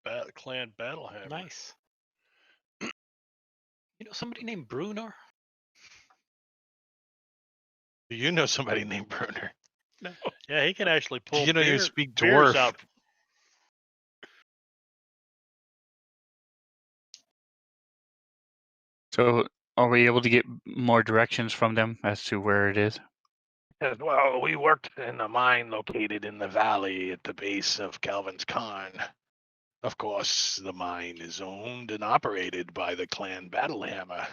like? Clan battle hammer. Nice. You know somebody named Bruner? Do you know somebody named Bruner? No. Yeah, he can actually pull You don't even beer, speak beers dwarf. out. So, are we able to get more directions from them as to where it is? Yes, well, we worked in a mine located in the valley at the base of Calvin's Cairn. Of course, the mine is owned and operated by the clan Battlehammer,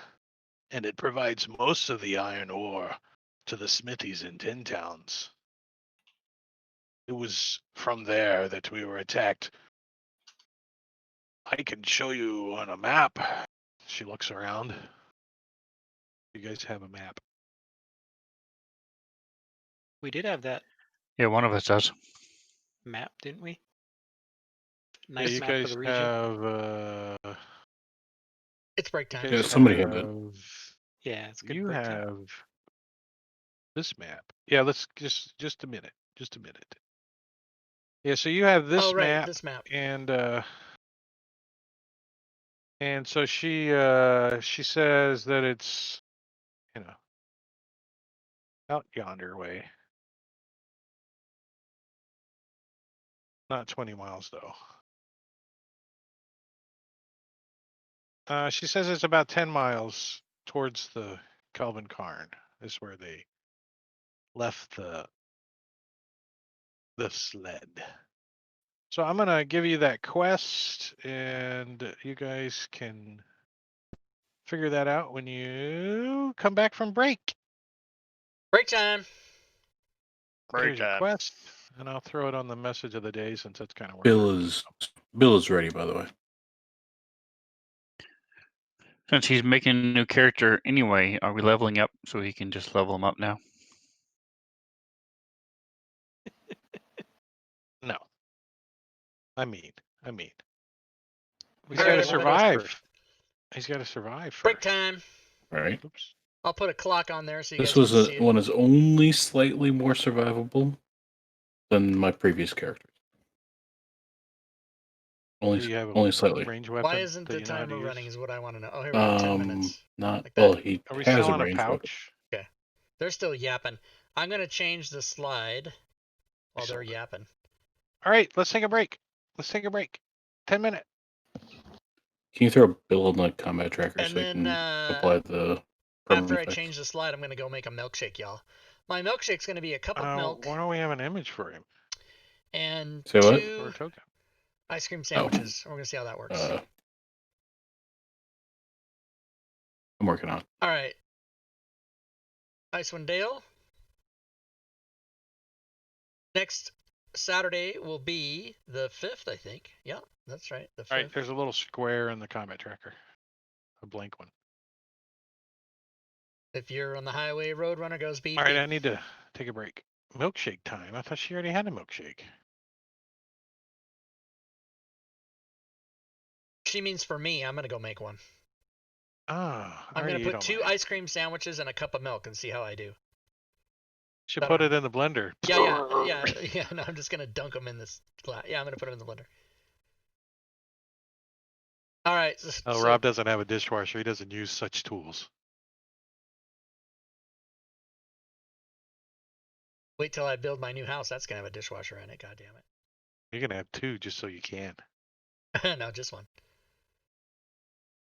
and it provides most of the iron ore to the smithies in Tin Towns. It was from there that we were attacked. I can show you on a map. She looks around. You guys have a map. We did have that Yeah, one of us does. map, didn't we? Yeah, Nice you map guys of the region. have. It's break time. Yeah, somebody had that. Yeah, it's good You break time. have this map. Yeah, let's just a minute. Just a minute. Yeah, so you have this Oh, right, map, this map. and so she says that it's, out yonder way. Not 20 miles though. She says it's about 10 miles towards the Calvin Cairn. Is where they left the sled. So I'm gonna give you that quest, and you guys can figure that out when you come back from break. Break time. Here's your time. quest, and I'll throw it on the message of the day since that's kind of where Bill is ready, by the way. Since he's making a new character anyway, are we leveling up so he can just level him up now? No. I mean, We he's got to started one of us survive. first. He's got to survive first. Break time. All right. Oops. I'll put a clock on there so you This guys was can see it. one is only slightly more survivable than my previous characters. Only, you have a only slightly. range weapon Why isn't that the you know how to timer use? running is what I want to know. Oh, here we go, 10 minutes. Not Like well. that. He Are we has a selling a range weapon. pouch? Okay. They're still yapping. I'm going to change the slide while they're yapping. All right, let's take a break. Let's take a break. 10 minutes. Can you throw a bill on the combat tracker And so I then, can apply the after permanent I effects? change the slide, I'm going to go make a milkshake, y'all. My milkshake's going to be a cup of milk Why don't we have an image for him? and Say what? Or a 2 token? ice cream sandwiches. We're going to see how that works. I'm working on it. All right. Icewind Dale. Next Saturday will be the 5th, I think. Yeah, that's right. The 5th. All right, there's a little square in the combat tracker. A blank one. If you're on the highway, Roadrunner goes beep. All right, beep. I need to take a break. Milkshake time. I thought she already had a milkshake. She means for me. I'm going to go make one. Ah, I'm going to put 2 ice cream sandwiches and a cup of milk and see how I do. Should put it in the blender. Yeah. No, I'm just going to dunk them in this glass. Yeah, I'm going to put them in the blender. All right. Oh, Rob doesn't have a dishwasher. He doesn't use such tools. Wait till I build my new house. That's going to have a dishwasher in it. God damn it. You're going to have 2 just so you can. No, just one.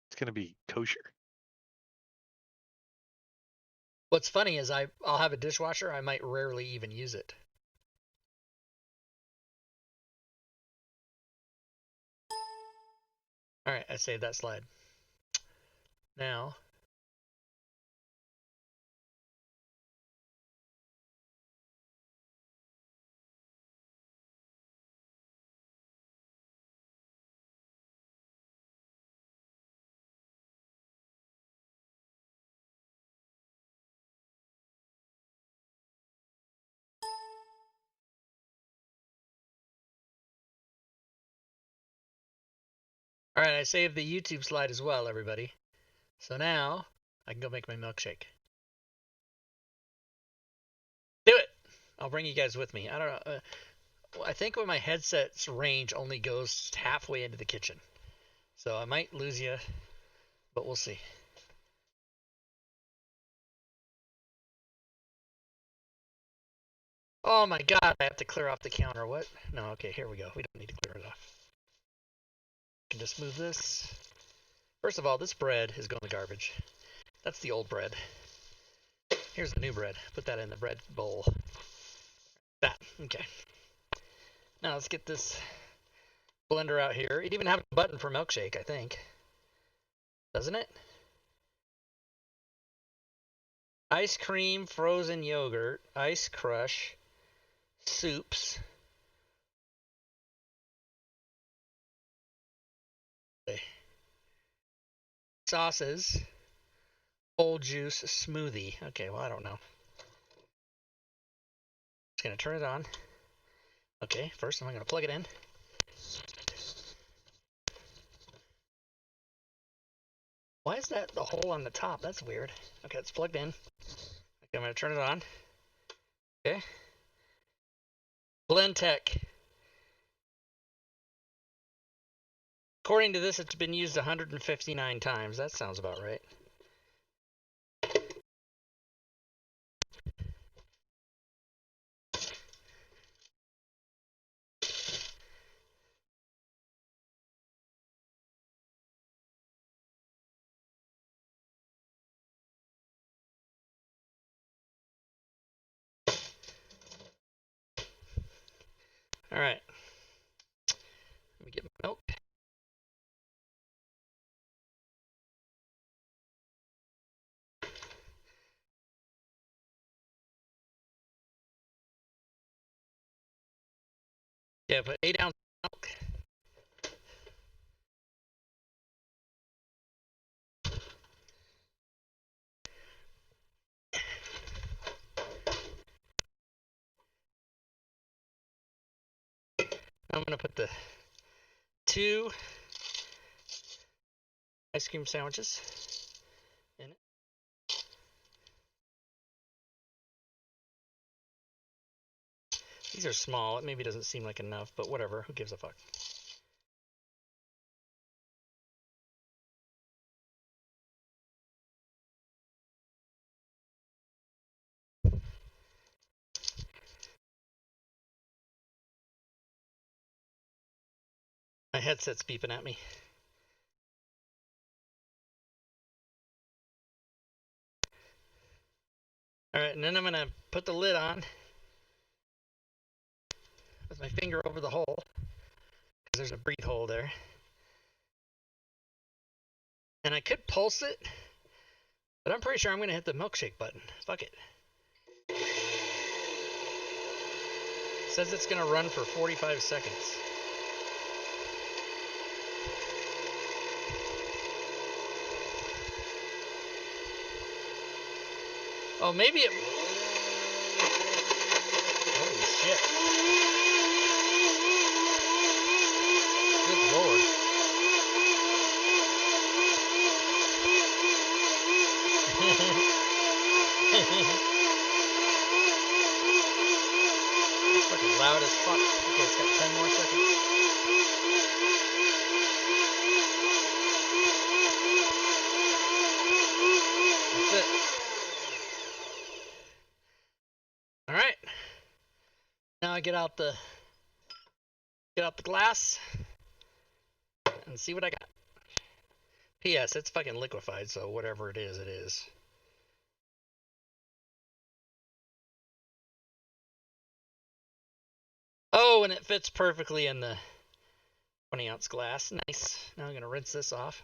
It's going to be kosher. What's funny is I'll have a dishwasher. I might rarely even use it. All right, I saved that slide. Now, all right, I saved the YouTube slide as well, everybody. So now I can go make my milkshake. Do it. I'll bring you guys with me. I don't know. I think when my headset's range only goes halfway into the kitchen, so I might lose you, but we'll see. Oh my god, I have to clear off the counter. What? No, okay, here we go. We don't need to clear it off. I can just move this. First of all, this bread is going in the garbage. That's the old bread. Here's the new bread. Put that in the bread bowl. That. Okay. Now let's get this blender out here. It even has a button for milkshake, I think. Doesn't it? Ice cream, frozen yogurt, ice crush, soups. Okay. Sauces, whole juice, smoothie. Okay, well, I don't know. Just gonna turn it on. Okay, first I'm gonna plug it in. Why is that the hole on the top? That's weird. Okay, it's plugged in. Okay, I'm gonna turn it on. Okay. Blend Tech. According to this, it's been used 159 times. That sounds about right. All right. Let me get my milk. Yeah, put 8 ounces of milk. I'm gonna put the 2 ice cream sandwiches in it. These are small. It maybe doesn't seem like enough, but whatever. Who gives a fuck? My headset's beeping at me. Alright, and then I'm going to put the lid on with my finger over the hole, because there's a breathe hole there. And I could pulse it, but I'm pretty sure I'm going to hit the milkshake button. Fuck it. It says it's going to run for 45 seconds. Oh, maybe it... Holy shit. Good lord. It's fucking loud as fuck. Okay, it's got 10 more seconds. That's it. Alright. Now I get out the glass and see what I got. P.S. It's fucking liquefied, so whatever it is, it is. Oh, and it fits perfectly in the 20-ounce glass. Nice. Now I'm going to rinse this off.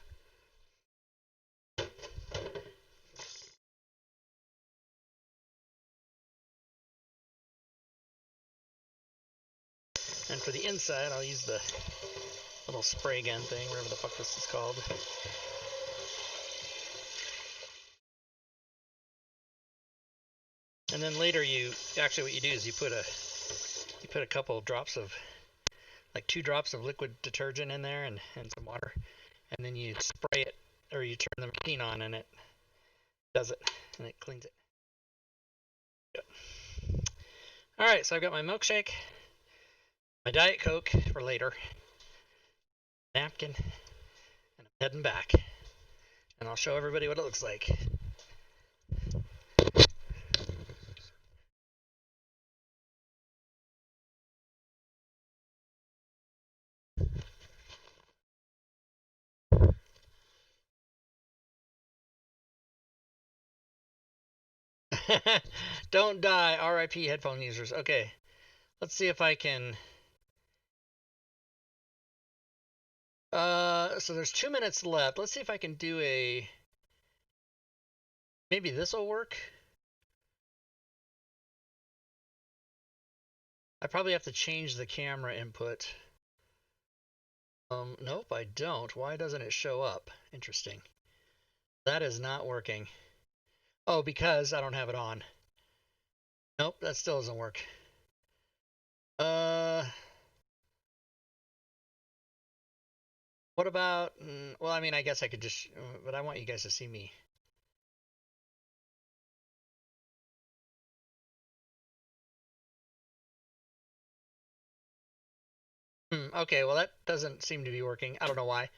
And for the inside, I'll use the little spray gun thing, whatever the fuck this is called. And then later actually what you do is you put a couple of drops of, like 2 drops of liquid detergent in there and some water. And then you spray it, or you turn the machine on and it does it, and it cleans it. Yep. Alright, so I've got my milkshake, my Diet Coke for later, napkin, and I'm heading back. And I'll show everybody what it looks like. Don't die, RIP headphone users. Okay, let's see if I can... so there's 2 minutes left. Let's see if I can do a... Maybe this will work. I probably have to change the camera input. Nope, I don't. Why doesn't it show up? Interesting. That is not working. Oh, because I don't have it on. Nope, that still doesn't work. What about... well, I mean, I guess I could just... but I want you guys to see me. Okay, well, that doesn't seem to be working. I don't know why.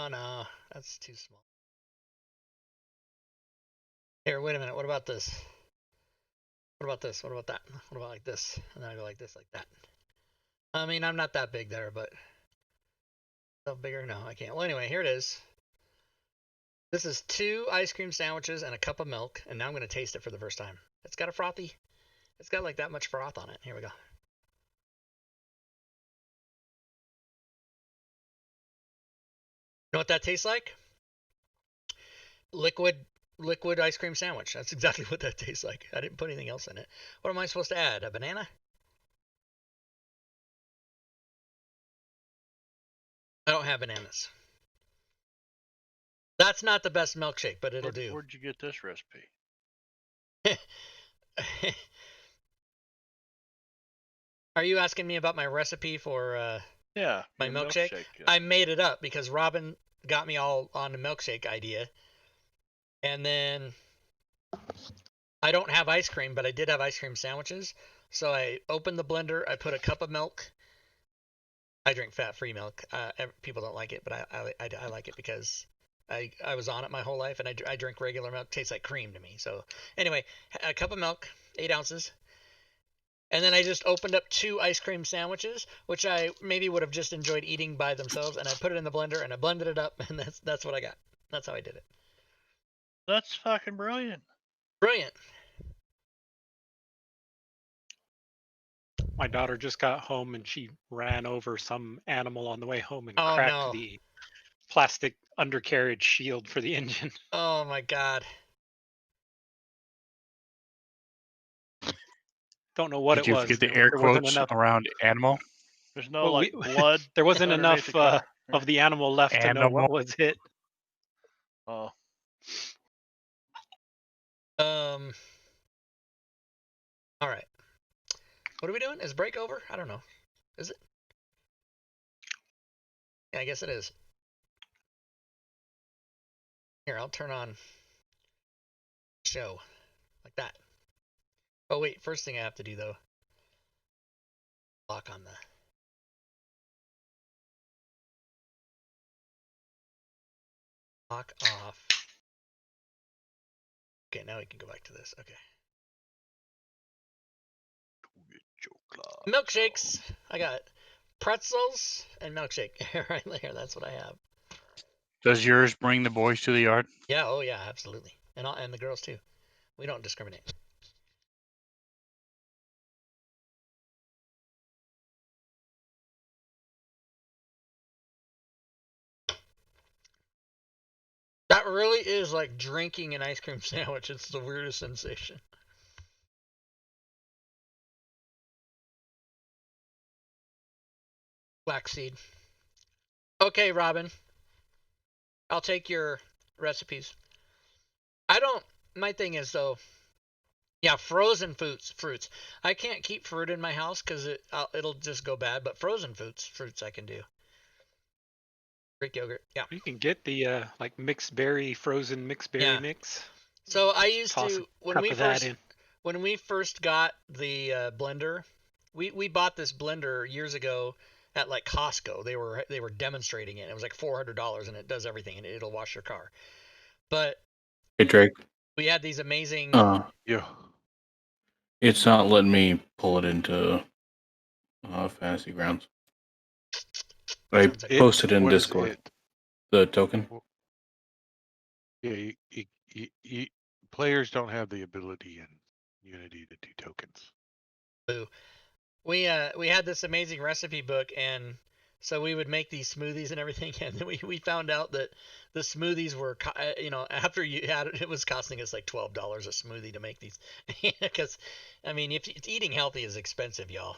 No, that's too small. Here, wait a minute. What about this? What about this? What about that? What about like this? And then I go like this, like that. I mean, I'm not that big there, but... Stuff bigger? No, I can't. Well, anyway, here it is. This is 2 ice cream sandwiches and a cup of milk, and now I'm going to taste it for the first time. It's got a frothy... It's got like that much froth on it. Here we go. You know what that tastes like? Liquid ice cream sandwich. That's exactly what that tastes like. I didn't put anything else in it. What am I supposed to add? A banana? I don't have bananas. That's not the best milkshake, but it'll do. Where'd you get this recipe? Are you asking me about my recipe for Yeah, my your milkshake? I made it up because Robin got me all on the milkshake idea. And then I don't have ice cream, but I did have ice cream sandwiches. So I opened the blender. I put a cup of milk. I drink fat-free milk. People don't like it, but I like it because I was on it my whole life, and I drink regular milk. It tastes like cream to me. So anyway, a cup of milk, 8 ounces. And then I just opened up 2 ice cream sandwiches, which I maybe would have just enjoyed eating by themselves, and I put it in the blender and I blended it up, and that's what I got. That's how I did it. That's fucking brilliant. Brilliant. My daughter just got home and she ran over some animal on the way home and Oh, cracked no. the plastic undercarriage shield for the engine. Oh my god. Don't know what Did it you was. forget the air There wasn't quotes enough. around animal? There's no Well, like blood. there wasn't underneath enough the car. of the animal left to know Animal? what was hit. Oh, All right. What are we doing? Is break over? I don't know. Is it? Yeah, I guess it is. Here, I'll turn on show like that. Oh wait, first thing I have to do though, lock on the lock off. Okay, now we can go back to this. Okay. Milkshakes. I got pretzels and milkshake right there. That's what I have. Does yours bring the boys to the yard? Yeah. Oh yeah. Absolutely. And the girls too. We don't discriminate. That really is like drinking an ice cream sandwich. It's the weirdest sensation. Flaxseed. Okay, Robin. I'll take your recipes. My thing is though, yeah, frozen fruits. I can't keep fruit in my house because it'll just go bad. But frozen fruits I can do. Greek yogurt, yeah. You can get the like frozen mixed berry Yeah. mix. So I used Toss to a cup of that in. when we first got the blender, we bought this blender years ago at like Costco. They were demonstrating it. It was like $400 and it does everything and it'll wash your car. But Hey Drake. we had these amazing. Yeah. It's not letting me pull it into Fantasy Grounds. I Sounds like posted in What is Discord it? the token. Yeah, players don't have the ability in Unity to do tokens. boo. We had this amazing recipe book, and so we would make these smoothies and everything, and then we found out that the smoothies were after you had it was costing us like $12 a smoothie to make these, because I mean if eating healthy is expensive, y'all.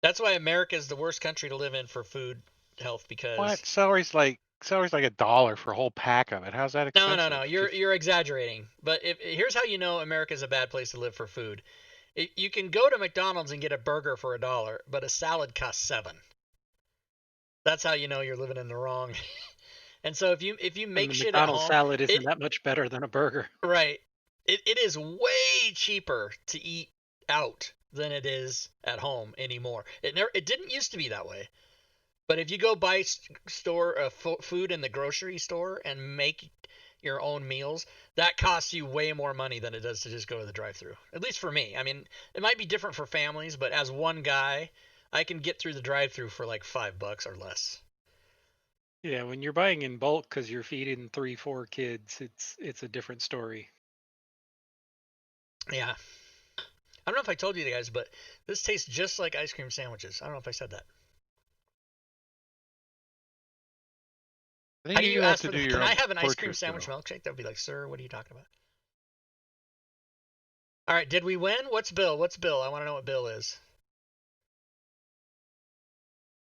That's why America is the worst country to live in for food health, because What? Celery's like $1 for a whole pack of it. How's that expensive? no, you're exaggerating. But here's how you know America's a bad place to live for food. You can go to McDonald's and get a burger for $1, but a salad costs $7. That's how you know you're living in the wrong. And so if you make And the shit at McDonald's home, salad isn't that much better than a burger. right? It is way cheaper to eat out than it is at home anymore. It didn't used to be that way. But if you go buy food in the grocery store and make your own meals, that costs you way more money than it does to just go to the drive-thru. At least for me. I mean, it might be different for families, but as one guy, I can get through the drive-thru for like $5 or less. Yeah, when you're buying in bulk because you're feeding 3-4 kids, it's a different story. Yeah. I don't know if I told you guys, but this tastes just like ice cream sandwiches. I don't know if I said that. I think you have to do your Can own I have an ice cream portrait, sandwich though. milkshake? That would be like, sir, what are you talking about? All right, did we win? What's Bill? I want to know what Bill is.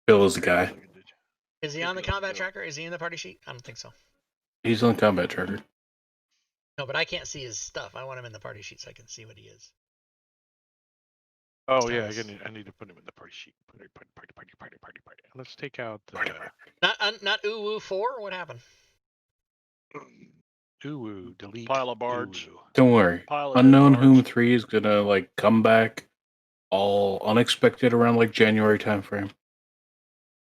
Bill is the guy. Is he on the combat tracker? Is he in the party sheet? I don't think so. He's on combat tracker. No, but I can't see his stuff. I want him in the party sheet so I can see what he is. Oh yeah, I need to put him in the party sheet. Party. Let's take out Not Uwu 4? What happened? Uwu, delete Pile of bards. Uwu. Don't worry. Pile of Unknown dead Whom bards. 3 is gonna like come back all unexpected around like January timeframe.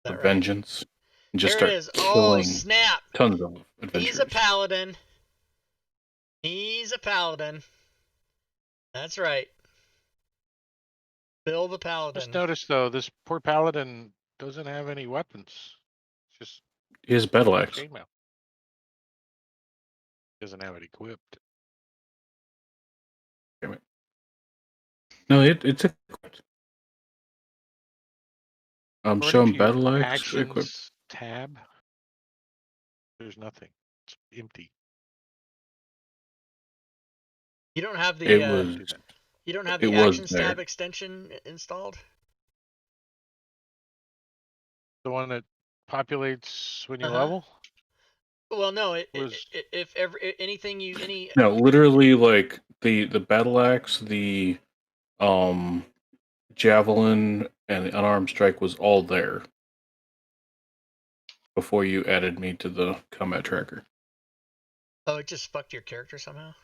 That With right? vengeance. And just There start it is. killing Oh, snap. tons of adventurers. He's a paladin. He's a paladin. That's right. Bill the Paladin. Just notice though, this poor paladin doesn't have any weapons. Just He has battle axe. chainmail. Doesn't have it equipped. Damn it. No, it's equipped. I'm According showing to your battle axe actions equipped. tab, there's nothing. It's empty. You don't have the It was. you don't have it the was Actions there. tab extension installed? The one that populates when you Uh-huh. level? Well, no. Was- If ever anything you any No, literally, like the battle axe, the javelin, and the unarmed strike was all there before you added me to the combat tracker. oh, it just fucked your character somehow.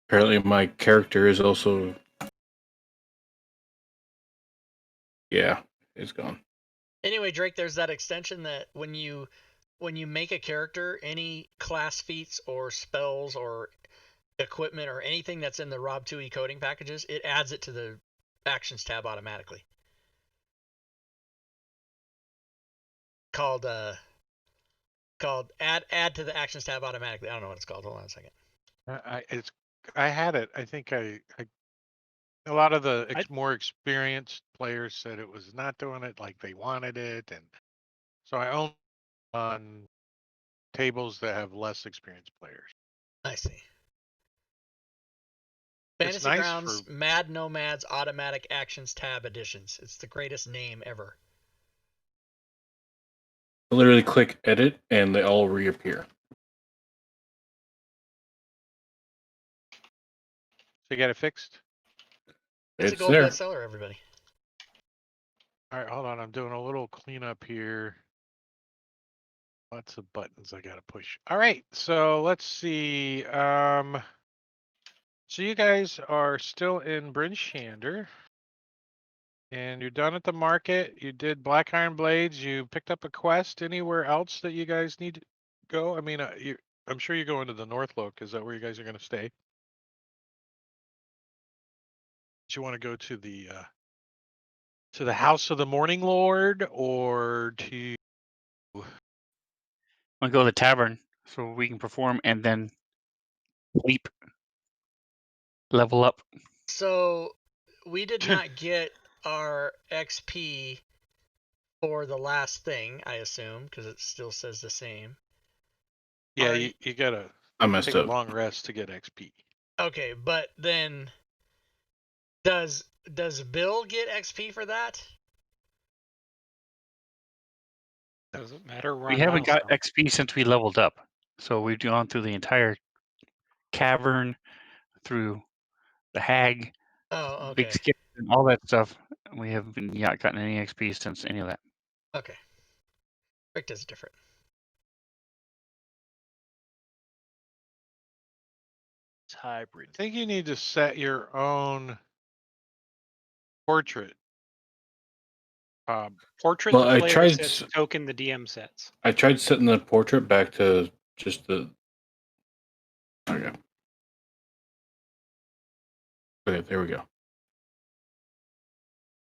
Apparently, my character is also. Yeah, it's gone. Anyway, Drake, there's that extension that when you make a character, any class feats or spells or equipment or anything that's in the Rob 2e coding packages, it adds it to the Actions tab automatically. Called add to the Actions tab automatically. I don't know what it's called. Hold on a second. I had it. I think a lot of the more experienced players said it was not doing it like they wanted it, and so I own on tables that have less experienced players. I see. It's Fantasy nice Grounds for Mad Nomads Automatic Actions tab editions. It's the greatest name ever. I literally click edit, and they all reappear. So you got it fixed? It's a gold there. bestseller, everybody. All right, hold on. I'm doing a little cleanup here. Lots of buttons I gotta push. All right, so let's see. So you guys are still in Bryn Shander, and you're done at the market. You did Black Iron Blades. You picked up a quest. Anywhere else that you guys need to go? I mean, I'm sure you go into the Northlook. Is that where you guys are gonna stay? Do you want to go to the House of the Morning Lord, or to? I go to the tavern so we can perform and then leap, level up. So we did not get our XP for the last thing, I assume, because it still says the same. Yeah, you gotta I messed take up. a long rest to get XP. Okay, but then does Bill get XP for that? Doesn't matter. We haven't got XP since we leveled up. So we've gone through the entire cavern, through the hag, Oh, okay. big skip, and all that stuff. We haven't yet gotten any XP since any of that. Okay. Rick does it different. It's hybrid. I think you need to set your own portrait. Portrait Well, the I player tried sets, token the DM sets. I tried setting the portrait back to just the. Okay. Okay, there we go.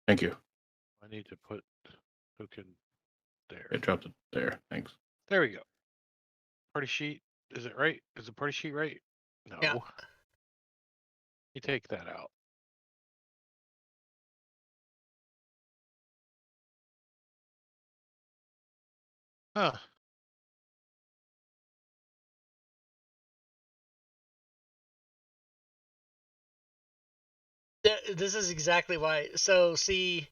Thank you. I need to put token there. I dropped it there. Thanks. There we go. Party sheet. Is it right? Is the party sheet right? No. Yeah. You take that out. Huh. This is exactly why. So see,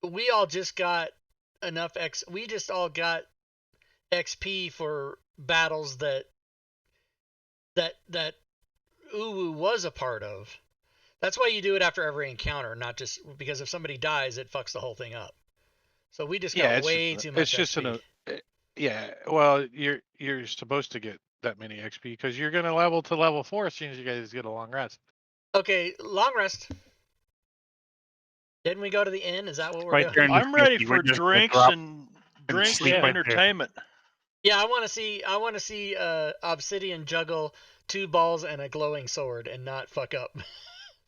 we all just got enough we just all got XP for battles that Uwu was a part of. That's why you do it after every encounter, not just because if somebody dies, it fucks the whole thing up. So we just got way too much It's just XP. yeah. Well, you're supposed to get that many XP because you're gonna level to level 4 as soon as you guys get a long rest. Okay, long rest. Didn't we go to the inn? Is that what we're doing? I'm ready for drinks and entertainment. Yeah, I want to see Obsidian juggle 2 balls and a glowing sword and not fuck up.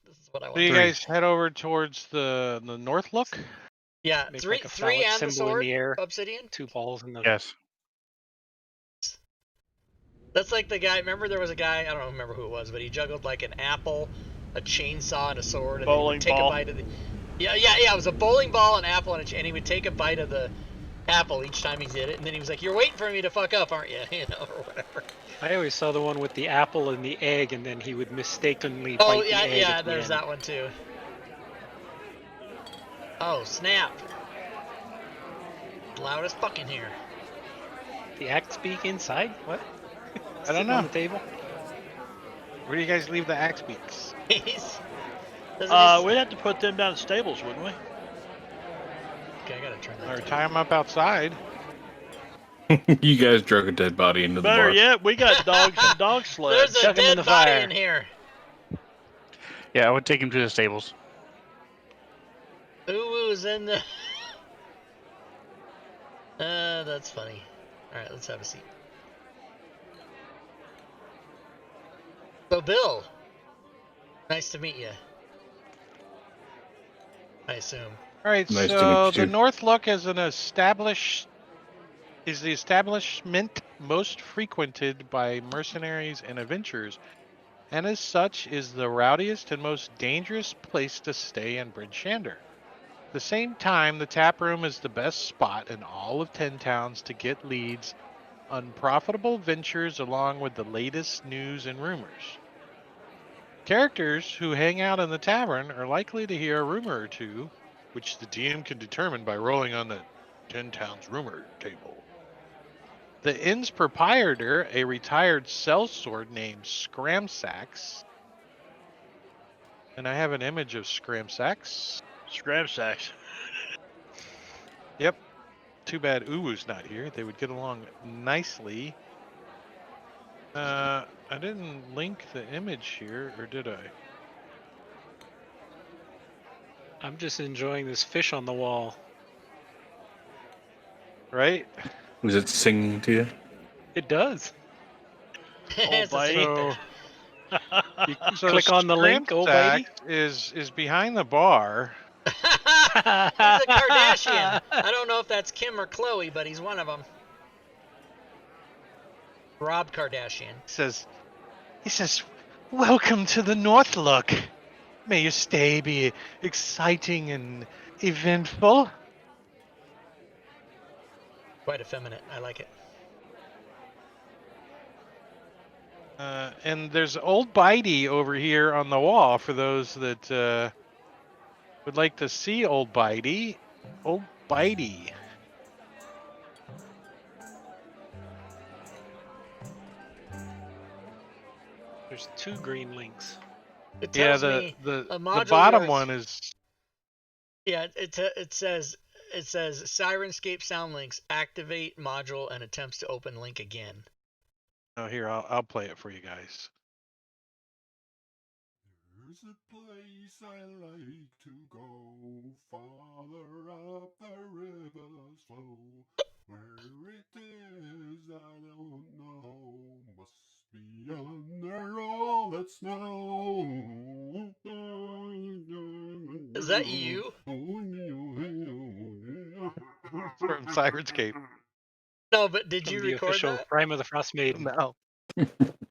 This is what I So want. you 3. guys head over towards the North Look. Yeah, Make three like a three phallic and the symbol in sword, the air. Obsidian. 2 balls in the. Yes. That's like the guy. Remember, there was a guy. I don't remember who it was, but he juggled like an apple, a chainsaw, and a sword, and then he Bowling would take ball. a bite of the. Yeah. It was a bowling ball, an apple, and he would take a bite of the apple each time he did it, and then he was like, "You're waiting for me to fuck up, aren't you?" You know, or whatever. I always saw the one with the apple and the egg, and then he would mistakenly Oh bite the egg yeah. at the There's end. that one too. Oh snap! Loud as fuck in here. The axe beak inside? What? I don't Sitting on know. the table? Where do you guys leave the axe beaks? We'd have to put them down at stables, wouldn't we? Okay, I gotta turn that Or down. tie them up outside. You guys drug a dead body into the Better bar. yet, we got dogs and dog sleds. There's a Chuck 'em in dead the body fire. in here. Yeah, I would take him to the stables. Uwu's in the. That's funny. All right, let's have a seat. So, Bill, nice to meet you. I assume. All right, Nice to so meet you the too. North Look is the establishment most frequented by mercenaries and adventurers, and as such is the rowdiest and most dangerous place to stay in Bridgeshander. At the same time, the tap room is the best spot in all of 10 towns to get leads on profitable ventures along with the latest news and rumors. Characters who hang out in the tavern are likely to hear a rumor or two, which the DM can determine by rolling on the 10 towns rumor table. The inn's proprietor, a retired sellsword named Scramsax, and I have an image of Scramsax. Scram sacks. Yep. Too bad Uwu's not here. They would get along nicely. I didn't link the image here, or did I? I'm just enjoying this fish on the wall. Right? Was it singing to you? It does. It's a bitey. sweet So, fish. so Click on the link, oh Scramsax bitey. is behind the bar. He's a Kardashian. I don't know if that's Kim or Chloe, but he's one of them. Rob Kardashian. He says, "Welcome to the North Look. May your stay be exciting and eventful." Quite effeminate. I like it. And there's Old Bitey over here on the wall for those that would like to see Old Bitey. Old Bitey. There's 2 green links. It Yeah, tells the me the a the module bottom yours- one is Yeah, it says Sirenscape sound links activate module and attempts to open link again. oh here I'll play it for you guys. There's a place I like to go, farther up the river's flow. Where it is, I don't know. Must be under all that snow. Is that you? From Sirenscape. No, but did From you the record official that? Rime of the Frostmaiden. No.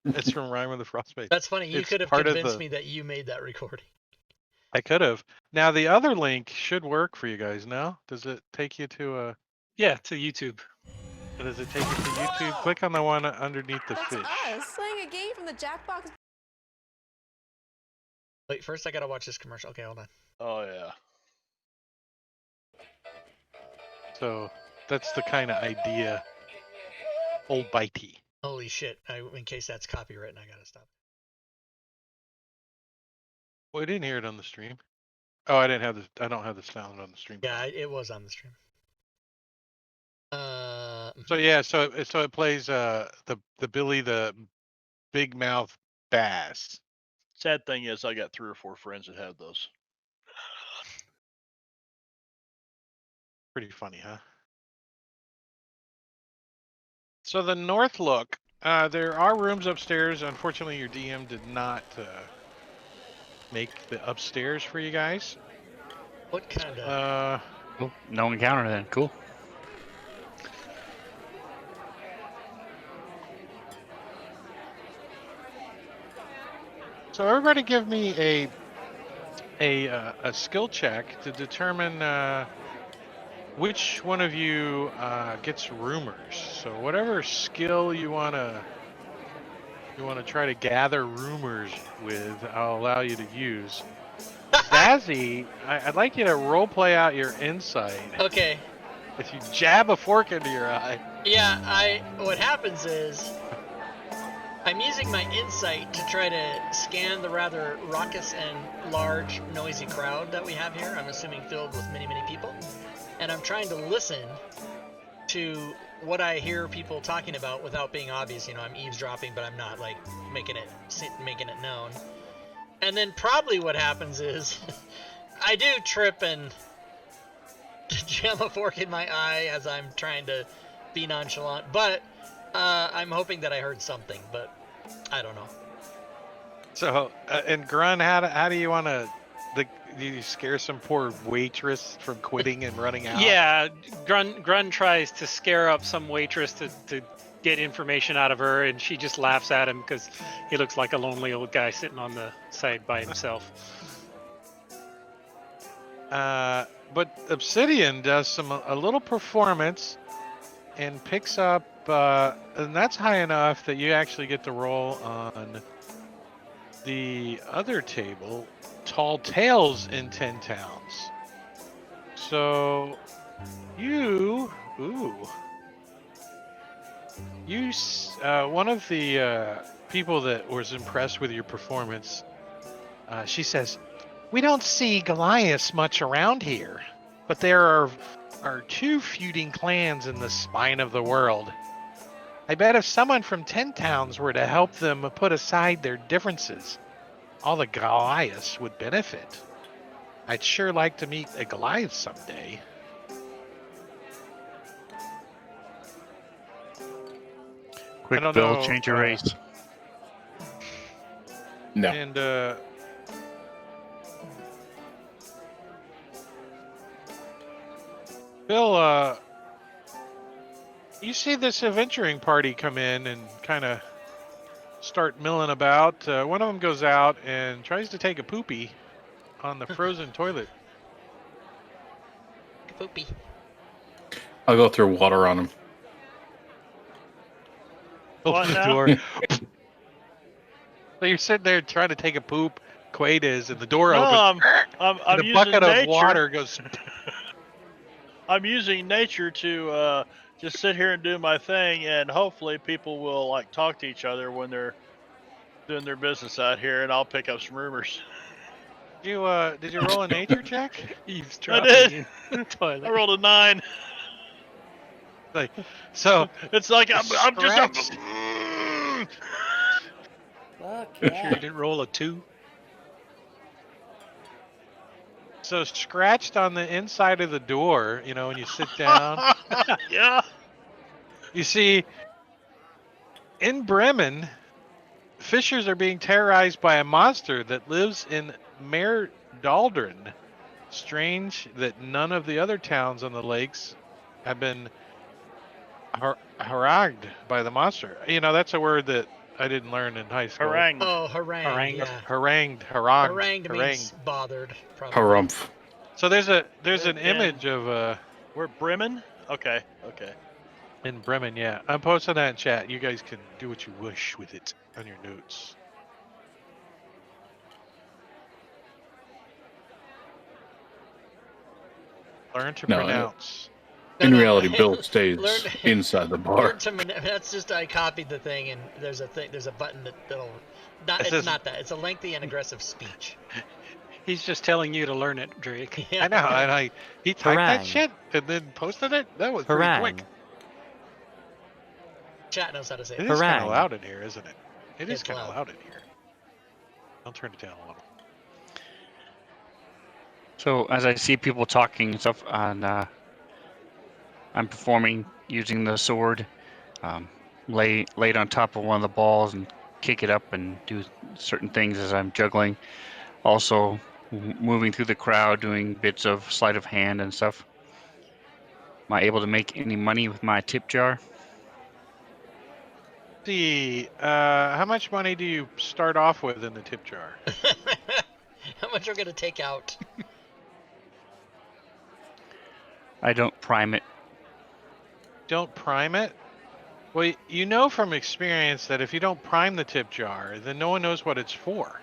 It's from Rime of the Frostmaiden. That's funny. You It's could have part of convinced the- me that you made that recording. I could have. Now the other link should work for you guys now. Does it take you to a Yeah, to YouTube. does it take you to YouTube? Click on the one underneath the That's fish. us playing a game from the Jackbox. Wait, first I gotta watch this commercial. Okay, hold on. Oh yeah. So that's the kind of idea. Old Bitey. Holy shit! In case that's copyright, I gotta stop. Well, I didn't hear it on the stream. Oh, I don't have the sound on the stream. Yeah, it was on the stream. So yeah, so it plays the Billy the Big Mouth Bass. Sad thing is, I got 3 or 4 friends that have those. Pretty funny, huh? So the North Look, there are rooms upstairs. Unfortunately, your DM did not make the upstairs for you guys. What kind of? Cool. No encounter then. Cool. So everybody, give me a skill check to determine which one of you gets rumors. So whatever skill you wanna try to gather rumors with, I'll allow you to use. Zazzy, I'd like you to role play out your insight. Okay. If you jab a fork into your eye. Yeah, what happens is I'm using my insight to try to scan the rather raucous and large, noisy crowd that we have here. I'm assuming filled with many, many people. And I'm trying to listen to what I hear people talking about without being obvious. You know, I'm eavesdropping, but I'm not like making it known. And then probably what happens is I do trip and jam a fork in my eye as I'm trying to be nonchalant, but I'm hoping that I heard something, but I don't know. So, and Grun, how do you want to? Do you scare some poor waitress from quitting and running out? Yeah, Grun tries to scare up some waitress to get information out of her, and she just laughs at him because he looks like a lonely old guy sitting on the side by himself. But Obsidian does a little performance and picks up, and that's high enough that you actually get to roll on the other table, Tall Tales in 10 Towns. So one of the people that was impressed with your performance, she says, "We don't see Goliaths much around here, but there are two feuding clans in the spine of the world. I bet if someone from 10 Towns were to help them put aside their differences, all the Goliaths would benefit. I'd sure like to meet a Goliath someday." Quick, Bill, change your race. No. And Bill, you see this adventuring party come in and kind of start milling about. One of them goes out and tries to take a poopy on the frozen toilet. Poopy. I'll go throw water on him. What Open the now? door. So you're sitting there trying to take a poop. Quaid is, and the door opens. I'm and a using bucket nature. of water goes. I'm using nature to just sit here and do my thing, and hopefully people will like talk to each other when they're doing their business out here, and I'll pick up some rumors. Did you roll a nature check? Eavesdropping did. in the toilet. I rolled a 9. Like, so It's like I'm just. Fuck Sure you that. didn't roll a 2? So scratched on the inside of the door, you know, when you sit down, Yeah. you see in Bremen, fishers are being terrorized by a monster that lives in Mare Daldron. Strange that none of the other towns on the lakes have been harangued by the monster. You know, that's a word that I didn't learn in high school. Harangued. Oh, harangued. Yeah. Harangued. Harangued means bothered. Probably. Harumph. So there's an image of We're Bremen? Okay. in Bremen, yeah. I'm posting that in chat. You guys can do what you wish with it on your notes. Learn to pronounce. In No, reality, Bill stays learn- inside the bar. That's just I copied the thing, and there's a button that'll. It's not that. It's a lengthy and aggressive speech. He's just telling you to learn it, Drake. Yeah. I know, and he typed Harangue. that shit and then posted it. That was pretty Harangue. quick. Chat knows how to say It it. is kind of Harangue. loud in here, isn't it? It is It's kind of loud. loud in here. I'll turn it down a little. So as I see people talking and stuff, and I'm performing using the sword, lay it on top of one of the balls and kick it up and do certain things as I'm juggling. also moving through the crowd, doing bits of sleight of hand and stuff. Am I able to make any money with my tip jar? See, how much money do you start off with in the tip jar? How much are we gonna take out? I don't prime it. Don't prime it? Well, you know from experience that if you don't prime the tip jar, then no one knows what it's for.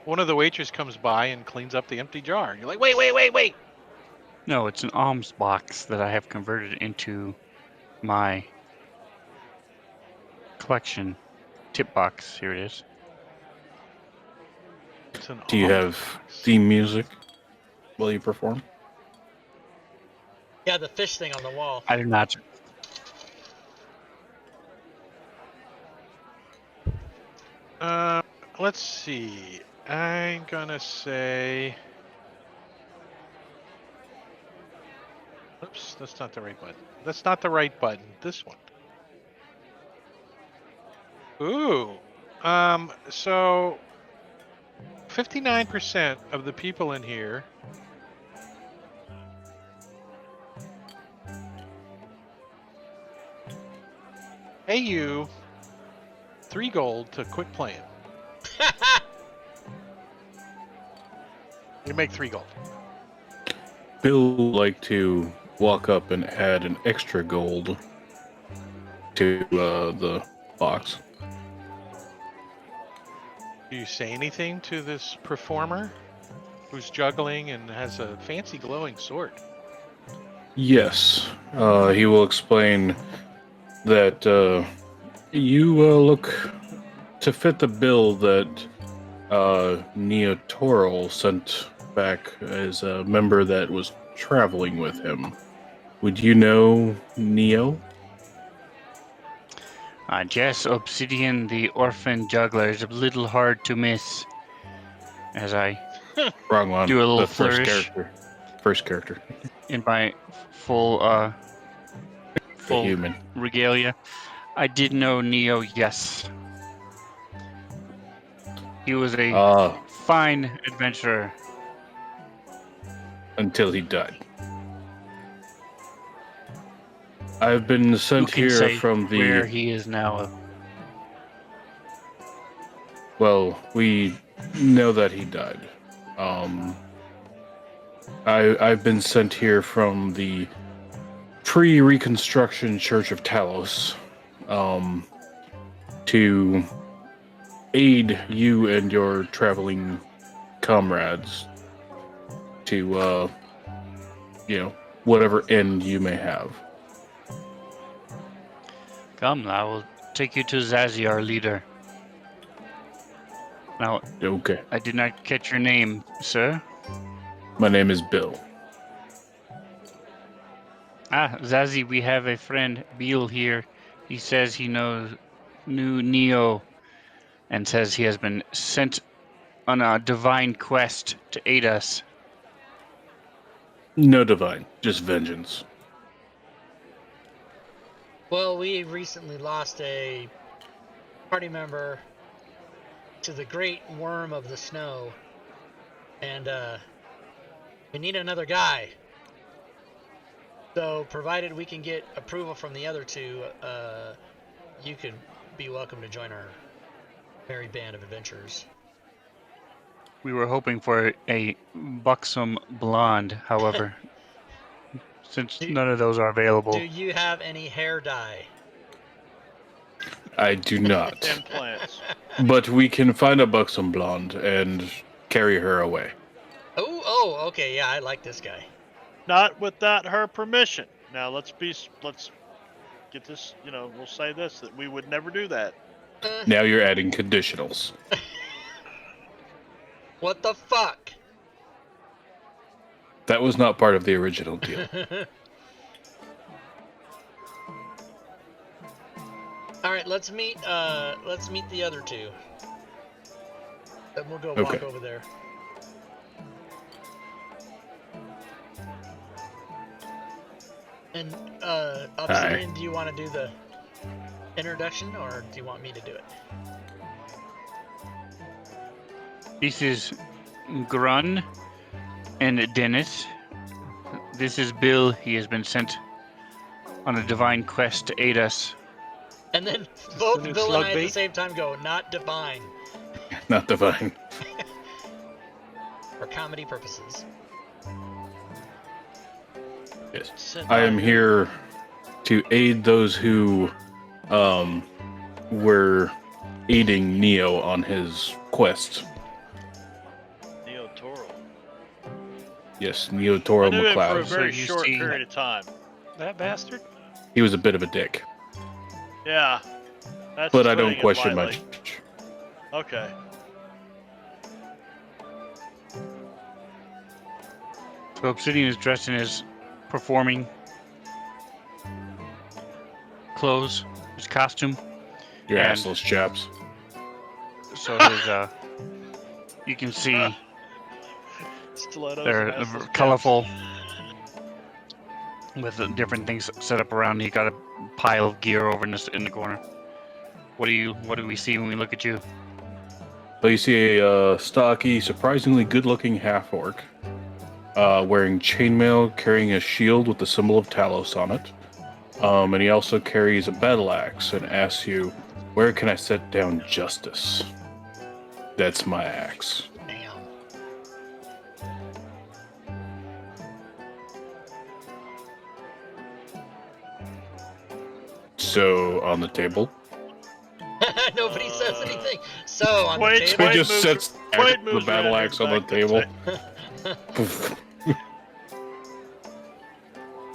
One of the waitress comes by and cleans up the empty jar. You're like, wait. No, it's an alms box that I have converted into my collection tip box. Here it is. It's an Do you alms have box. theme music while you perform? Yeah, the fish thing on the wall. I do not. Let's see. I'm gonna say. Oops, that's not the right button. That's not the right button. This one. Ooh. So 59% of the people in here pay you 3 gold to quit playing. You make 3 gold. Bill would like to walk up and add an extra gold to the box. Do you say anything to this performer who's juggling and has a fancy glowing sword? Yes, he will explain that you look to fit the bill that Neotoral sent back as a member that was traveling with him. Would you know Neo? Jess Obsidian, the orphan juggler, is a little hard to miss. As I Wrong one. do a little The first flourish character. First character. in my full The full human. regalia. I did know Neo, yes. He was a fine adventurer. Until he died. I've been Who sent can here say from where the. he is now? Well, we know that he died. I've been sent here from the pre-Reconstruction Church of Talos, to aid you and your traveling comrades to, whatever end you may have. Come, I will take you to Zazie, our leader. Now, Okay. I did not catch your name, sir. My name is Bill. Zazie, we have a friend, Beal, here. He says he knew Neo and says he has been sent on a divine quest to aid us. No divine, just vengeance. Well, we recently lost a party member to the great worm of the snow, and we need another guy. So, provided we can get approval from the other two, you could be welcome to join our merry band of adventurers. We were hoping for a buxom blonde, however, since none of those are available. Do you have any hair dye? I do not. Implants. But we can find a buxom blonde and carry her away. Oh, okay, yeah, I like this guy. Not without her permission. Now let's get this. We'll say this, that we would never do that. Now you're adding conditionals. What the fuck? That was not part of the original deal. All right, let's meet the other two. Then we'll go walk Okay. over there. And Obsidian, do you want to do the introduction, or do you want me to do it? This is Grun and Dennis. This is Bill. He has been sent on a divine quest to aid us. And then the both new Bill slug and I at the bait? same time go, not divine, Not divine. for comedy purposes. Yes. Sent I by am who? here to aid those who were aiding Neo on his quest. Neo Toro. Yes, Neo I Toro knew him for a McLeod. very So you short see- period of time. That bastard? He was a bit of a dick, Yeah, that's but I putting don't it question lightly. much. Okay. So Obsidian is dressed in his performing clothes, his costume. Your And- assless chaps. So his you can see Stilettos they're and assless chaps. colorful with different things set up around. He got a pile of gear over in the corner. What do we see when we look at you? So you see a stocky, surprisingly good-looking half-orc, wearing chainmail, carrying a shield with the symbol of Talos on it. And he also carries a battle axe and asks you, "Where can I set down justice?" That's my axe. Damn. So on the table. Nobody says anything. So on the Quaid- table. He Quaid just moves- sets Quaid the moves battle around axe here on to the back table. that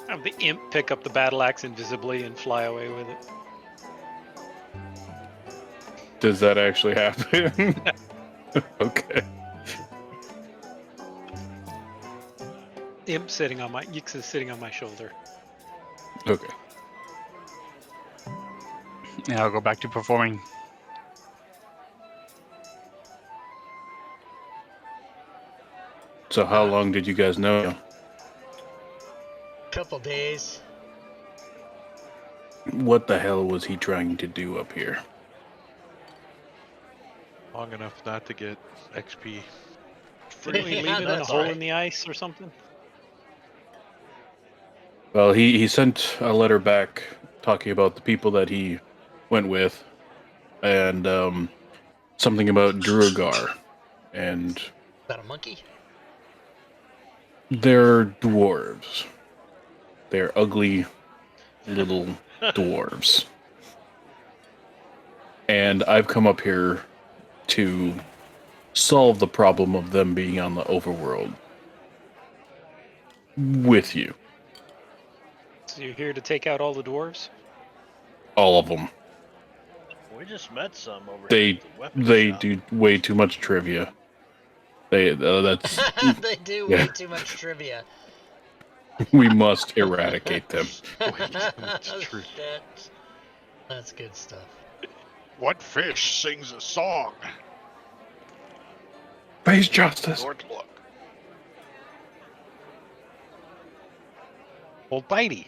Have the imp pick up the battle axe invisibly and fly away with it. Does that actually happen? Okay. Imp sitting on my Yix is sitting on my shoulder. Okay. And I'll go back to performing. So how long did you guys know? Couple days. What the hell was he trying to do up here? Long enough not to get XP. Didn't we Yeah, leave it in a that's hole right. in the ice or something? Well, he sent a letter back talking about the people that he went with, and something about Druagar, and That a monkey? they're dwarves. They're ugly little dwarves. And I've come up here to solve the problem of them being on the overworld with you. So you're here to take out all the dwarves? All of them. We just met some over They- here at the weapon They shop. do way too much trivia. That's They do Yeah. way too much trivia. we must eradicate them. Way too much trivia. Shit. That's good stuff. What fish sings a song? Face justice. Lord, look. Old Bitey.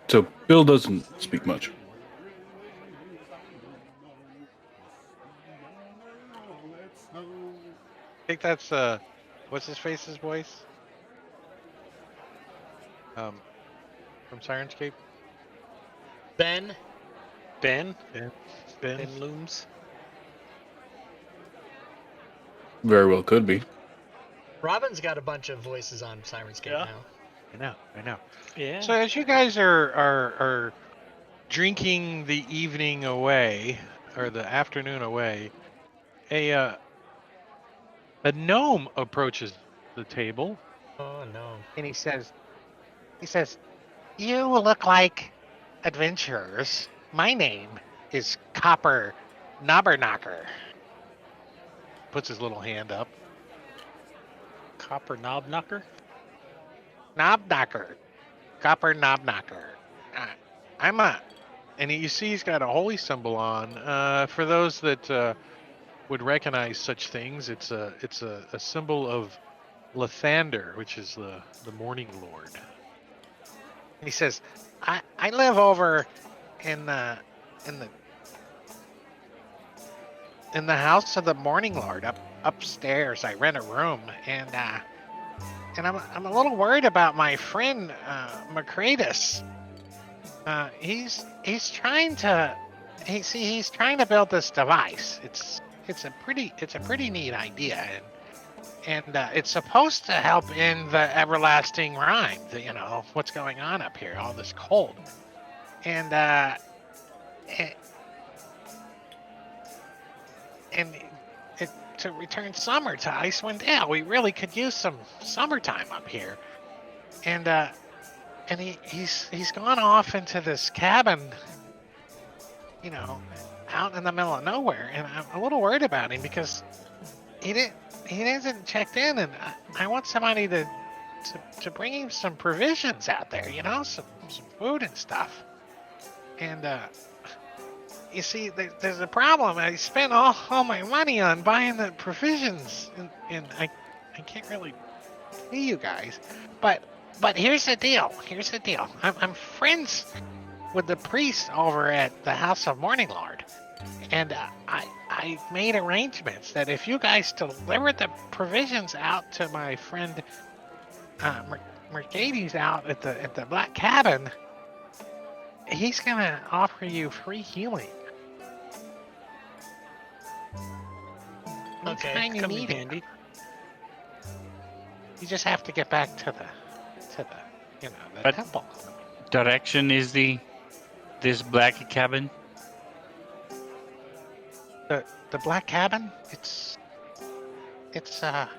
So Bill doesn't speak much. I think that's what's his face's voice? From Sirenscape. Ben? Ben? Ben. Ben Looms? Very well could be. Robin's got a bunch of voices on Sirenscape Yeah. now. I know. Yeah. So as you guys are drinking the evening away or the afternoon away, a gnome approaches the table Oh no. And he says, "You look like adventurers. My name is Copper Knobberknocker." Puts his little hand up. Copper knob knocker? Knobknocker. Copper Knobknocker. I'm a. and you see he's got a holy symbol on. For those that would recognize such things, it's a symbol of Lathander, which is the Morning Lord. He says, I live over in the in the house of the Morning Lord upstairs. I rent a room, and I'm a little worried about my friend Macratus. He's trying to he's trying to build this device. It's a pretty neat idea, and it's supposed to help in the everlasting rhyme. What's going on up here, all this cold, and it, and it to return summer to Icewind Dale. We really could use some summertime up here, and he's gone off into this cabin, out in the middle of nowhere, and I'm a little worried about him because he hasn't checked in, and I want somebody to bring him some provisions out there, some food and stuff. And you see, there's a problem. I spent all my money on buying the provisions, and I can't really pay you guys. But here's the deal. I'm friends with the priest over at the House of Morning Lord, and I made arrangements that if you guys deliver the provisions out to my friend Mercedes out at the Black Cabin, he's gonna offer you free healing. Okay, Anytime you Come in need it. handy. You just have to get back to the But- temple. Direction is this black cabin? The Black Cabin. It's out.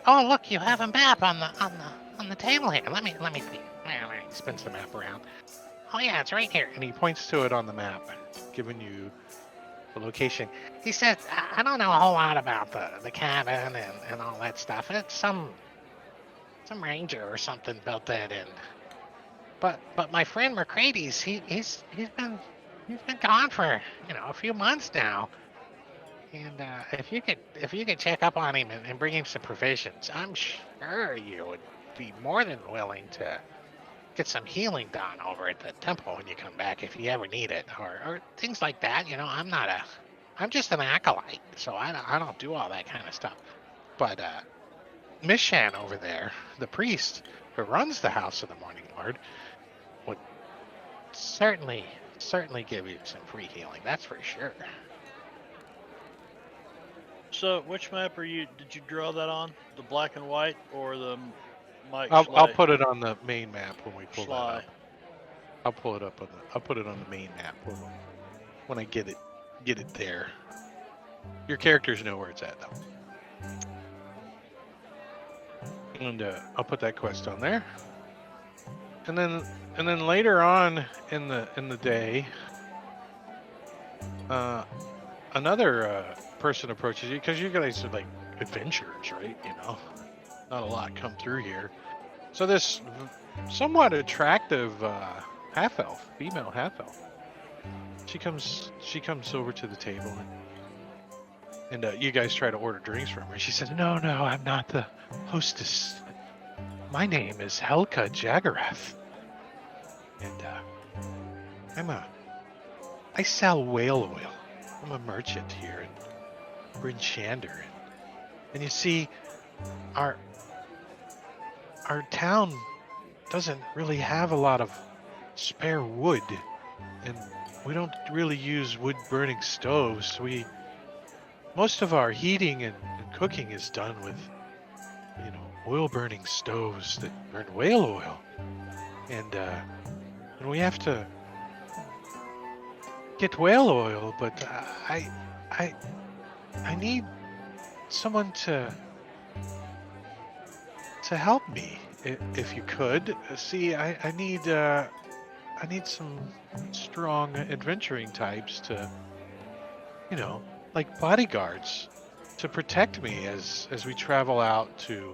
Oh, look, you have a map on the table here. Let me spin the map around. Oh yeah, it's right here. And he points to it on the map, giving you the location. He said, I don't know a whole lot about the cabin and all that stuff. It's some ranger or something built that in. But my friend Mercedes, he's been gone for a few months now. And if you could check up on him and bring him some provisions, I'm sure you would be more than willing to get some healing done over at the temple when you come back if you ever need it, or things like that. I'm just an acolyte, so I don't do all that kind of stuff. But Mishan over there, the priest who runs the House of the Morning Lord, would certainly give you some free healing. That's for sure. So, which map did you draw that on? The black and white or the Mike I'll Schley? put it on the main map when we pull that Schley. up. I'll put it on the main map when I get it there. Your characters know where it's at though. And I'll put that quest on there. And then later on in the day, another person approaches you because you guys are like adventurers, right? Not a lot come through here. So this somewhat attractive female half elf, she comes over to the table and you guys try to order drinks from her. She says, "No, I'm not the hostess. My name is Helka Jagarath, and I sell whale oil. I'm a merchant here in Bryn Shander, and you see, our town doesn't really have a lot of spare wood, and we don't really use wood burning stoves. Most of our heating and cooking is done with oil burning stoves that burn whale oil, and we have to get whale oil, but I need someone to help me, if you could. See, I need some strong adventuring types to, like bodyguards, to protect me as we travel out to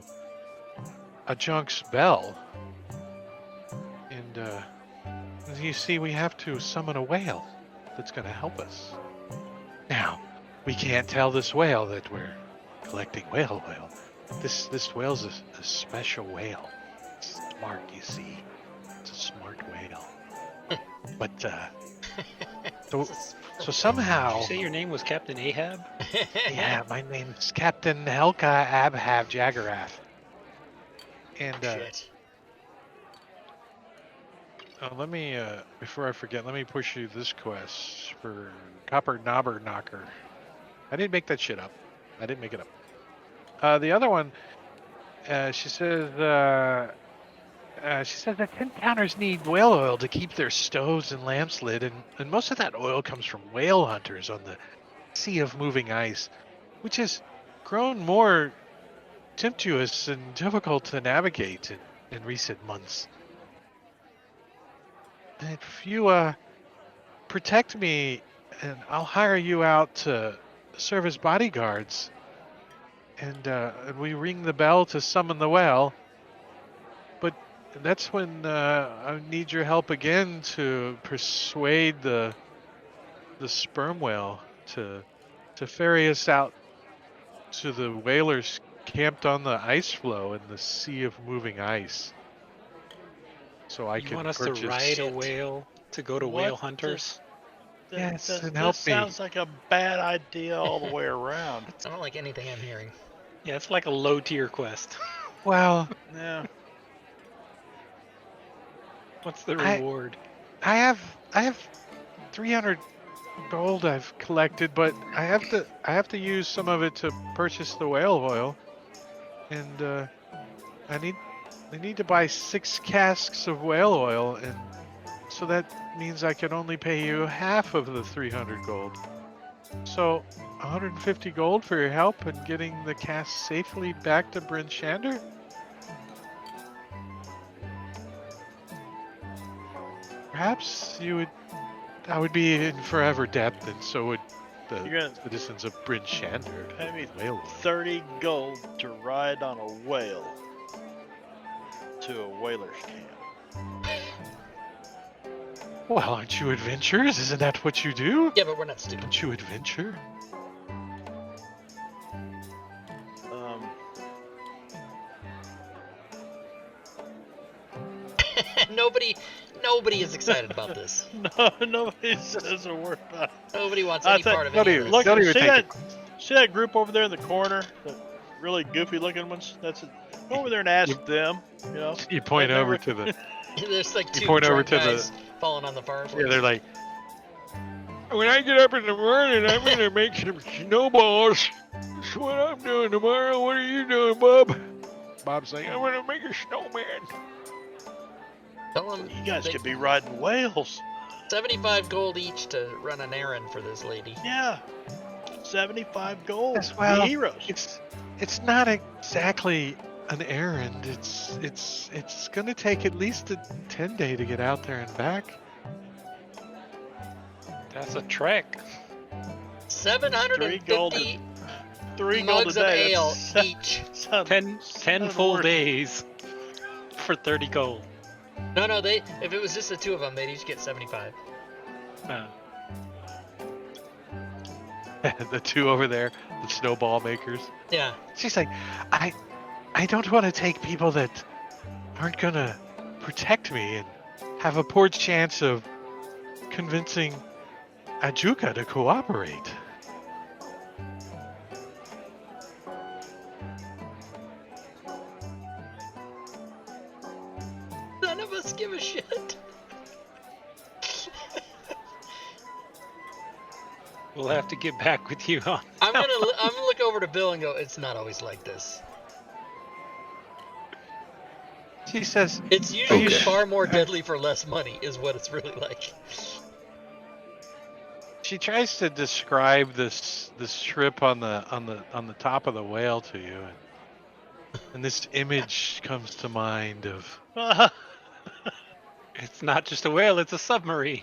a Junk's Bell. And as you see, we have to summon a whale that's going to help us. Now, we can't tell this whale that we're collecting whale oil. This whale's a special whale. It's smart, you see. It's a smart whale. But So somehow, Did you say your name was Captain Ahab? yeah, my name's Captain Helka Abhav Jaggerath. And Shit. let me, before I forget, let me push you this quest for Copper Knobber Knocker. I didn't make that shit up. I didn't make it up. The other one, she says that 10 counters need whale oil to keep their stoves and lamps lit, and most of that oil comes from whale hunters on the sea of moving ice, which has grown more tempestuous and difficult to navigate in recent months. And if you protect me, and I'll hire you out to serve as bodyguards, and we ring the bell to summon the whale. But that's when I need your help again to persuade the sperm whale to ferry us out to the whalers camped on the ice floe in the sea of moving ice. So I You can want us purchase. to ride a Shit. whale to go to What whale hunters? Yes, and This help me. sounds like a bad idea all the way around. I don't like anything I'm hearing. Yeah, it's like a low tier quest. Well, Yeah. What's the I reward? I have 300 gold I've collected, but I have to use some of it to purchase the whale oil, and I need to buy 6 casks of whale oil, and so that means I can only pay you half of the 300 gold. So 150 gold for your help in getting the cask safely back to Bryn Shander? Perhaps I would be in forever debt, and so would the You're gonna citizens of Bryn Shander. pay me Whale oil. 30 gold to ride on a whale to a whaler's camp. Well, aren't you adventurers? Isn't that what you do? Yeah, but we're not stupid. Don't you adventure? Nobody is excited about this. No, nobody says a word about it. Nobody wants I any think- part of Don't any of even- this. Look, don't even see take that group over there in the corner, the really goofy looking ones? That's it. Go over there and ask them. You know, You point They're over like- to the. There's like You two point over drunk to the- guys falling on the fireplace. Yeah, they're like. When I get up in the morning, I'm gonna make some snowballs. That's what I'm doing tomorrow. What are you doing, Bob? Bob's like, I'm gonna make a snowman. Tell them You guys they- could be riding whales. 75 gold each to run an errand for this lady. Yeah, 75 gold. Yes, well, Be heroes. It's not exactly an errand. It's gonna take at least a 10-day to get out there and back. That's a trek. 750 3 gold a mugs of day. ale That's each. 10 full days for 30 gold. No, if it was just the two of them, they'd each get 75. The two over there, the snowball makers. Yeah. She's like, I don't want to take people that aren't gonna protect me and have a poor chance of convincing Ajuka to cooperate. None of us give a shit. We'll have to get back with you on. I'm gonna look over to Bill and go, it's not always like this. She says, It's usually Okay. far more deadly for less money, is what it's really like. she tries to describe this trip on the top of the whale to you, and this image comes to mind of It's not just a whale, it's a submarine.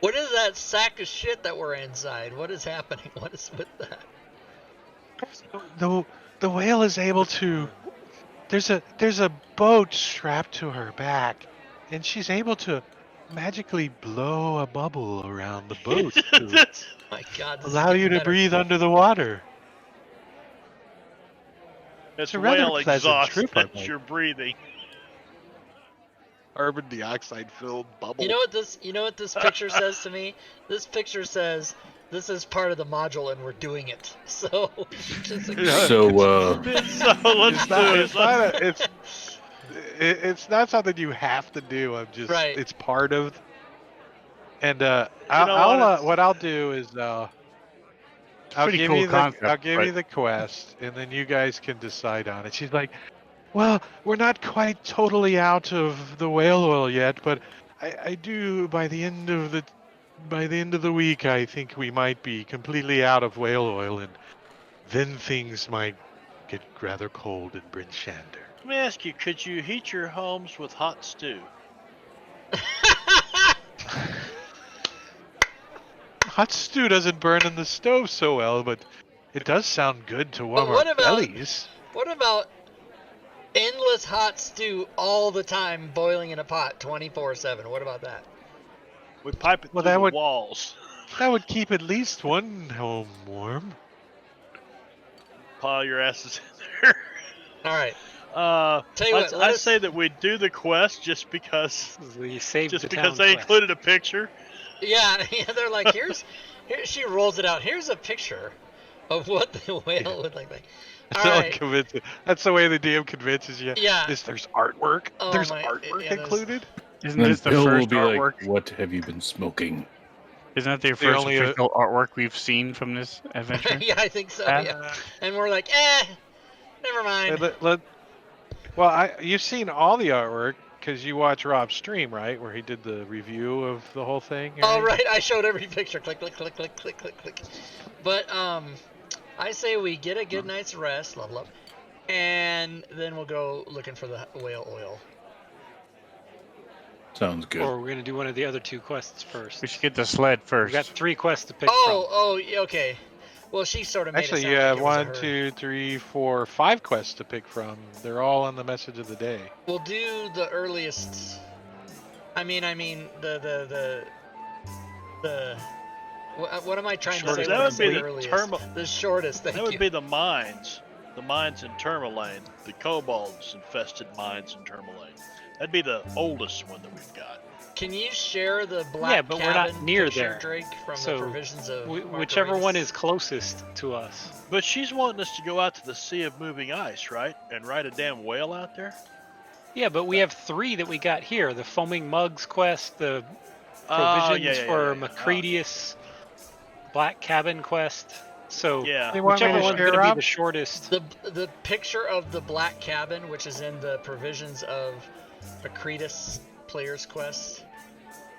What is that sack of shit that we're inside? What is happening? What is with that? the whale is able to. There's a boat strapped to her back, and she's able to magically blow a bubble around the boat to My God, this is allow you getting to better. breathe under the water. It's a rather whale pleasant exhaust trip, I that think. you're breathing. carbon dioxide filled bubble. You know what this picture says to me? This picture says this is part of the module and we're doing it. So we should just agree. So, So let's It's do not. it. It's not. It's not something you have to do. I'm just. Right. It's part of. And know what I'll do is I'll Pretty give cool you the concept, quest, and then you guys can decide on it. She's like, well, we're not quite totally out of the whale oil yet, but I do by the end of the week, I think we might be completely out of whale oil, and then things might get rather cold in Bryn Shander. Let me ask you, could you heat your homes with hot stew? Hot stew doesn't burn in the stove so well, but it does sound good to warm what our about- bellies. What about endless hot stew all the time, boiling in a pot 24/7? What about that? We pipe it Well, through that the would- walls. That would keep at least one home warm. Pile your asses in there. All right. Tell you what, I say that we do the quest just because We saved just the because town they quest. included a picture. Yeah, they're like, here she rolls it out. Here's a picture of what the whale would look like. All So right. convincing. That's the way the DM convinces you. Yeah. There's artwork. Oh, There's my- artwork yeah, there's- included. Isn't then this the Bill will first be artwork? like, "What have you been smoking?" Isn't that the The first only, official artwork we've seen from this adventure? Yeah, I think so. Uh, Yeah. And we're like, never mind. Well, you've seen all the artwork because you watch Rob's stream, right, where he did the review of the whole thing. Oh, right. I showed every picture. Click, click, click, click, click, click, click. But I say we get a good night's rest, level up, and then we'll go looking for the whale oil. Sounds good. Or we're gonna do one of the other two quests first. We should get the sled We've first. got 3 quests to pick Oh, okay. Well, she sort of made Actually, it sound you like have it was a 1, her. 2, 3, 4, 5 quests to pick from. They're all on the message of the day. We'll do the earliest. I mean the. What am I trying to say? That when I would say be the the earliest? The shortest. Thank That would you. be the mines in Tourmaline, the kobolds infested mines in Tourmaline. That'd be the oldest one that we've got. Can you share the black Yeah, but we're not cabin near picture, there. Drake, from So, the provisions of whichever one Margaritas? is closest to us. But she's wanting us to go out to the Sea of Moving Ice, right? And ride a damn whale out there? Yeah, but we have 3 that we got here: the foaming mugs quest, the Oh, provisions for yeah. Macretius black cabin quest. So Yeah. You want me whichever to one's share, going to be Rob? the shortest. The picture of the black cabin, which is in the provisions of Macretius Player's Quest,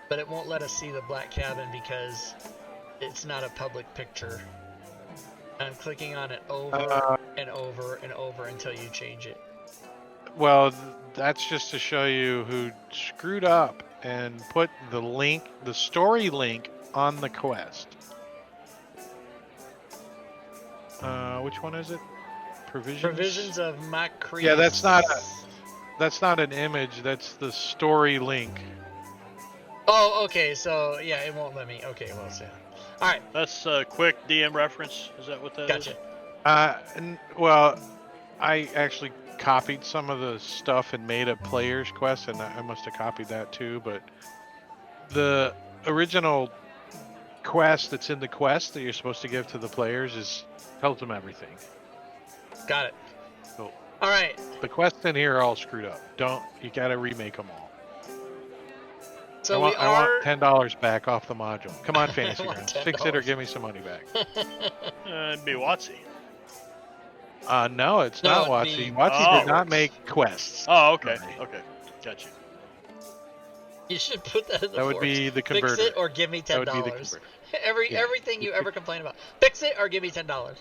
but it won't let us see the black cabin because it's not a public picture. I'm clicking on it over and over and over until you change it. Well, that's just to show you who screwed up and put the story link on the quest. Which one is it? Provisions of Macretius. Yeah, that's not an image. That's the story link. Oh, okay. So yeah, it won't let me. Okay, well, so all right. That's a quick DM reference. Is that what that is? Gotcha. Well, I actually copied some of the stuff and made a player's quest, and I must have copied that too. But the original quest that's in the quest that you're supposed to give to the players tells them everything. Got it. So all right. the quests in here are all screwed up. You gotta remake them all. So I want $10 back off the module. Come on, Fantasy want Grounds. Fix it or $10. give me some money back. It'd be Watsy. No, it's No, not it'd Watsy. be Watsy did not Fireworks. make quests. Oh, okay. Right. Okay. Got you. You should put that in the That would forums. be the converter. Fix it or give me That would $10. be the converter. Yeah. Everything you ever complain about. Fix it or give me $10. Just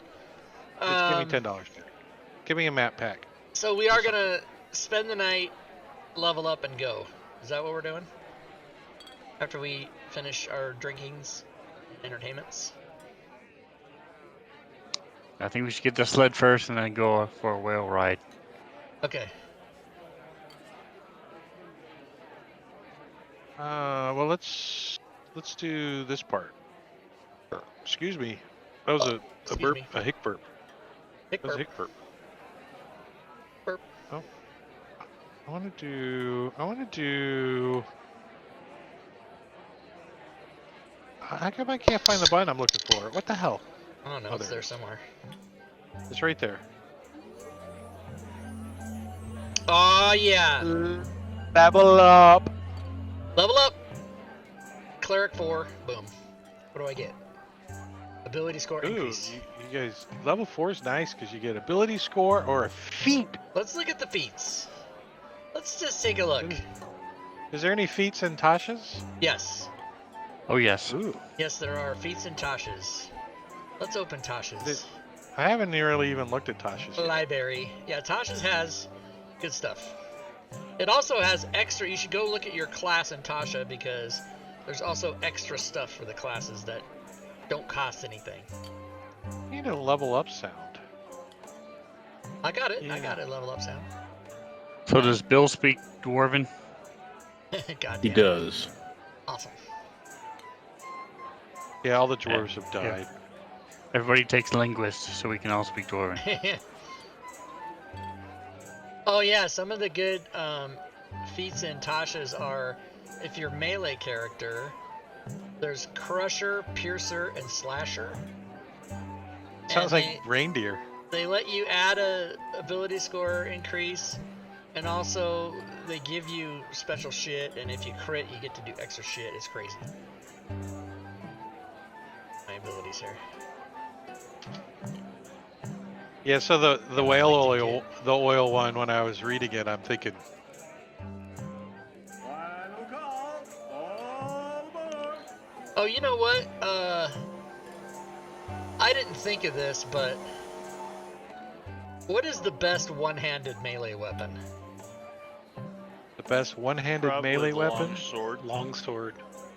give me $10 back. Give me a map pack. So we are gonna spend the night, level up, and go. Is that what we're doing? After we finish our drinkings, entertainments. I think we should get the sled first and then go for a whale ride. Okay. Well, let's do this part. Excuse me. That was a excuse burp, me. a hic burp. Hick That was a burp. hic burp. Burp. Oh. I want to do. How come I can't find the button I'm looking for? What the hell? I don't know. Oh, It's there there it is. somewhere. It's right there. Oh yeah. Level up. Level up. Cleric 4. Boom. What do I get? Ability score Ooh, increase. you guys, level 4 is nice because you get ability score or a feat. Let's look at the feats. Let's just take a look. Is there any feats in Tasha's? Yes. Oh yes. Ooh. Yes, there are feats and Tasha's. Let's open Tasha's. I haven't really even looked at Tasha's yet. Library. Yeah, Tasha's has good stuff. It also has extra. You should go look at your class in Tasha because there's also extra stuff for the classes that don't cost anything. You need a level up sound. I got it. Yeah. I got it. Level up sound. So does Bill speak Dwarven? God He damn. does. Awesome. Yeah, all the dwarves have Yeah. died. Everybody takes linguist, so we can all speak Dwarven. Oh yeah, some of the good feats in Tasha's are, if you're melee character, there's Crusher, Piercer, and Slasher. Sounds And like reindeer. they let you add a ability score increase, and also they give you special shit, and if you crit you get to do extra shit. It's crazy. My abilities here. Yeah, so the whale like to oil, the oil one, when I was reading it, I'm thinking, Final call. All aboard. Oh, you know what? I didn't think of this, but what is the best one-handed melee weapon? the best one-handed Probably melee the weapon? longsword. Longsword.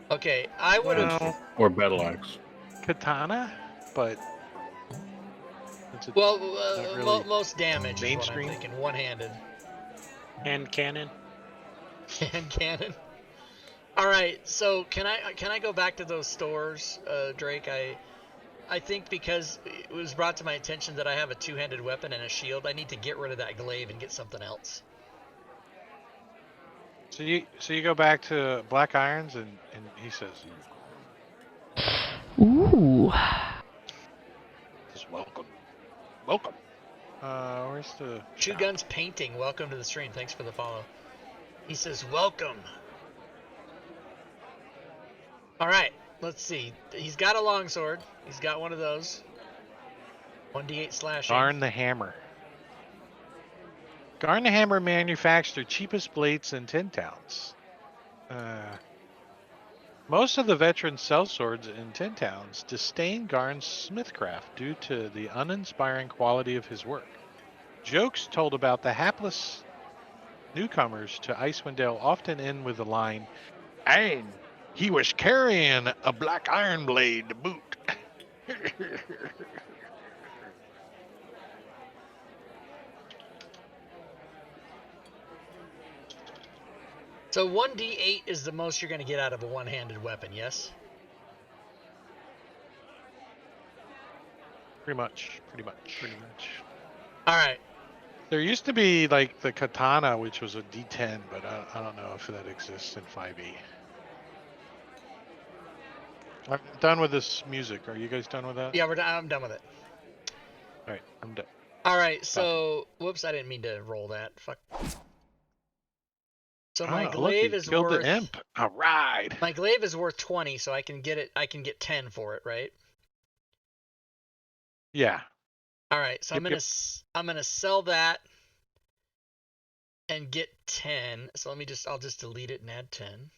Okay, I would have. Well, Or battle axe. katana, but it's Well, not really most damage is what I'm mainstream. thinking. One-handed. Hand cannon. Hand cannon. All right, so can I go back to those stores, Drake? I think because it was brought to my attention that I have a two-handed weapon and a shield, I need to get rid of that glaive and get something else. So you go back to Black Irons and he says, Ooh. welcome. Where's the Two shop? Guns Painting, welcome to the stream. Thanks for the follow. He says, welcome. All right, let's see. He's got a longsword. He's got one of those. 1d8 slashing. Garn the Hammer. Garn the Hammer manufactures their cheapest blades in Tin Towns. Most of the veteran sellswords in Tin Towns disdain Garn's smithcraft due to the uninspiring quality of his work. Jokes told about the hapless newcomers to Icewind Dale often end with the line, "And he was carrying a black iron blade to boot." So 1d8 is the most you're going to get out of a one-handed weapon, yes? Pretty much. All right. There used to be like the katana, which was a D10, but I don't know if that exists in 5e. I'm done with this music. Are you guys done with that? Yeah, I'm done with it. All right, I'm done. All right, so whoops, I didn't mean to roll that. Fuck. So my glaive is killed worth the imp. All right. My glaive is worth 20, so I can get it. I can get 10 for it, right? Yeah. All right, so Yep, I'm gonna sell that and get 10. So I'll just delete it and add 10.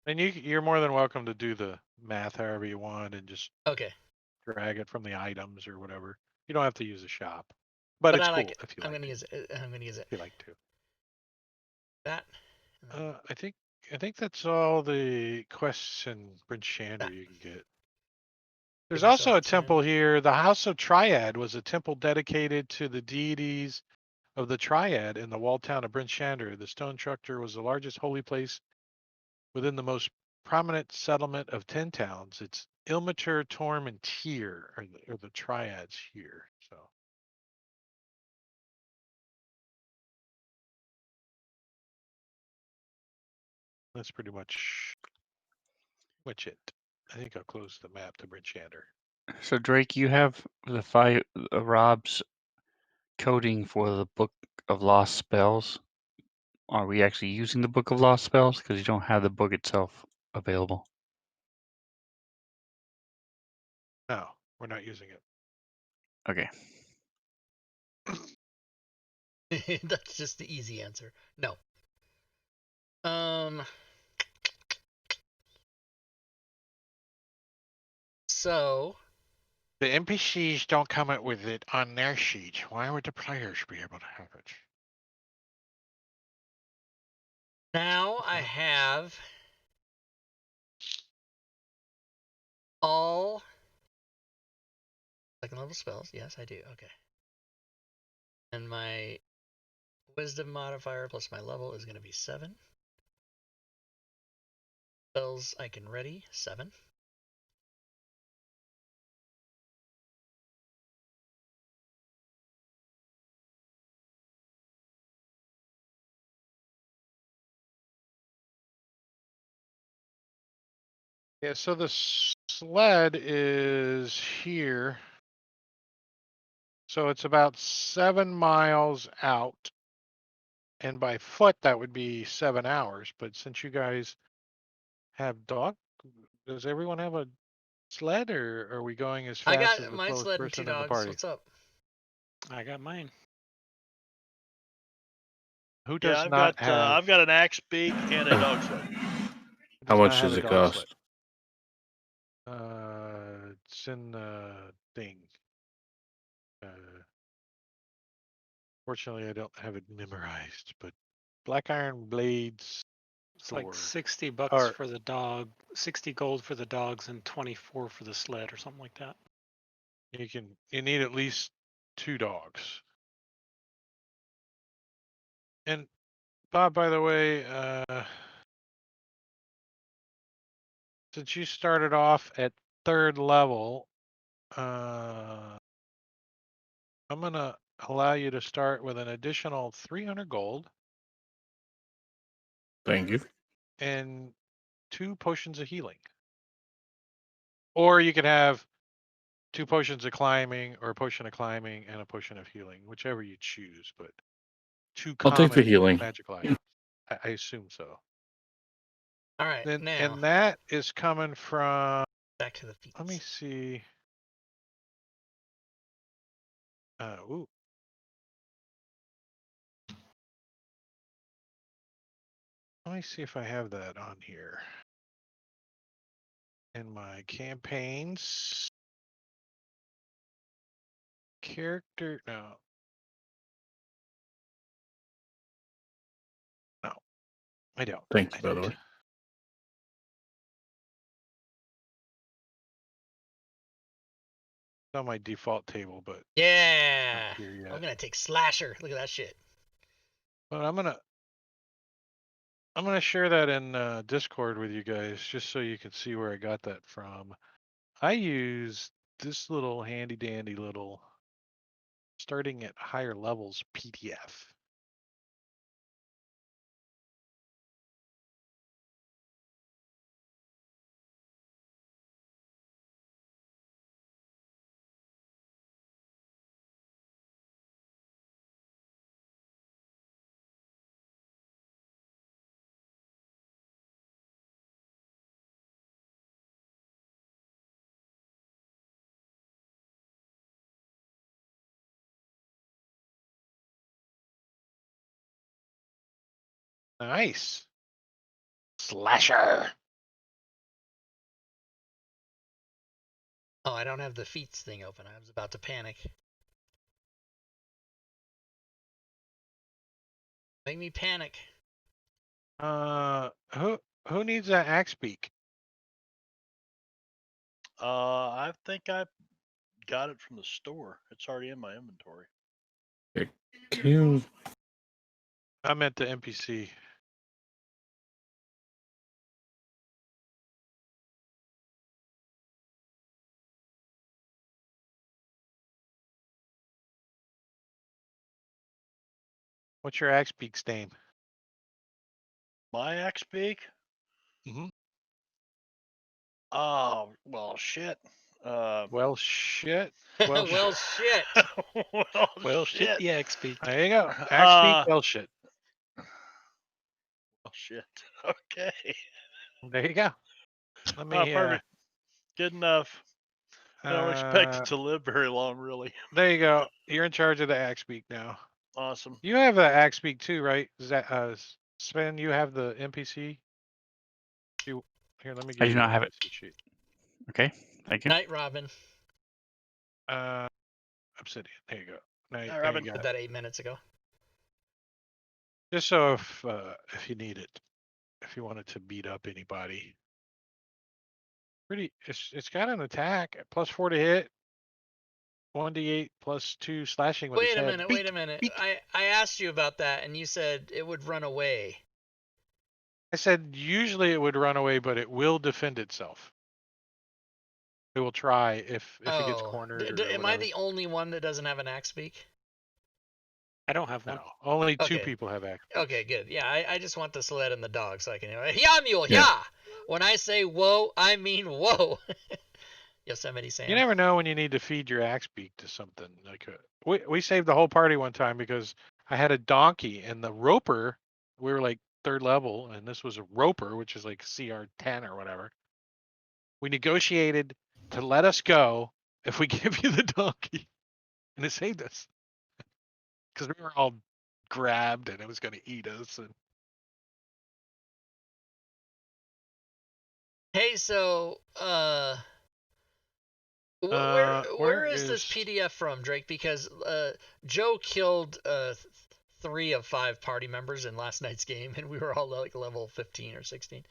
And you're more than welcome to do the math however you want and just Okay. drag it from the items or whatever. You don't have to use a shop, but it's I cool like it. if you I'm like. gonna use it. I'm gonna use it. If you like to. That. I think that's all the quests in Prince Shander you can get. There's Give also myself a temple here. The House of Triad was a temple dedicated to the deities of the Triad in the walled town of Prince Shander. The stone structure was the largest holy place within the most prominent settlement of 10 towns. It's Ilmater, Torm, and Tyr are the triads here. So That's pretty much it. I think I'll close the map to Bridgehander. So Drake, you have the five Rob's coding for the Book of Lost Spells. Are we actually using the Book of Lost Spells? Because you don't have the book itself available. No, we're not using it. Okay. That's just the easy answer. No. So The NPCs don't come up with it on their sheet. Why would the players be able to have it? now I have all second level spells. Yes, I do. Okay. And my wisdom modifier plus my level is going to be 7. Spells I can ready, 7. Yeah, so the sled is here. So it's about 7 miles out. And by foot, that would be 7 hours. But since you guys have does everyone have a sled, or are we going as I fast as got the my slowest sled and 2 person in the dogs. party? What's up? I got mine. Who Yeah, does not have? I've got an axe beak and a dog sled. Who How does not much have does a it dog cost? sled? It's in the thing. Fortunately, I don't have it memorized, but black iron blades. It's like Thor. $60 Or for the dog, 60 gold for the dogs, and 24 for the sled, or something like that. you need at least 2 dogs. And Bob, by the way, since you started off at 3rd level, I'm gonna allow you to start with an additional 300 gold Thank you. and 2 potions of healing. Or you could have 2 potions of climbing, or a potion of climbing and a potion of healing, whichever you choose. But 2 I'll take the common healing. magical items. I assume so. All right, Then now and that is coming from. back to the feats. Let me see. Ooh. Let me see if I have that on here. In my campaigns. Character, no. No, I don't. Thank I you, by the don't. way. It's on my default table, but Yeah. not here yet. I'm going to take Slasher. Look at that shit. But I'm gonna share that in Discord with you guys, just so you can see where I got that from. I use this little handy dandy little starting at higher levels PDF. Nice. Slasher. Oh, I don't have the feats thing open. I was about to panic. Make me panic. Who needs that axe beak? I think I got it from the store. It's already in my inventory. Can you? I meant the NPC. What's your axe beak's name? My axe beak? Oh well, shit. Well, shit. Well, Well, shit. Well, shit, shit. the X speak. there you go. Axe speak. Uh, Well, shit. Oh shit. Okay. There you go. Let me. Perfect. Good enough. I don't expect it to live very long, really. There you go. You're in charge of the axe speak now. Awesome. You have the axe speak too, right? Is that Sven? You have the NPC. Here, let me give I do you the not have it. NPC sheet. Okay, thank you. Night, Robin. Obsidian. There you go. Now, Hi, there Robin. you Did go. that 8 minutes ago. Just so if you need it, if you wanted to beat up anybody. It's got an attack +4 to hit, 1d8 +2 slashing with its Wait a head. minute. Beak, Wait a minute. beak. I asked you about that, and you said it would run away. I said usually it would run away, but it will defend itself. It will try if it gets Oh, cornered or am I whatever. the only one that doesn't have an axe speak? I don't have one. No, only 2 Okay. people have axe. Okay, good. Yeah, I just want the sled and the dog so I can. Yeah, mule. Yeah. Yeah. When I say whoa, I mean whoa. Yosemite Sam. You never know when you need to feed your axe beak to something. Like we saved the whole party one time because I had a donkey and the roper. We were like 3rd level, and this was a roper, which is like CR10 or whatever. We negotiated to let us go if we give you the donkey, and it saved us because we were all grabbed and it was going to eat us. And Hey, so where where is this PDF from, Drake? Because Joe killed 3 of 5 party members in last night's game, and we were all like level 15 or 16.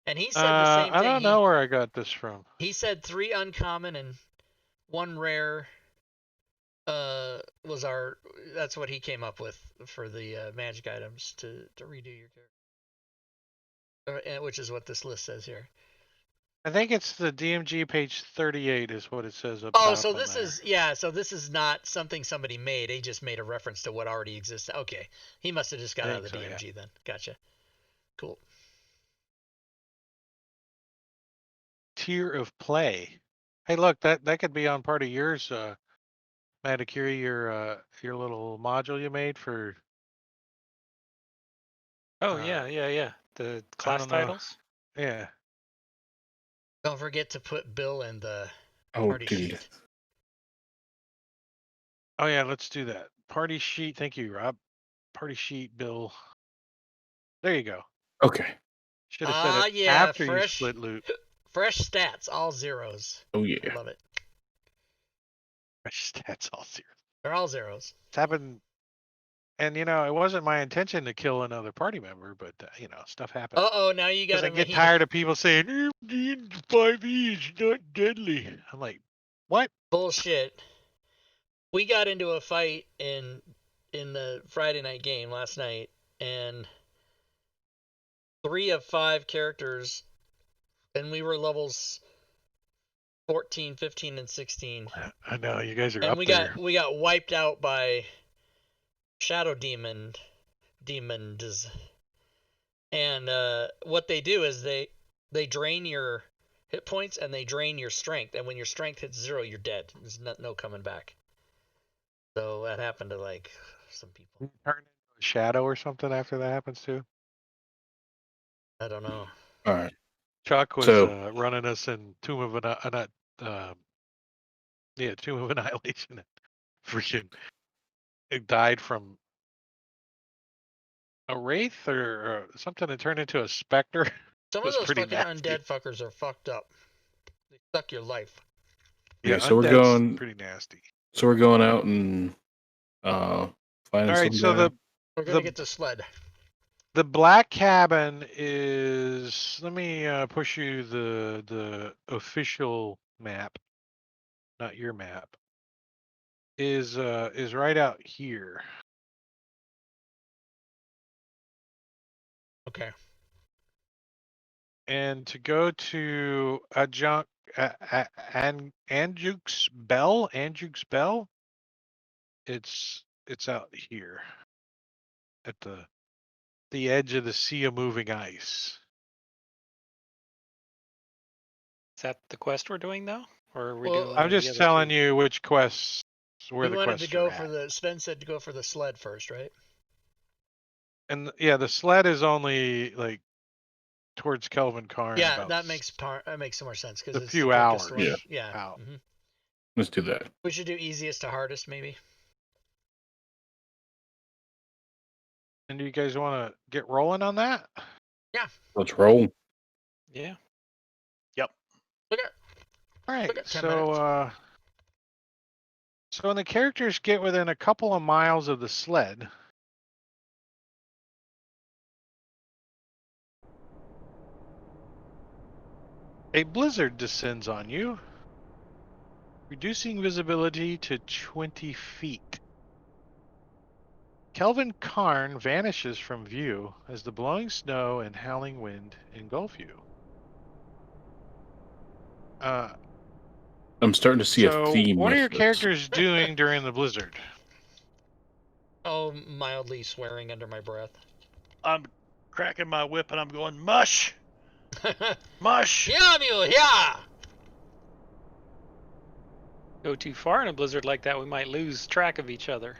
And he said the same thing. I don't know where I got this from. He said 3 uncommon and 1 rare. That's what he came up with for the magic items to redo your character, which is what this list says here. I think it's the DMG page 38 is what it says up Oh, top so on this there. so this is not something somebody made. He just made a reference to what already exists. Okay, he must have just got out of the DMG then. Gotcha. Cool. Tier of play. Hey, look, that could be on part of yours, Matakiri, your little module you made for. Oh yeah. The class titles. Yeah. Don't forget to put Bill in the Oh, party dude. sheet. Oh yeah, let's do that. Party sheet. Thank you, Rob. Party sheet, Bill. There you go. Okay. Should have said it after you split loot. Fresh stats, all zeros. Oh yeah. I love it. Fresh stats, all zeros. They're all zeros. It's happened, and it wasn't my intention to kill another party member, but stuff happens. Uh-oh, now you got Because I get tired of people saying 5e is not deadly. I'm like, what? Bullshit. We got into a fight in the Friday night game last night, and 3 of 5 characters, and we were levels 14, 15, and 16. I know you guys are And up there. we got wiped out by shadow demons. And what they do is they drain your hit points and they drain your strength, and when your strength hits 0, you're dead. There's no coming back. So that happened to like some people. Turn into a shadow or something after that happens too. I don't know. All right. Chuck was So- running us in Tomb of Annihilation. Freaking, it died from a wraith or something that turned into a specter. Some of was those pretty fucking nasty. undead fuckers are fucked up. They suck your life. Yeah, so we're undead's going. pretty nasty. So we're going out and finding All right, some so guy. We're gonna get the sled. The black cabin is. Let me push you the official map, not your map. Is right out here. Okay. And to go to Adjunct Anjuk's Bell, it's out here at the edge of the sea of moving ice. that the quest we're doing though, or are we Well, doing? I'm the just other telling two? you which quests, where we the wanted to quests go are for at. the. Sven said to go for the sled first, right? And yeah, the sled is only like towards Kelvin Karn. Yeah, about that makes so much sense because a it's few the quickest hours. way. Yeah. Yeah. out. Let's do that. We should do easiest to hardest, maybe. And do you guys want to get rolling on that? Let's roll. Yeah. Look at All right. Look at 10 minutes. So when the characters get within a couple of miles of the sled, a blizzard descends on you, reducing visibility to 20 feet. Kelvin Karn vanishes from view as the blowing snow and howling wind engulf you. I'm starting to see a So theme what are with your this. characters doing during the blizzard? Oh, mildly swearing under my breath. I'm cracking my whip and I'm going, mush! Mush! Yeah, mule, yeah! Go too far in a blizzard like that, we might lose track of each other.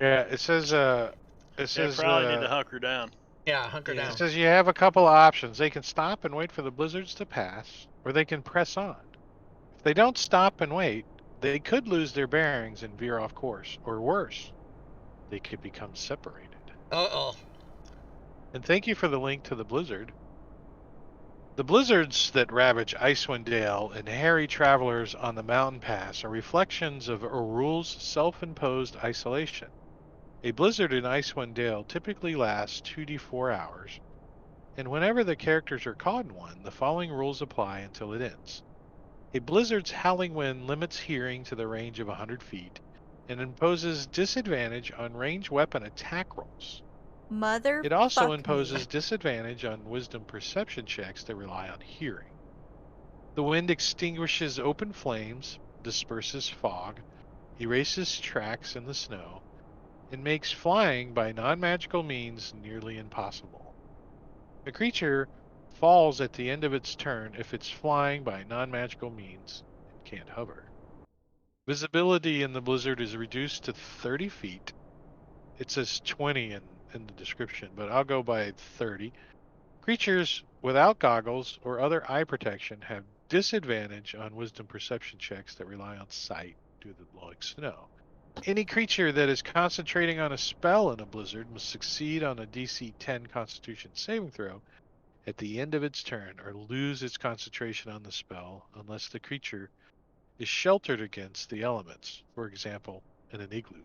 Yeah, it says Probably need to hunker down. Yeah, hunker Yeah. down. it says you have a couple of options. They can stop and wait for the blizzards to pass, or they can press on. If they don't stop and wait, they could lose their bearings and veer off course, or worse, they could become separated. Uh-oh. And thank you for the link to the blizzard. The blizzards that ravage Icewind Dale and harry travelers on the mountain pass are reflections of Orul's self-imposed isolation. A blizzard in Icewind Dale typically lasts 2d4 hours, and whenever the characters are caught in one, the following rules apply until it ends. A blizzard's howling wind limits hearing to the range of 100 feet and imposes disadvantage on ranged weapon attack rolls. Mother. It also imposes disadvantage on wisdom perception checks that rely on hearing. The wind extinguishes open flames, disperses fog, erases tracks in the snow, and makes flying by non-magical means nearly impossible. A creature falls at the end of its turn if it's flying by non-magical means and can't hover. Visibility in the blizzard is reduced to 30 feet. It says 20 in the description, but I'll go by 30. Creatures without goggles or other eye protection have disadvantage on wisdom perception checks that rely on sight due to the blowing snow. Any creature that is concentrating on a spell in a blizzard must succeed on a DC 10 Constitution saving throw at the end of its turn or lose its concentration on the spell unless the creature is sheltered against the elements, for example, in an igloo.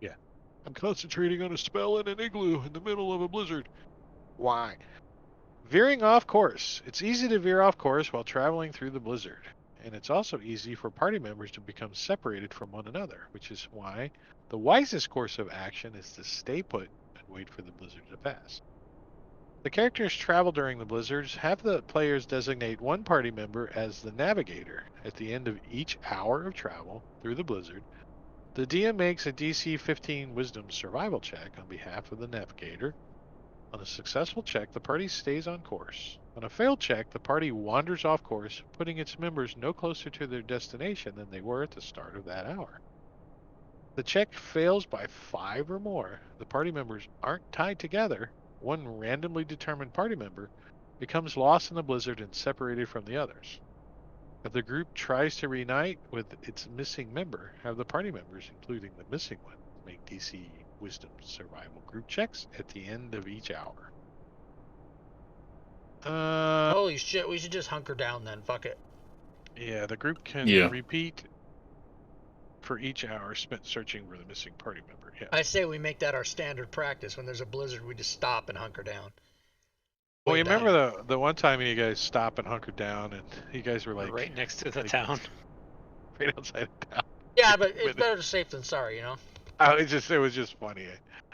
Yeah. I'm concentrating on a spell in an igloo in the middle of a blizzard. Why? Veering off course. It's easy to veer off course while traveling through the blizzard, and it's also easy for party members to become separated from one another, which is why the wisest course of action is to stay put and wait for the blizzard to pass. The characters travel during the blizzards have the players designate one party member as the navigator. At the end of each hour of travel through the blizzard, the DM makes a DC 15 Wisdom survival check on behalf of the navigator. On a successful check, the party stays on course. On a failed check, the party wanders off course, putting its members no closer to their destination than they were at the start of that hour. The check fails by 5 or more. The party members aren't tied together. One randomly determined party member becomes lost in the blizzard and separated from the others. If the group tries to reunite with its missing member, have the party members, including the missing one, make DC Wisdom survival group checks at the end of each hour. Holy shit, we should just hunker down then. Fuck it. Yeah, the group can Yeah. repeat for each hour spent searching for the missing party member. Yeah. I say we make that our standard practice. When there's a blizzard, we just stop and hunker down. Well, Way you back. remember the one time you guys stopped and hunkered down, and you guys were We're like right next to the like- town. right outside of town. Yeah, but it's With- better safe than sorry, you know? It was just funny.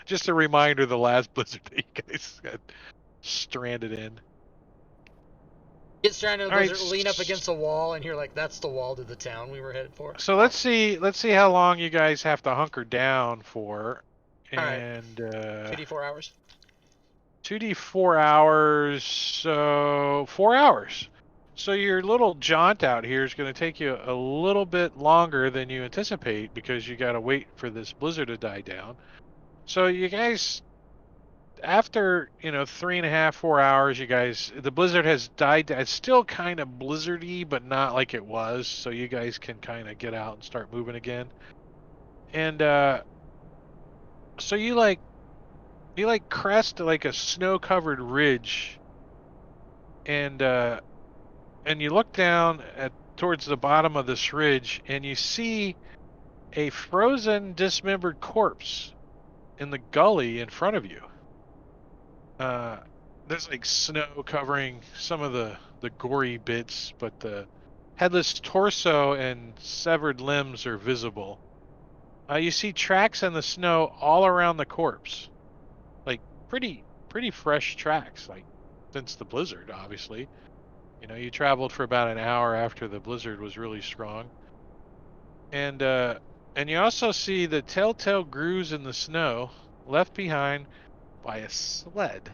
Just a reminder: the last blizzard that you guys got stranded in. Get stranded in a All right, blizzard, lean up against a wall, and you're like, that's the wall to the town we were headed for. So let's see how long you guys have to hunker down for, All right. and 2d4 hours. 2d4 hours. So 4 hours. So your little jaunt out here is going to take you a little bit longer than you anticipate because you got to wait for this blizzard to die down. So you guys, after 3.5, 4 hours, the blizzard has died. It's still kind of blizzardy, but not like it was. So you guys can kind of get out and start moving again. And so you crest like a snow-covered ridge, and you look down towards the bottom of this ridge, and you see a frozen, dismembered corpse in the gully in front of you. There's like snow covering some of the gory bits, but the headless torso and severed limbs are visible. You see tracks in the snow all around the corpse, like pretty fresh tracks, like since the blizzard, obviously. You traveled for about an hour after the blizzard was really strong. And you also see the telltale grooves in the snow left behind by a sled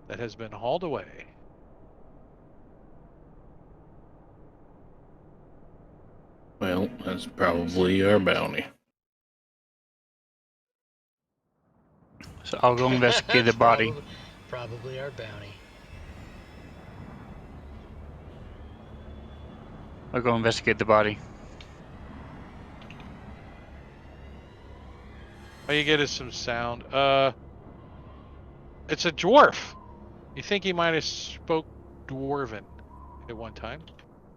that has been hauled away. Well, that's probably our bounty. So I'll go investigate the That's body. Probably our bounty. I'll go investigate the body. All you get is some sound. It's a dwarf. You think he might have spoke dwarven at one time,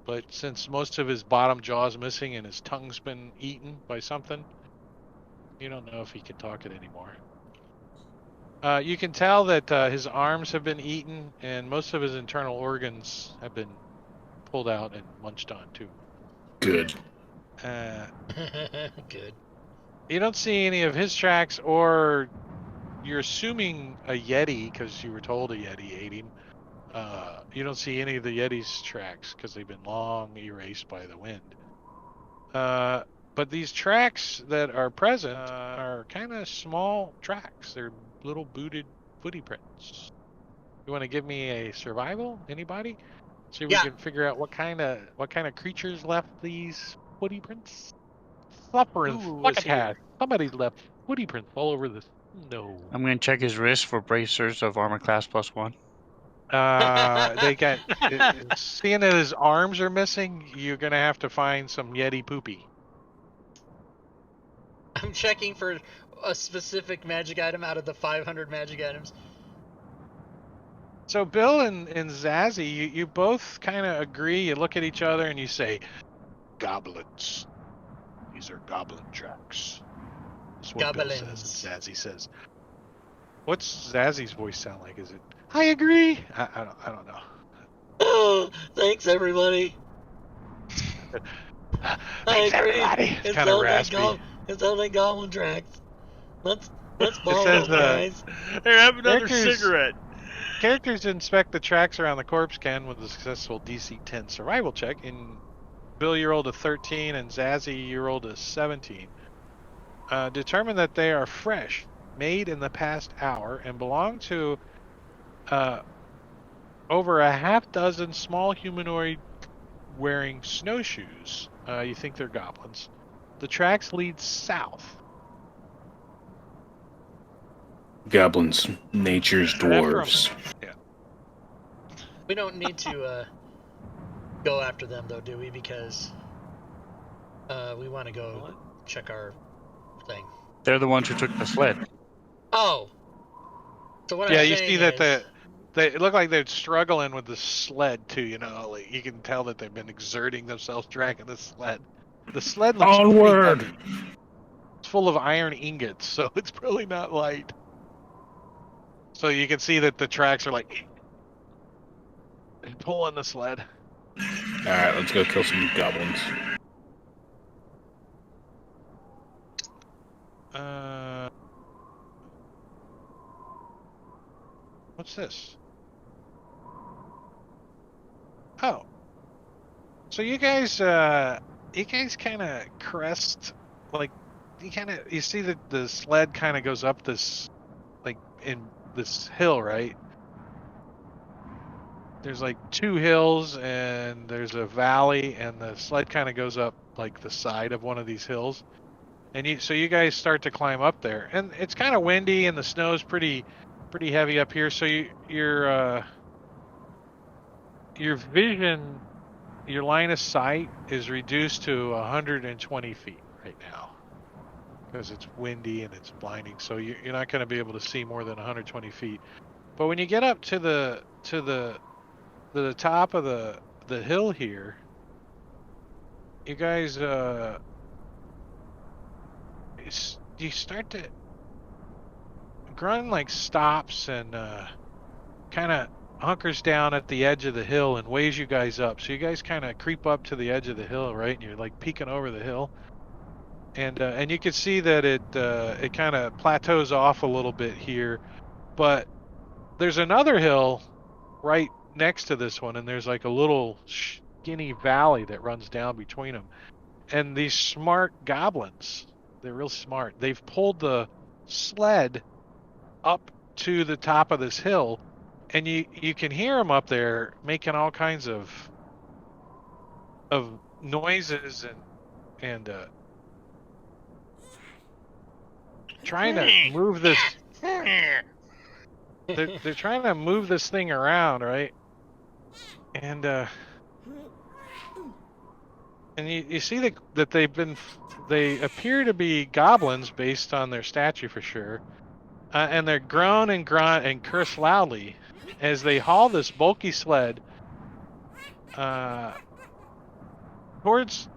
but since most of his bottom jaw's missing and his tongue's been eaten by something, you don't know if he can talk it anymore. You can tell that his arms have been eaten and most of his internal organs have been pulled out and munched on too. Good. Good. You don't see any of his tracks, or you're assuming a Yeti because you were told a Yeti ate him. You don't see any of the Yeti's tracks because they've been long erased by the wind. But these tracks that are present are kind of small tracks. They're little booted footy prints. You want to give me a survival? Anybody? So we can figure out what kind of creatures left these footy prints. Suffering. Ooh, Look let's at see here. that. Somebody left footy prints all over the snow. I'm going to check his wrist for bracers of armor class +1. They got seeing that his arms are missing. You're gonna have to find some Yeti poopy. I'm checking for a specific magic item out of the 500 magic items. So Bill and Zazzy, you both kind of agree. You look at each other and you say, "Goblins. These are goblin tracks." That's what Bill says, and Zazzy says. What's Zazzy's voice sound like? Is it? I agree. I don't know. Oh, thanks everybody. Thanks everybody. It's kind of raspy. It sounds like goblin tracks. Let's ball says, up, guys. Here, have another cigarette. Characters inspect the tracks around the corpse can with a successful DC 10 survival check. And Bill, you rolled a 13, and Zazzy, you rolled a 17. Determine that they are fresh, made in the past hour, and belong to over a half dozen small humanoid wearing snowshoes. You think they're goblins. The tracks lead south. Goblins, nature's dwarves. Yeah. We don't need to go after them though, do we? Because we want to go check our thing. They're the ones who took the sled. Oh. So what? Yeah, I'm you saying see that is, they look like they're struggling with the sled too. Like you can tell that they've been exerting themselves dragging the sled. The sled looks Onward! pretty heavy. It's full of iron ingots, so it's probably not light. So you can see that the tracks are like pulling the sled. Alright, let's go kill some goblins. What's this? Oh. So you guys kind of crest, like, you see that the sled kind of goes up this, like, in this hill, right? there's like 2 hills and there's a valley, and the sled kind of goes up like the side of one of these hills. And so you guys start to climb up there, and it's kind of windy and the snow's pretty heavy up here. So your vision, your line of sight is reduced to 120 feet right now because it's windy and it's blinding. So you're not going to be able to see more than 120 feet. But when you get up to the top of the hill here, you guys you start to Grun like stops and kind of hunkers down at the edge of the hill and waves you guys up. So you guys kind of creep up to the edge of the hill, right? And you're like peeking over the hill, and you can see that it kind of plateaus off a little bit here, but there's another hill right next to this one, and there's like a little skinny valley that runs down between them. And these smart goblins, they're real smart. They've pulled the sled up to the top of this hill, and you can hear them up there making all kinds of noises and trying to move this. They're trying to move this thing around, right? And you see that they appear to be goblins based on their statue for sure, and they're groan and grunt and curse loudly as they haul this bulky sled towards.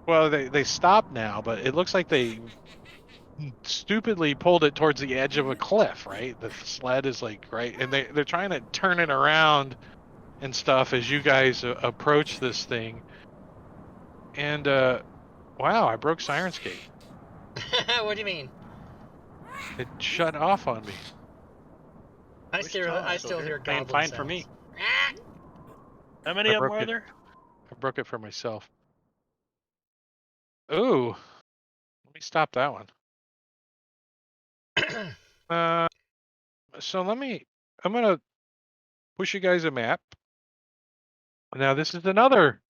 Well, they stopped now, but it looks like they stupidly pulled it towards the edge of a cliff, right? The sled is like right, and they're trying to turn it around and stuff as you guys approach this thing. And wow, I broke Sirenscape. What do you mean? It shut off on me. I still hear Playing goblin fine sounds. for me. How many of them are there? I broke it for myself. Ooh, let me stop that one. So I'm gonna push you guys a map. Now this is another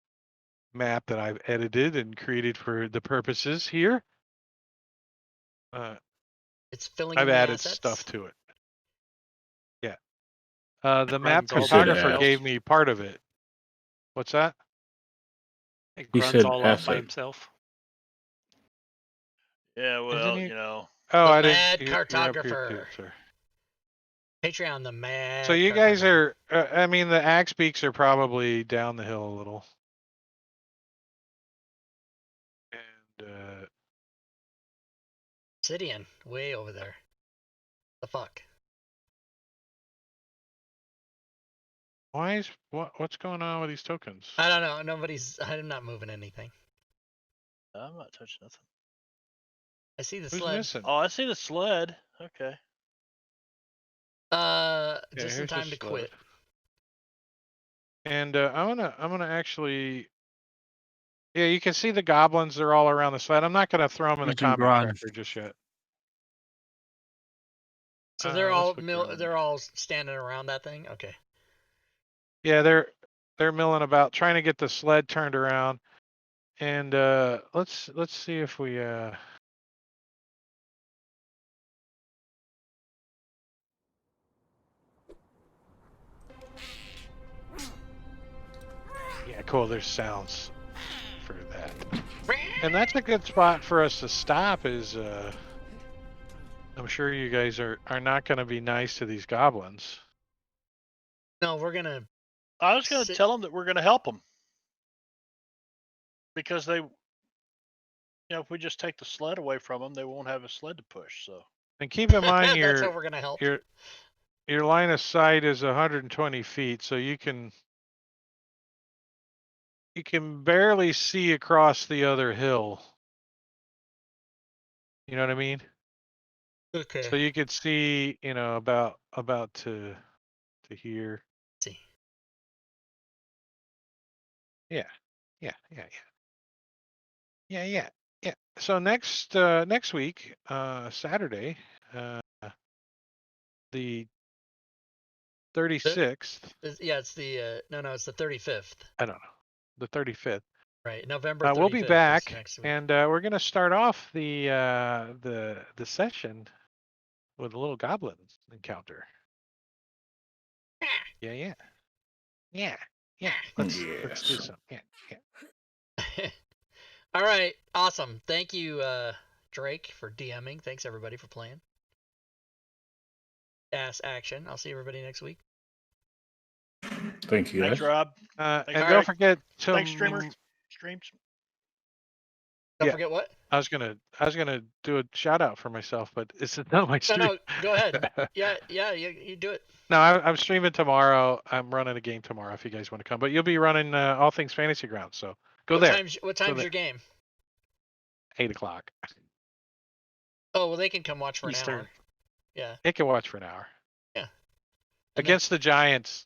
map that I've edited and created for the purposes here. It's filling I've in the added assets. stuff to it. Yeah. The map Runs all by cartographer himself. gave me part of it. What's that? It He grunts said all off by asset. himself. Yeah, well, he? you know. Oh, The I didn't. mad You're up here too, cartographer. sir. Patreon, the mad. So you guys cartographer. are. I mean, the axe peaks are probably down the hill a little. And Obsidian, way over there. The fuck? what's going on with these tokens? I don't know. I'm not moving anything. I'm not touching nothing. I see the Who's sled. missing? Oh, I see the sled. Okay. Just in here's the time to quit. sled. And I'm gonna actually. Yeah, you can see the goblins. They're all around the sled. I'm not gonna throw them in the Using combat Grun. tracker just yet. So they're let's all put Grun. they're all standing around that thing. Okay. Yeah, they're milling about trying to get the sled turned around. And let's see if we yeah, cool. There's sounds for that. And that's a good spot for us to stop is I'm sure you guys are not going to be nice to these goblins. No, we're gonna. I was going to tell them that we're going to help them. Because they, if we just take the sled away from them, they won't have a sled to push. So. And keep in mind That's how we're gonna help. Your line of sight is 120 feet, so you can barely see across the other hill. You know what I mean? Okay. So you could see, about to here. See. Yeah. So next week, Saturday, the 36th. Yeah, it's the no, it's the 35th. I don't know. The 35th. Right, November 35th. We'll be is back, next week. and we're going to start off the session with a little goblin encounter. Yeah. Let's do some. Yeah. All right, awesome. Thank you, Drake, for DMing. Thanks everybody for playing. Ass action. I'll see everybody next week. Thank you, Thanks, guys. Rob. And Thanks, don't Drake. forget to Thanks, streamers. Streams. Don't forget what? I was gonna do a shout out for myself, but it's not my stream. No, go ahead. Yeah, you do it. No, I'm streaming tomorrow. I'm running a game tomorrow if you guys want to come. But you'll be running All Things Fantasy Grounds, so go there. What time's your game? 8 o'clock. Oh, well, they can come watch for Eastern. an hour. Yeah. They can watch for an hour. Yeah. Against the Giants.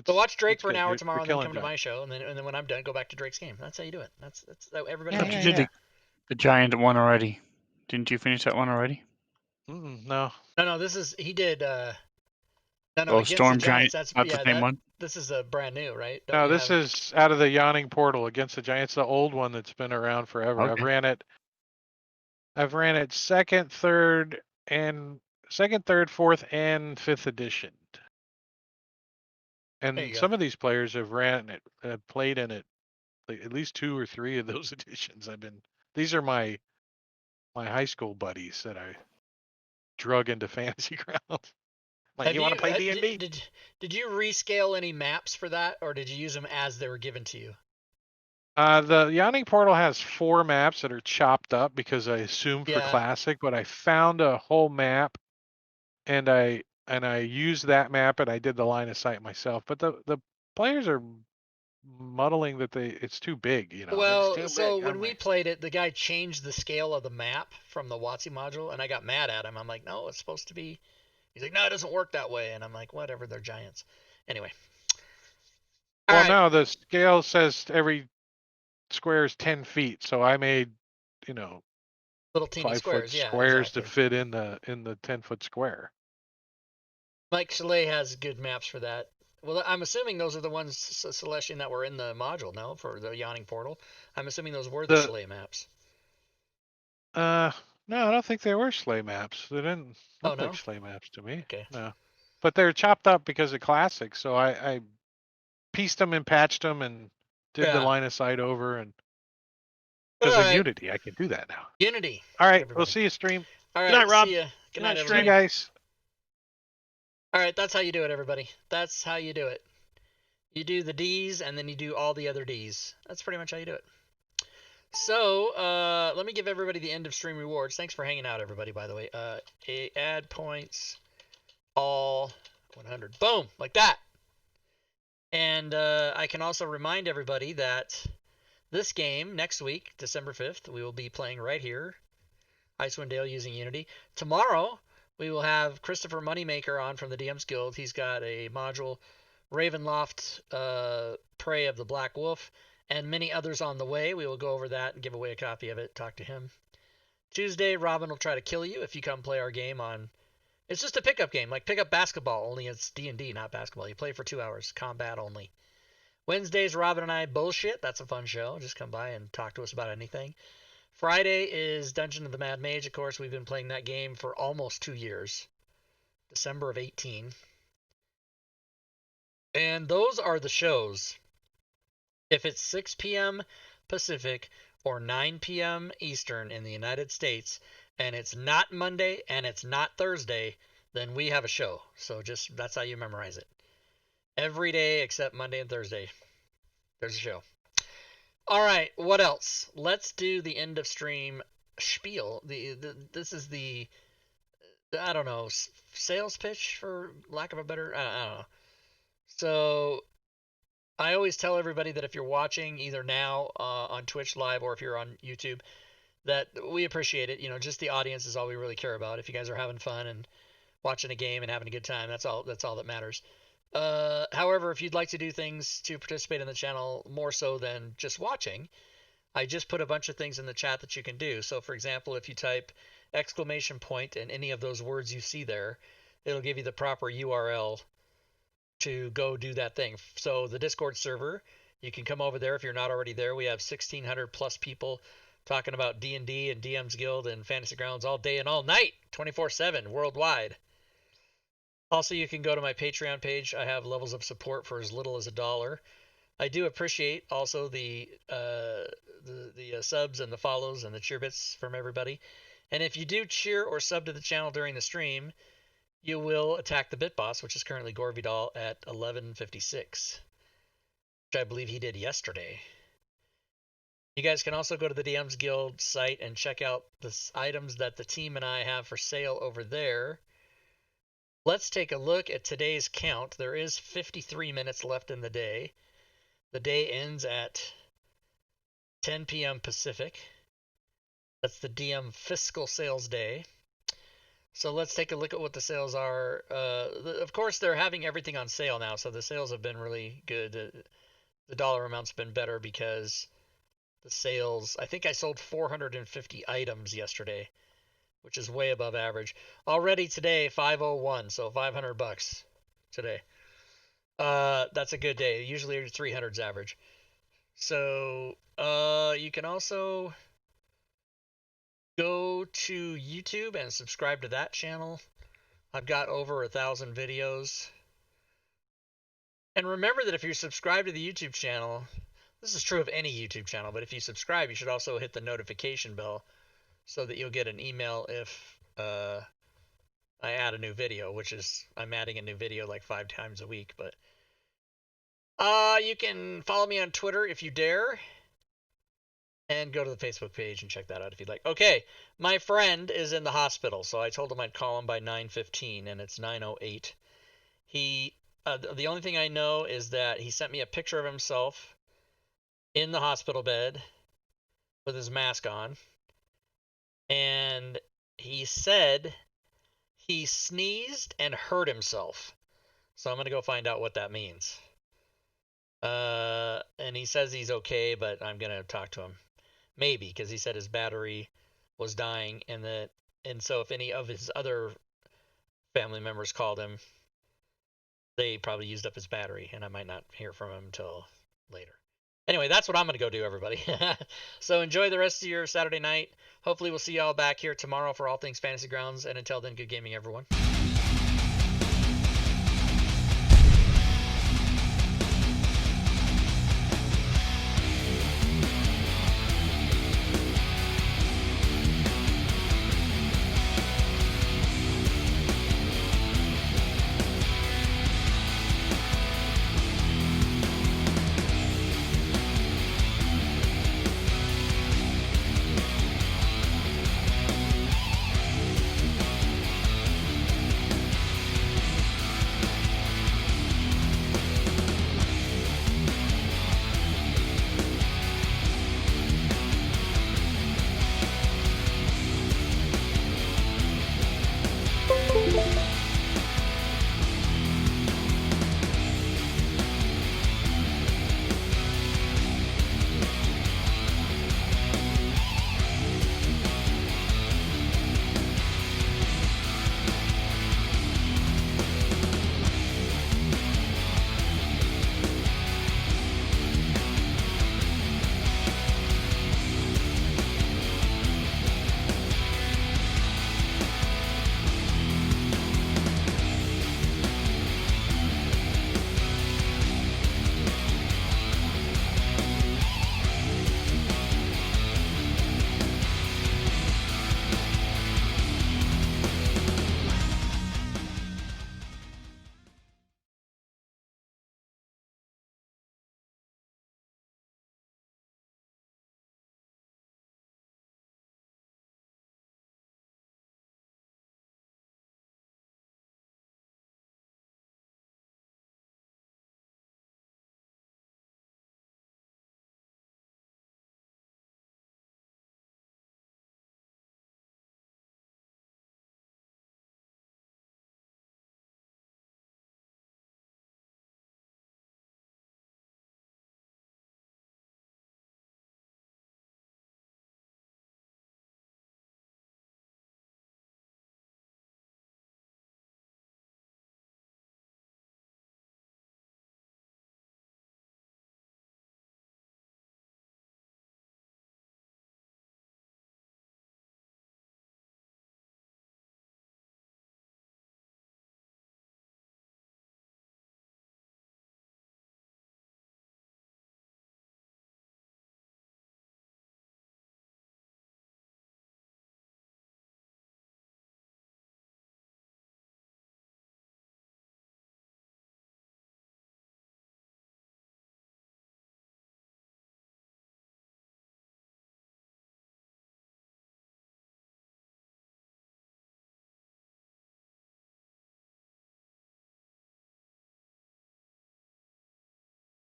So watch Drake it's for an good. hour You're tomorrow, and then killing come to Giants. my show, and then when I'm done, go back to Drake's game. That's how you do it. That's how everybody. But you did the Giant one already. Didn't you finish that one already? No. No, this is he did. No, against Storm the Giants. That's That's the same one. This is a brand new, right? No, this is out of the Yawning Portal against the Giants, the old one that's been around forever. Okay. I've ran it second, third, fourth, and fifth edition. And some of these players have played in it, like at least 2 or 3 of those editions. These are my high school buddies that I drug into Fantasy Grounds. Like, you want to play D&D? Did you rescale any maps for that, or did you use them as they were given to you? The Yawning Portal has 4 maps that are chopped up because I assumed for Classic, but I found a whole map, and I used that map, and I did the line of sight myself. But the players are muddling that it's too big, you know. Well, so when we played it, the guy changed the scale of the map from the WotC module, and I got mad at him. I'm like, no, it's supposed to be. He's like, no, it doesn't work that way. And I'm like, whatever, they're giants. Anyway. No, the scale says every square is 10 feet. So I made, little teeny 5-foot squares to fit in the 10-foot square. Mike Chalet has good maps for that. Well, I'm assuming those are the ones, Celestian, that were in the module, no? For the Yawning Portal. I'm assuming those were the Chalet maps. No, I don't think they were sleigh maps. They didn't look no? like sleigh maps to me. Okay. No. But they're chopped up because of Classic, so I pieced them and patched them and did the line of sight over, and because of Unity, I can do that now. Unity. All right, we'll see you stream. All right, good night, Rob. See ya. Good night, everybody. See you guys. All right, that's how you do it, everybody. That's how you do it. You do the D's, and then you do all the other D's. That's pretty much how you do it. So, let me give everybody the end of stream rewards. Thanks for hanging out, everybody, by the way. Add points, all 100. Boom, like that. And I can also remind everybody that this game, next week, December 5th, we will be playing right here, Icewind Dale using Unity. Tomorrow, we will have Christopher Moneymaker on from the DM's Guild. He's got a module, Ravenloft, Prey of the Black Wolf, and many others on the way. We will go over that and give away a copy of it, talk to him. Tuesday, Robin will try to kill you if you come play our game on... It's just a pickup game, like pickup basketball, only it's D&D, not basketball. You play for 2 hours, combat only. Wednesdays, Robin and I bullshit. That's a fun show. Just come by and talk to us about anything. Friday is Dungeon of the Mad Mage. Of course, we've been playing that game for almost 2 years. December of 18. And those are the shows. If it's 6 p.m. Pacific or 9 p.m. Eastern in the United States, and it's not Monday and it's not Thursday, then we have a show. So just, that's how you memorize it. Every day except Monday and Thursday, there's a show. All right, what else? Let's do the end of stream spiel. This is the, I don't know, sales pitch, for lack of a better, I don't know. So I always tell everybody that if you're watching either now on Twitch Live or if you're on YouTube, that we appreciate it. Just the audience is all we really care about. If you guys are having fun and watching a game and having a good time, that's all that matters. However, if you'd like to do things to participate in the channel more so than just watching, I just put a bunch of things in the chat that you can do. So, for example, if you type ! and any of those words you see there, it'll give you the proper URL to go do that thing. So the Discord server, you can come over there if you're not already there. We have 1,600 plus people talking about D&D and DM's Guild and Fantasy Grounds all day and all night, 24/7 worldwide. Also, you can go to my Patreon page. I have levels of support for as little as $1. I do appreciate also the subs and the follows and the cheer bits from everybody. And if you do cheer or sub to the channel during the stream, you will attack the Bit Boss, which is currently Gorvidal at 11:56, which I believe he did yesterday. You guys can also go to the DM's Guild site and check out the items that the team and I have for sale over there. Let's take a look at today's count. There is 53 minutes left in the day. The day ends at 10 p.m. Pacific. That's the DM fiscal sales day. So let's take a look at what the sales are. Of course, they're having everything on sale now, so the sales have been really good. The dollar amount's been better because the sales, I think I sold 450 items yesterday, which is way above average. Already today, 501, so $500 today. That's a good day. Usually 300's average. So you can also go to YouTube and subscribe to that channel. I've got over 1,000 videos. And remember that if you're subscribed to the YouTube channel, this is true of any YouTube channel, but if you subscribe, you should also hit the notification bell so that you'll get an email if I add a new video, which is, I'm adding a new video like 5 times a week. But you can follow me on Twitter if you dare. And go to the Facebook page and check that out if you'd like. Okay, my friend is in the hospital, so I told him I'd call him by 9:15, and it's 9:08. The only thing I know is that he sent me a picture of himself in the hospital bed with his mask on, and he said he sneezed and hurt himself. So I'm going to go find out what that means. And he says he's okay, but I'm going to talk to him. Maybe, because he said his battery was dying, and so if any of his other family members called him, they probably used up his battery, and I might not hear from him until later. Anyway, that's what I'm going to go do, everybody. So enjoy the rest of your Saturday night. Hopefully we'll see y'all back here tomorrow for all things Fantasy Grounds, and until then, good gaming, everyone.